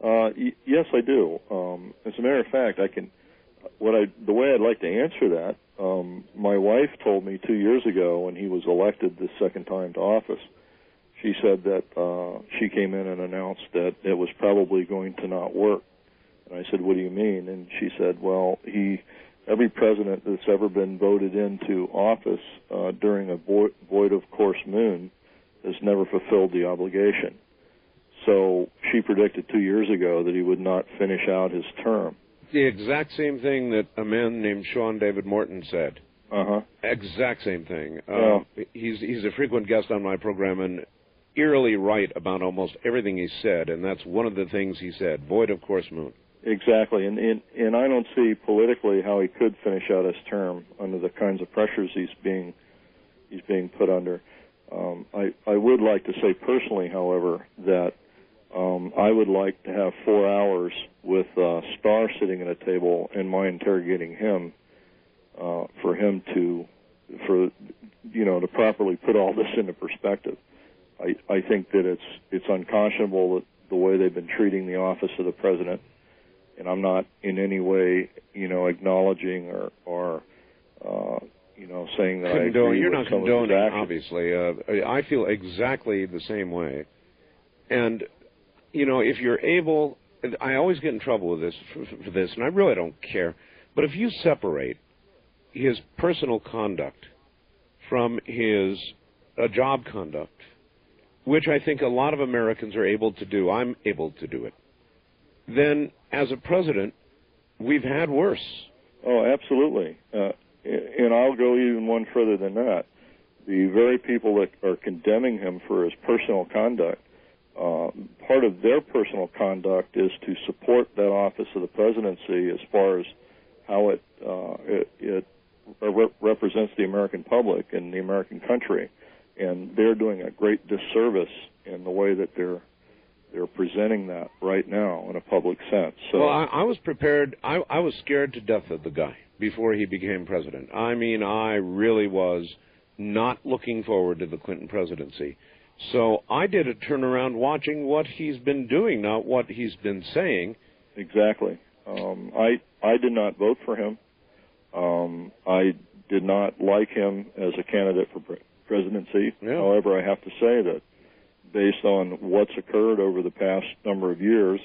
D: Yes, I do. As a matter of fact, the way I'd like to answer that, my wife told me 2 years ago when he was elected the second time to office. She said that she came in and announced that it was probably going to not work. And I said, what do you mean? And she said, well, every president that's ever been voted into office during a void of course moon has never fulfilled the obligation. So she predicted 2 years ago that he would not finish out his term.
C: The exact same thing that a man named Sean David Morton said.
D: Uh-huh.
C: Exact same thing. He's a frequent guest on my program and eerily right about almost everything he said, and that's one of the things he said, void of course moon.
D: Exactly, and I don't see politically how he could finish out his term under the kinds of pressures he's being put under. I would like to say personally, however, that I would like to have 4 hours with Starr sitting at a table and my interrogating him for him to properly put all this into perspective. I think that it's unconscionable that the way they've been treating the office of the president, and I'm not in any way acknowledging or saying that I agree
C: You're
D: with
C: not
D: some
C: condoning,
D: of his actions.
C: obviously. I feel exactly the same way. And, if you're able, I always get in trouble with this for this, and I really don't care, but if you separate his personal conduct from his job conduct, which I think a lot of Americans are able to do, I'm able to do it, then as a president, we've had worse.
D: Oh, absolutely. And I'll go even one further than that. The very people that are condemning him for his personal conduct, part of their personal conduct is to support that office of the presidency as far as how it represents the American public and the American country. And they're doing a great disservice in the way that they're presenting that right now in a public sense. So,
C: well, I was prepared. I was scared to death of the guy before he became president. I mean, I really was not looking forward to the Clinton presidency. So I did a turnaround watching what he's been doing, not what he's been saying.
D: Exactly. I did not vote for him. I did not like him as a candidate for presidency. Yeah. However, I have to say that based on what's occurred over the past number of years,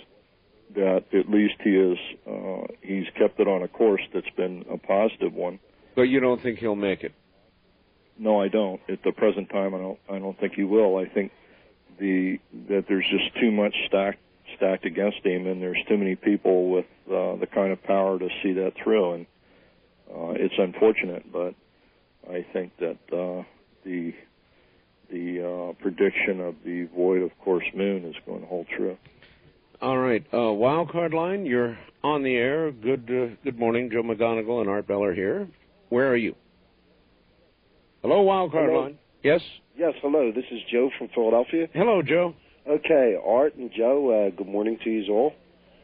D: that at least he's kept it on a course that's been a positive one.
C: But you don't think he'll make it?
D: No, I don't. At the present time, I don't think he will. I think that there's just too much stacked against him, and there's too many people with the kind of power to see that through. And it's unfortunate, but I think that the prediction of the void of course moon is going to hold true.
C: All right, wild card line, you're on the air. Good morning, Joe McMoneagle and Art Beller here. Where are you? Hello, wild card line. Yes.
R: Yes. Hello. This is Joe from Philadelphia.
C: Hello, Joe.
R: Okay, Art and Joe. Good morning to you all.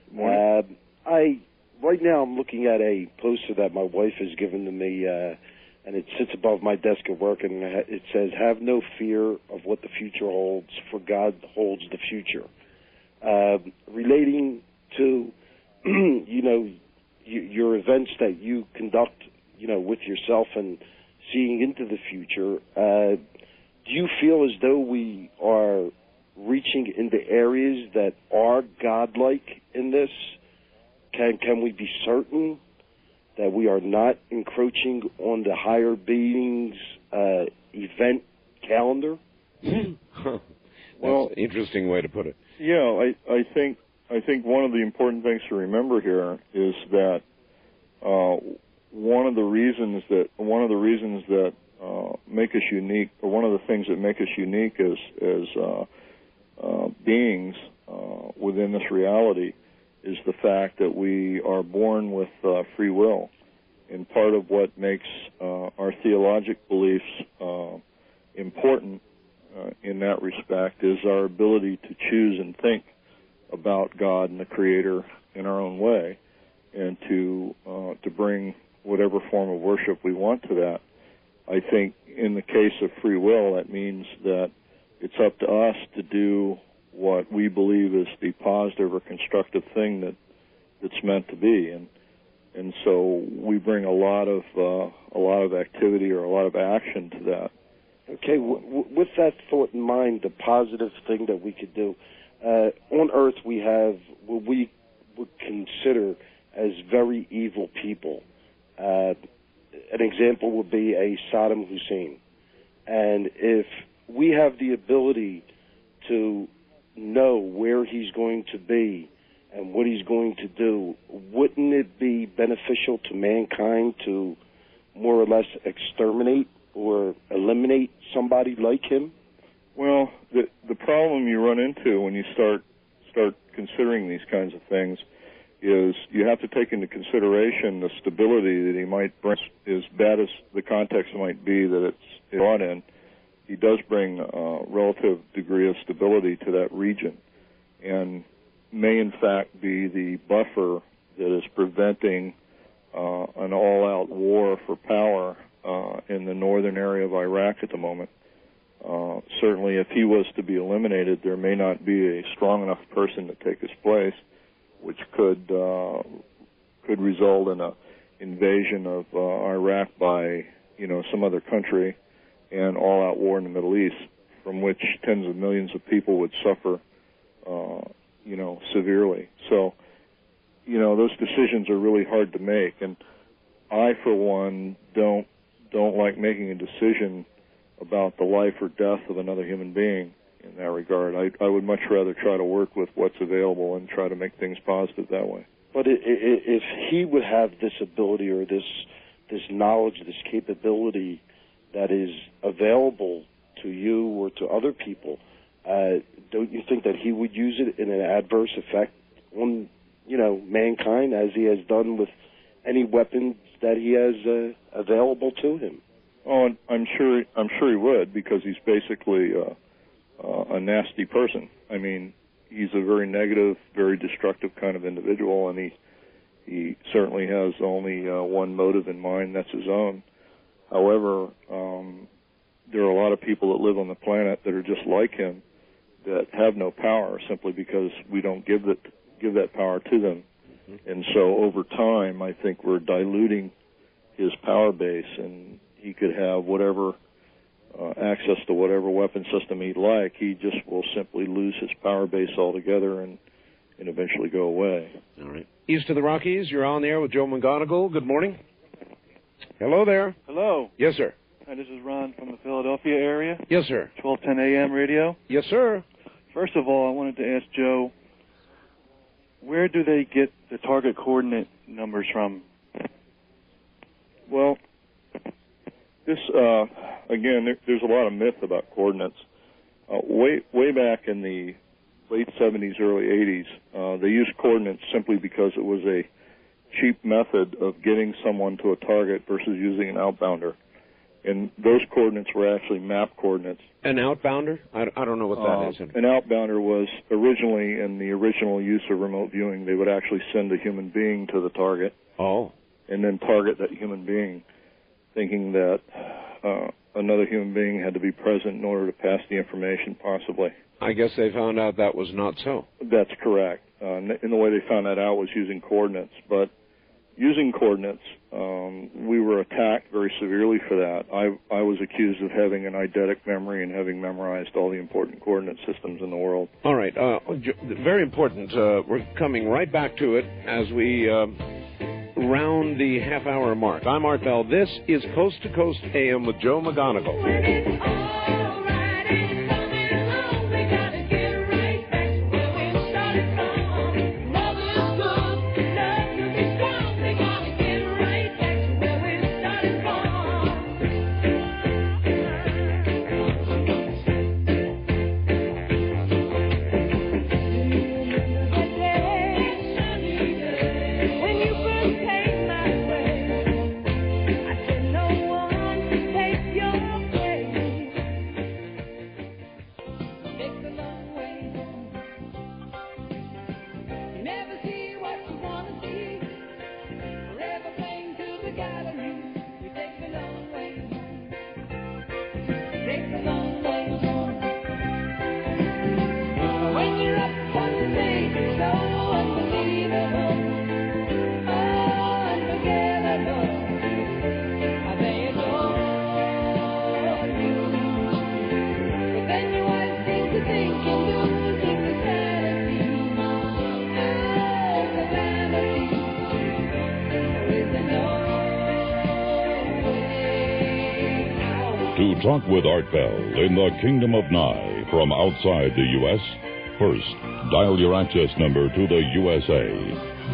D: Good morning.
R: Right now I'm looking at a poster that my wife has given to me, and it sits above my desk at work, and it says, "Have no fear of what the future holds, for God holds the future." Relating to, your events that you conduct, with yourself and seeing into the future, do you feel as though we are reaching into areas that are godlike in this? Can we be certain that we are not encroaching on the higher beings' event calendar?
C: Well, interesting way to put it.
D: Yeah, I think one of the important things to remember here is that one of the reasons that make us unique, or one of the things that make us unique as beings within this reality, is the fact that we are born with free will. And part of what makes our theologic beliefs important in that respect is our ability to choose and think about God and the Creator in our own way, and to bring whatever form of worship we want to that. I think in the case of free will, that means that it's up to us to do what we believe is the positive or constructive thing that's meant to be, and so we bring a lot of activity or a lot of action to that.
R: Okay, with that thought in mind, the positive thing that we could do on Earth, we have what we would consider as very evil people. An example would be a Saddam Hussein, and if we have the ability to know where he's going to be and what he's going to do, wouldn't it be beneficial to mankind to more or less exterminate or eliminate somebody like him?
D: Well, the problem you run into when you start considering these kinds of things is you have to take into consideration the stability that he might bring. As bad as the context might be that it's brought in, he does bring a relative degree of stability to that region, and may in fact be the buffer that is preventing an all-out war for power in the northern area of Iraq at the moment. Certainly, if he was to be eliminated, there may not be a strong enough person to take his place, which could result in an invasion of Iraq by some other country, and all-out war in the Middle East, from which tens of millions of people would suffer, severely. So, those decisions are really hard to make, and I, for one, don't like making a decision about the life or death of another human being. in that regard. I would much rather try to work with what's available and try to make things positive that way.
R: But if he would have this ability or this knowledge, this capability that is available to you or to other people, don't you think that he would use it in an adverse effect on, mankind, as he has done with any weapons that he has available to him?
D: Oh, I'm sure he would, because he's basically a nasty person. I mean, he's a very negative, very destructive kind of individual, and he certainly has only one motive in mind, that's his own. However, there are a lot of people that live on the planet that are just like him, that have no power simply because we don't give that power to them. Mm-hmm. And so over time, I think we're diluting his power base, and he could have whatever access to whatever weapon system he'd like. He just will simply lose his power base altogether and eventually go away.
C: All right. East of the Rockies, you're on the air with Joe McMoneagle. Good morning. Hello there.
S: Hello.
C: Yes, sir.
S: Hi, this is Ron from the Philadelphia area.
C: Yes, sir.
S: 1210 AM radio.
C: Yes, sir.
S: First of all, I wanted to ask Joe, where do they get the target coordinate numbers from?
D: Well, this, again, there's a lot of myth about coordinates. Way back in the late 70s, early 80s, they used coordinates simply because it was a cheap method of getting someone to a target versus using an outbounder. And those coordinates were actually map coordinates.
C: An outbounder? I don't know what that is.
D: An outbounder was originally, in the original use of remote viewing, they would actually send a human being to the target.
C: Oh.
D: And then target that human being, thinking that another human being had to be present in order to pass the information, possibly.
C: I guess they found out that was not so.
D: That's correct. And the way they found that out was using coordinates. But using coordinates, we were attacked very severely for that. I was accused of having an eidetic memory and having memorized all the important coordinate systems in the world.
C: All right. Very important. We're coming right back to it as we round the half-hour mark. I'm Art Bell. This is Coast to Coast AM with Joe McMoneagle.
A: To talk with Art Bell in the Kingdom of Nye from outside the U.S., first, dial your access number to the USA.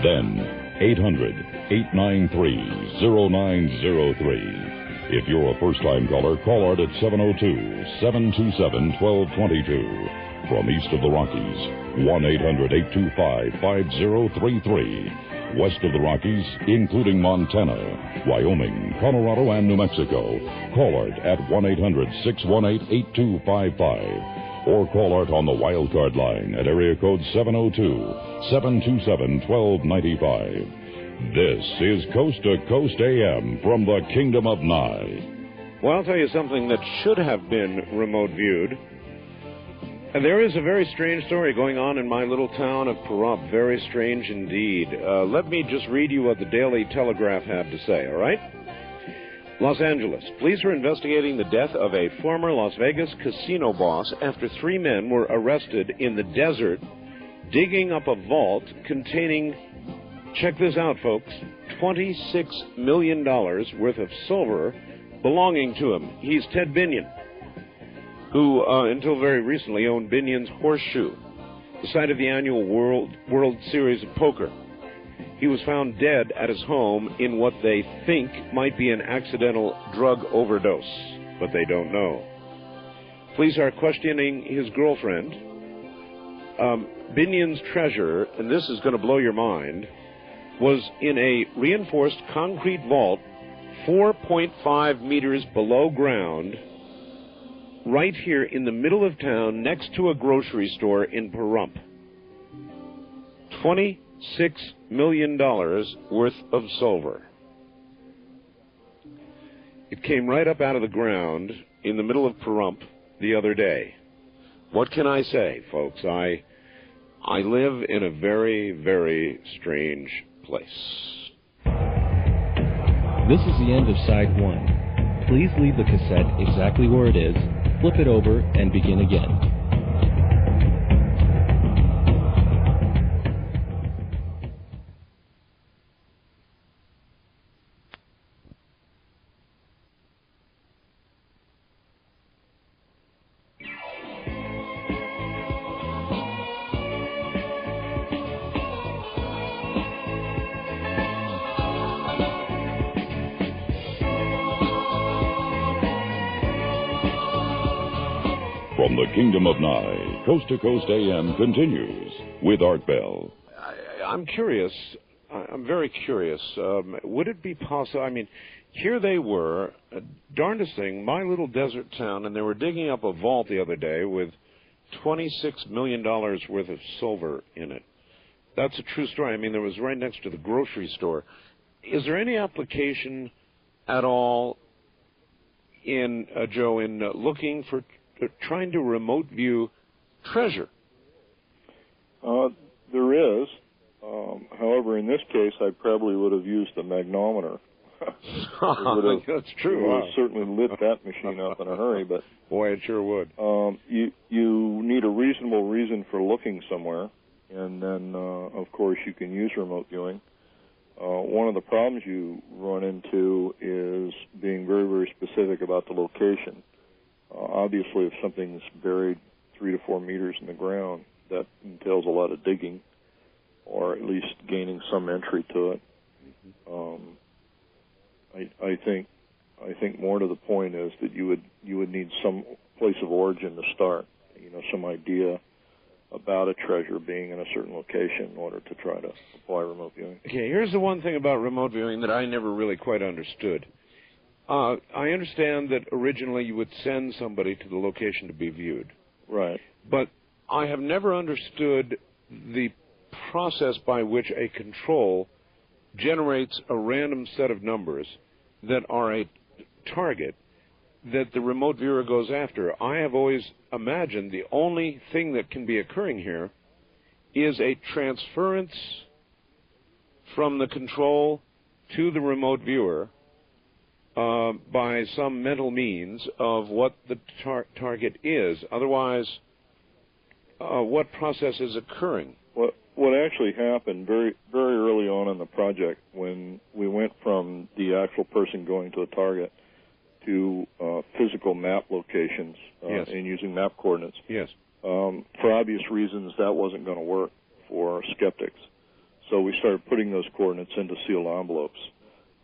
A: Then, 800-893-0903. If you're a first-time caller, call Art at 702-727-1222. From east of the Rockies, 1-800-825-5033. West of the Rockies, including Montana, Wyoming, Colorado, and New Mexico, call Art at 1-800-618-8255. Or call Art on the wildcard line at area code 702-727-1295. This is Coast to Coast AM from the Kingdom of Nye.
C: Well, I'll tell you something that should have been remote viewed. And there is a very strange story going on in my little town of Pahrump. Very strange indeed. Let me just read you what the Daily Telegraph had to say, all right? Los Angeles. Police are investigating the death of a former Las Vegas casino boss after 3 men were arrested in the desert digging up a vault containing, check this out, folks, $26 million worth of silver belonging to him. He's Ted Binion. who until very recently owned Binion's Horseshoe, the site of the annual World Series of Poker. He was found dead at his home in what they think might be an accidental drug overdose, but they don't know. Police are questioning his girlfriend. Binion's treasure, and this is going to blow your mind, was in a reinforced concrete vault 4.5 meters below ground, right here in the middle of town next to a grocery store in Pahrump. $26 million worth of silver. It came right up out of the ground in the middle of Pahrump the other day. What can I say, folks? I live in a very, very strange place.
E: This is the end of side 1. Please leave the cassette exactly where it is, flip it over, and begin again.
A: From the Kingdom of Nye, Coast to Coast AM continues with Art Bell.
C: I'm curious. I'm very curious. Would it be possible? I mean, here they were, darndest thing, my little desert town, and they were digging up a vault the other day with $26 million worth of silver in it. That's a true story. I mean, it was right next to the grocery store. Is there any application at all in, Joe, in looking for trying to remote view treasure?
D: There is. However, in this case, I probably would have used the magnometer.
C: That's true.
D: It would have certainly lit that machine up in a hurry, but
C: boy, it sure would.
D: You need a reasonable reason for looking somewhere, and then, of course, you can use remote viewing. One of the problems you run into is being very, very specific about the location. Obviously, if something's buried 3 to 4 meters in the ground, that entails a lot of digging, or at least gaining some entry to it. I think more to the point is that you would need some place of origin to start. Some idea about a treasure being in a certain location in order to try to apply remote viewing.
C: Okay, here's the one thing about remote viewing that I never really quite understood. I understand that originally you would send somebody to the location to be viewed.
D: Right.
C: But I have never understood the process by which a control generates a random set of numbers that are a target that the remote viewer goes after. I have always imagined the only thing that can be occurring here is a transference from the control to the remote viewer by some mental means of what the target is. Otherwise, what process is occurring?
D: What actually happened very, very early on in the project, when we went from the actual person going to a target to physical map locations and using map coordinates.
C: Yes.
D: For obvious reasons, that wasn't going to work for skeptics. So we started putting those coordinates into sealed envelopes.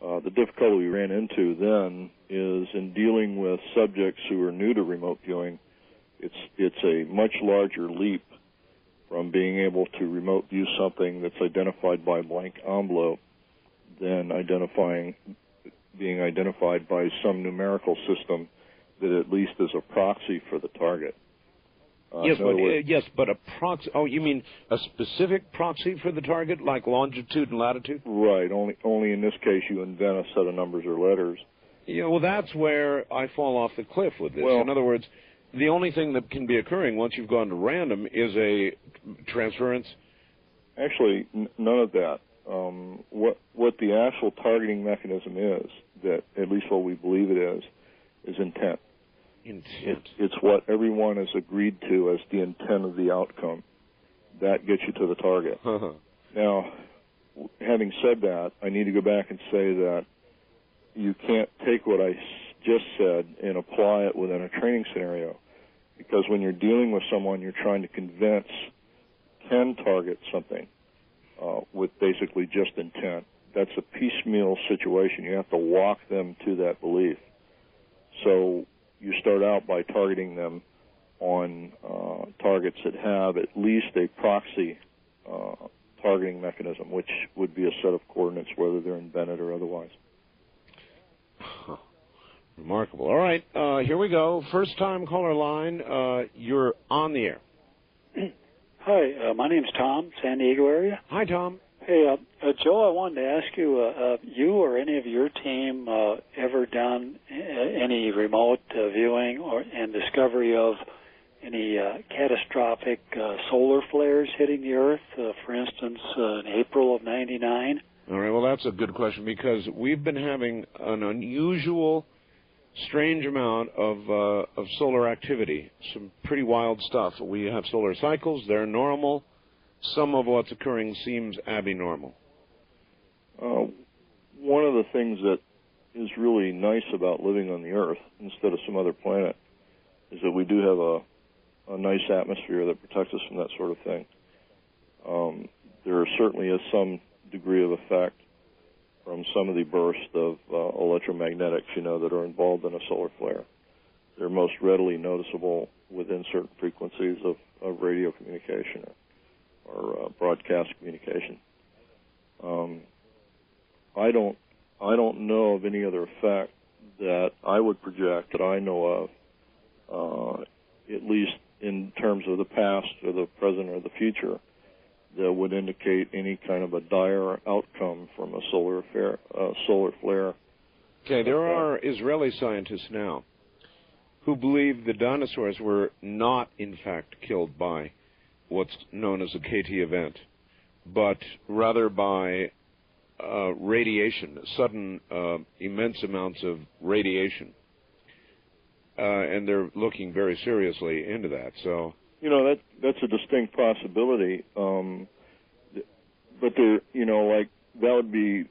D: The difficulty we ran into then is in dealing with subjects who are new to remote viewing. It's a much larger leap from being able to remote view something that's identified by a blank envelope than being identified by some numerical system that at least is a proxy for the target.
C: But a proxy. Oh, you mean a specific proxy for the target, like longitude and latitude?
D: Right. Only in this case you invent a set of numbers or letters.
C: Yeah. Well, that's where I fall off the cliff with this.
D: Well,
C: in other words, the only thing that can be occurring once you've gone to random is a transference.
D: Actually, none of that. What the actual targeting mechanism is, that at least what we believe it is intent. It's what everyone has agreed to as the intent of the outcome. That gets you to the target. Now, having said that, I need to go back and say that you can't take what I just said and apply it within a training scenario. because when you're dealing with someone, you're trying to convince can target something with basically just intent. That's a piecemeal situation. You have to walk them to that belief. So you start out by targeting them on targets that have at least a proxy targeting mechanism, which would be a set of coordinates, whether they're invented or otherwise.
C: Remarkable. All right, here we go. First time caller line. You're on the air.
T: Hi, my name's Tom, San Diego area.
C: Hi, Tom.
T: Hey, Joe, I wanted to ask you, you or any of your team ever done any remote viewing and discovery of any catastrophic solar flares hitting the Earth, for instance, in April of '99?
C: All right, well, that's a good question because we've been having an unusual, strange amount of solar activity, some pretty wild stuff. We have solar cycles. They're normal. Some of what's occurring seems abnormal.
D: One of the things that is really nice about living on the Earth instead of some other planet is that we do have a nice atmosphere that protects us from that sort of thing. There certainly is some degree of effect from some of the bursts of electromagnetics, that are involved in a solar flare. They're most readily noticeable within certain frequencies of radio communication or broadcast communication. I don't know of any other effect that I would project that I know of, at least in terms of the past or the present or the future, that would indicate any kind of a dire outcome from a solar flare.
C: Okay, there are Israeli scientists now who believe the dinosaurs were not, in fact, killed by what's known as a KT event, but rather by radiation, sudden immense amounts of radiation. And they're looking very seriously into that. So
D: that's a distinct possibility. But there, that would be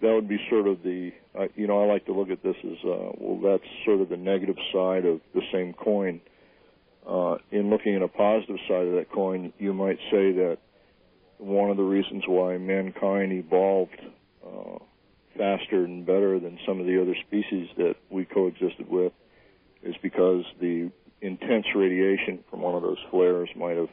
D: sort of the I like to look at this as that's sort of the negative side of the same coin. In looking at a positive side of that coin, you might say that one of the reasons why mankind evolved faster and better than some of the other species that we coexisted with is because the intense radiation from one of those flares might have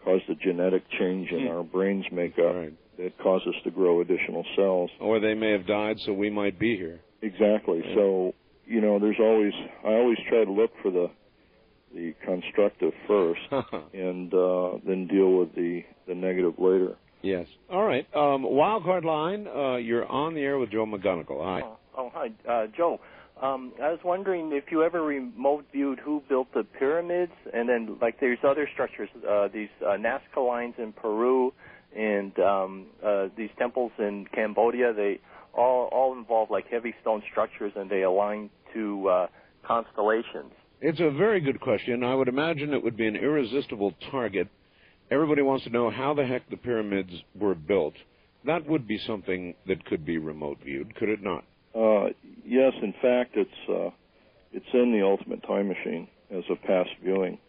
D: caused a genetic change in our brain's makeup that caused us to grow additional cells.
C: Or they may have died, so we might be here.
D: Exactly. Yeah. So, I always try to look for the constructive first and then deal with the negative later.
C: Yes. All right. Wildcard line, you're on the air with Joe McMoneagle. Hi.
U: Hi, Joe. I was wondering if you ever remote viewed who built the pyramids, and then there's other structures, these Nazca lines in Peru, and these temples in Cambodia. They all involve heavy stone structures, and they align to constellations.
C: It's a very good question. I would imagine it would be an irresistible target. Everybody wants to know how the heck the pyramids were built. That would be something that could be remote viewed, could it not?
D: Yes, in fact, it's in the Ultimate Time Machine as a past viewing,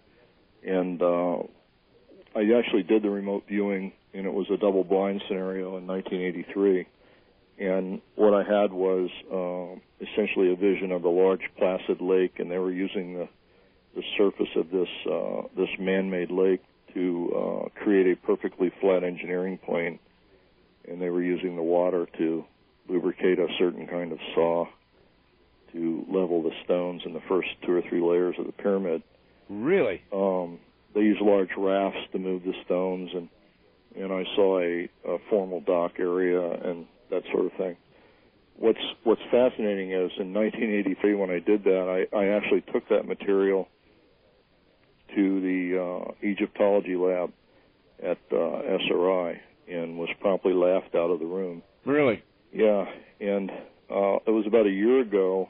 D: and I actually did the remote viewing, and it was a double-blind scenario in 1983. And what I had was essentially a vision of a large placid lake, and they were using the surface of this man-made lake to create a perfectly flat engineering plane, and they were using the water to lubricate a certain kind of saw to level the stones in the first 2 or 3 layers of the pyramid.
C: Really?
D: They use large rafts to move the stones, and I saw a formal dock area and that sort of thing. What's fascinating is in 1983 when I did that, I actually took that material to the Egyptology lab at SRI and was promptly laughed out of the room.
C: Really?
D: Yeah, and it was about a year ago,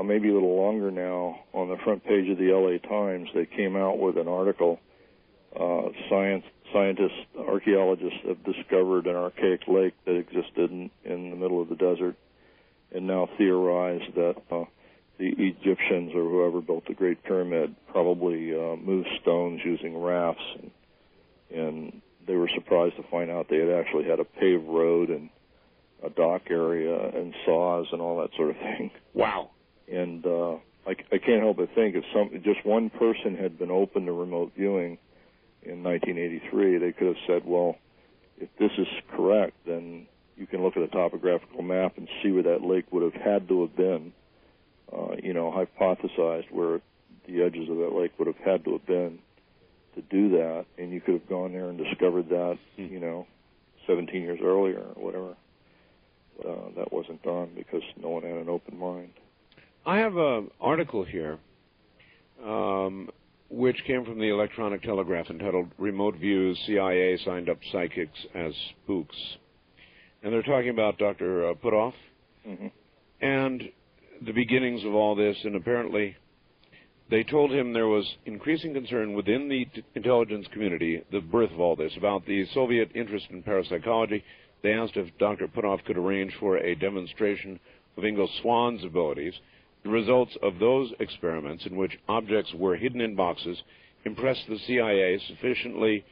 D: maybe a little longer now, on the front page of the LA Times, they came out with an article, scientists, archaeologists have discovered an archaic lake that existed in the middle of the desert and now theorized that the Egyptians or whoever built the Great Pyramid probably moved stones using rafts, and they were surprised to find out they had actually had a paved road and a dock area and saws and all that sort of thing.
C: Wow.
D: And I can't help but think if just one person had been open to remote viewing in 1983, they could have said, well, if this is correct, then you can look at a topographical map and see where that lake would have had to have been, hypothesized where the edges of that lake would have had to have been to do that, and you could have gone there and discovered that, 17 years earlier or whatever. That wasn't done because no one had an open mind.
C: I have an article here which came from the Electronic Telegraph entitled Remote Views, CIA Signed Up Psychics as Spooks. And they're talking about Dr. Puthoff and the beginnings of all this, and apparently they told him there was increasing concern within the intelligence community, the birth of all this, about the Soviet interest in parapsychology. They asked if Dr. Puthoff could arrange for a demonstration of Ingo Swann's abilities. The results of those experiments, in which objects were hidden in boxes, impressed the CIA sufficiently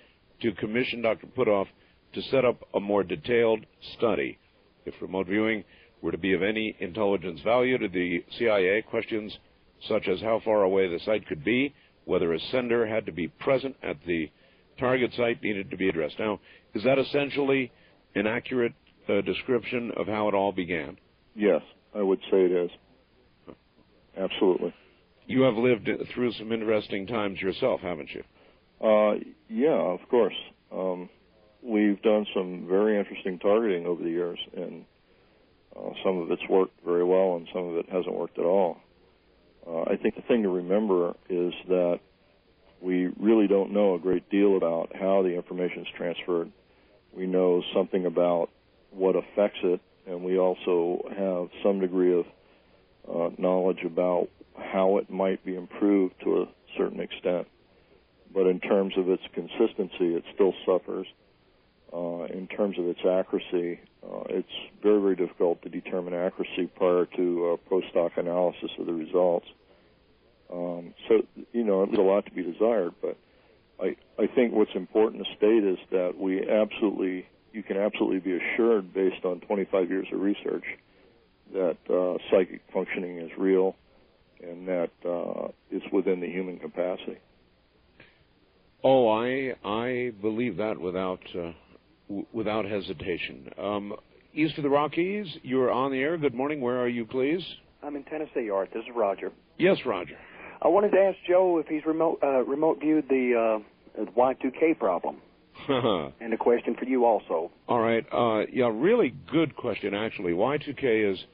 C: to commission Dr. Puthoff to set up a more detailed study. If remote viewing were to be of any intelligence value to the CIA, questions such as how far away the site could be, whether a sender had to be present at the target site, needed to be addressed. Now, is that essentially an accurate description of how it all began?
D: Yes, I would say it is. Absolutely.
C: You have lived through some interesting times yourself, haven't you?
D: Yeah, of course. We've done some very interesting targeting over the years, and some of it's worked very well and some of it hasn't worked at all. I think the thing to remember is that we really don't know a great deal about how the information is transferred. We know something about what affects it, and we also have some degree of knowledge about how it might be improved to a certain extent. But in terms of its consistency, it still suffers. In terms of its accuracy, it's very, very difficult to determine accuracy prior to post-hoc analysis of the results. So, it leaves a lot to be desired, but I think what's important to state is that you can absolutely be assured, based on 25 years of research, that psychic functioning is real and that it's within the human capacity.
C: Oh, I believe that without hesitation. East of the Rockies, you're on the air. Good morning. Where are you, please?
B: I'm in Tennessee, Art. This is Roger.
C: Yes, Roger.
B: I wanted to ask Joe if he's remote viewed the Y2K problem. And a question for you also.
C: All right. Yeah, really good question, actually. Y2K is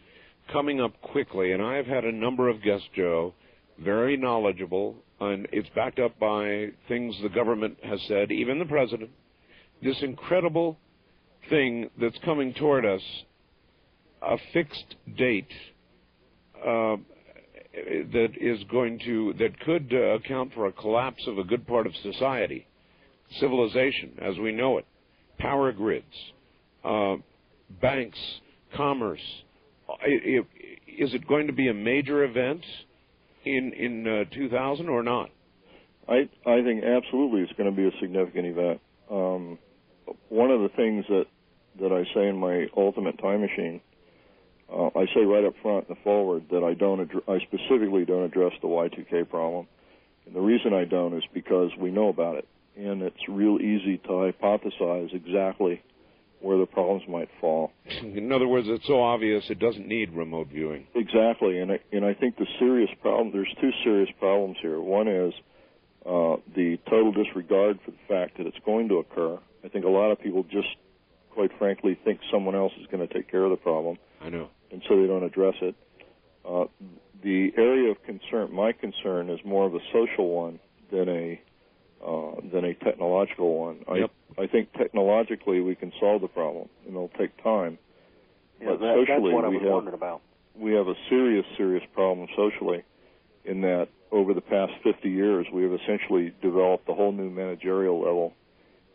C: coming up quickly, and I've had a number of guests, Joe, very knowledgeable, and it's backed up by things the government has said, even the president. This incredible thing that's coming toward us, a fixed date that could account for a collapse of a good part of society, civilization as we know it, power grids, banks, commerce. Is it going to be a major event in 2000 or not?
D: I think absolutely it's going to be a significant event. One of the things that I say in my Ultimate Time Machine, I say right up front in the forward that I specifically don't address the Y2K problem. And the reason I don't is because we know about it, and it's real easy to hypothesize exactly where the problems might fall.
C: In other words, it's so obvious it doesn't need remote viewing.
D: Exactly, and I think the serious problem, there's two serious problems here. One is the total disregard for the fact that it's going to occur. I think a lot of people just, quite frankly, think someone else is going to take care of the problem.
C: I know.
D: And so they don't address it. The area of concern, my concern, is more of a social one than a technological one.
C: Yep.
D: I think technologically we can solve the problem, and it'll take time.
B: Yeah,
D: but
B: that's
D: socially,
B: what I was wondering about.
D: We have a serious, serious problem socially, in that over the past 50 years we have essentially developed a whole new managerial level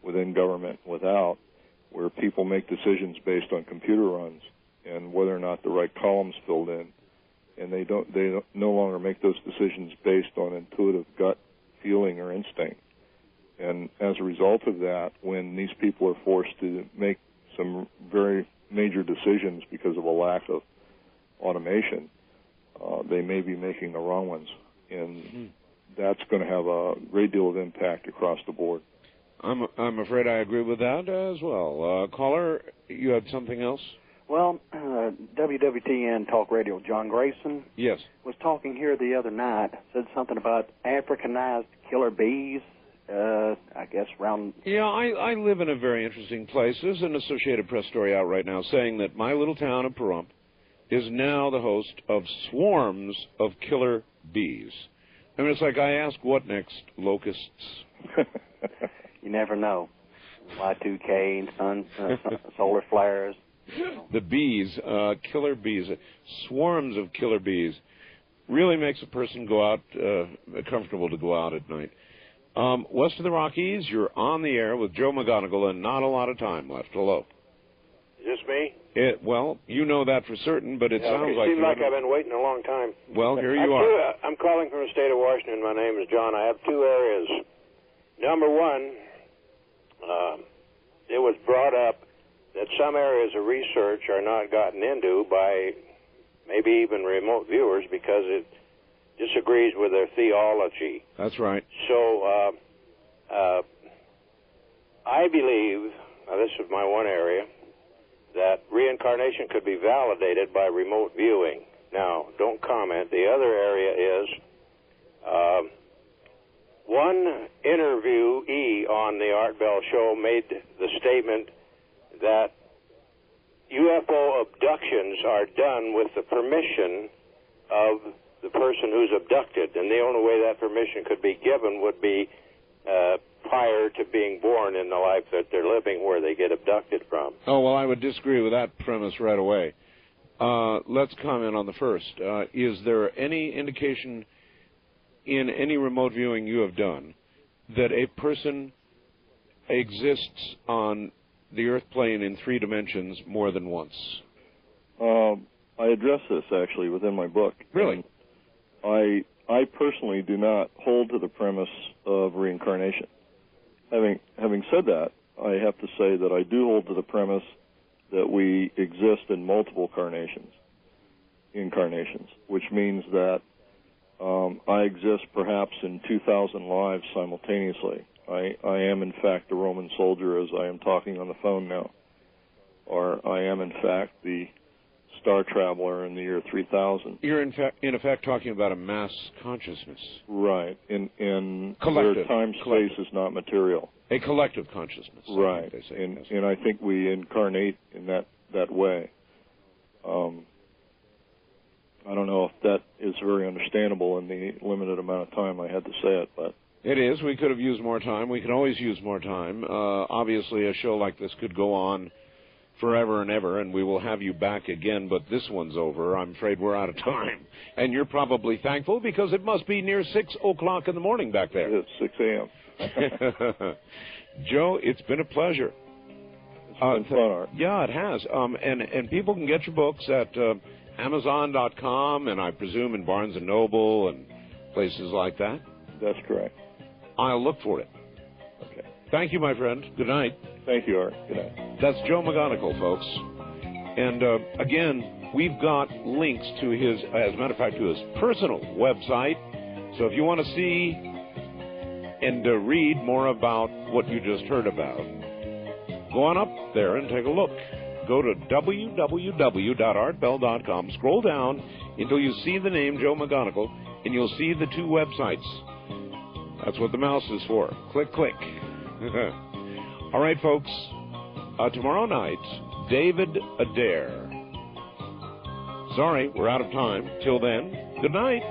D: within government, without, where people make decisions based on computer runs and whether or not the right columns filled in, and they no longer make those decisions based on intuitive gut feeling or instinct. And as a result of that, when these people are forced to make some very major decisions because of a lack of automation, they may be making the wrong ones, and that's going to have a great deal of impact across the board.
C: I'm afraid I agree with that as well. Caller, you had something else?
G: Well, WWTN Talk Radio, John Grayson.
C: Yes.
G: Was talking here the other night, said something about Africanized killer bees, I guess around...
C: Yeah, I live in a very interesting place. There's an Associated Press story out right now saying that my little town of Pahrump is now the host of swarms of killer bees. I mean, it's like I ask, what next? Locusts?
G: You never know. Y2K and solar flares.
C: The bees, killer bees, swarms of killer bees, really makes a person go out, comfortable to go out at night. West of the Rockies, you're on the air with Joe McMoneagle, and not a lot of time left. Hello.
V: Is this me?
C: Well, you know that for certain, but it sounds like...
V: It seems like I've been waiting a long time.
C: Well, here you are.
V: I'm calling from the state of Washington. My name is John. I have two areas. Number one, it was brought up that some areas of research are not gotten into by maybe even remote viewers because it disagrees with their theology.
C: That's right.
V: So I believe, this is my one area, that reincarnation could be validated by remote viewing. Now, don't comment. The other area is one interviewee on the Art Bell show made the statement that UFO abductions are done with the permission of the person who's abducted, and the only way that permission could be given would be prior to being born in the life that they're living where they get abducted from.
C: Oh, well, I would disagree with that premise right away. Let's comment on the first. Is there any indication in any remote viewing you have done that a person exists on the Earth plane in 3 dimensions more than once?
D: I address this, actually, within my book.
C: Really?
D: I personally do not hold to the premise of reincarnation. Having said that, I have to say that I do hold to the premise that we exist in multiple incarnations, which means that I exist perhaps in 2,000 lives simultaneously. I am, in fact, a Roman soldier as I am talking on the phone now. Or I am, in fact, the star traveler in the year 3000.
C: You're, in effect, talking about a mass consciousness.
D: Right. In
C: collective.
D: Where time-space is not material.
C: A collective consciousness.
D: Right.
C: They say, yes.
D: And I think we incarnate in that way. I don't know if that is very understandable in the limited amount of time I had to say it, but...
C: It is. We could have used more time. We can always use more time. Obviously, a show like this could go on forever and ever, and we will have you back again, but this one's over. I'm afraid we're out of time. And you're probably thankful because it must be near 6 o'clock in the morning back there.
D: It's 6 a.m.
C: Joe, it's been a pleasure.
D: It's been fun, Art.
C: Yeah, it has. And people can get your books at Amazon.com, and I presume in Barnes & Noble and places like that.
D: That's correct.
C: I'll look for it.
D: Okay.
C: Thank you, my friend. Good night.
D: Thank you, Art. Good night.
C: That's Joe McMoneagle, folks. And, again, we've got links to his, as a matter of fact, to his personal website. So if you want to see and read more about what you just heard about, go on up there and take a look. Go to www.artbell.com. Scroll down until you see the name Joe McMoneagle, and you'll see the 2 websites. That's what the mouse is for. Click, click. All right, folks. Tomorrow night, David Adair. Sorry, we're out of time. Till then, good night.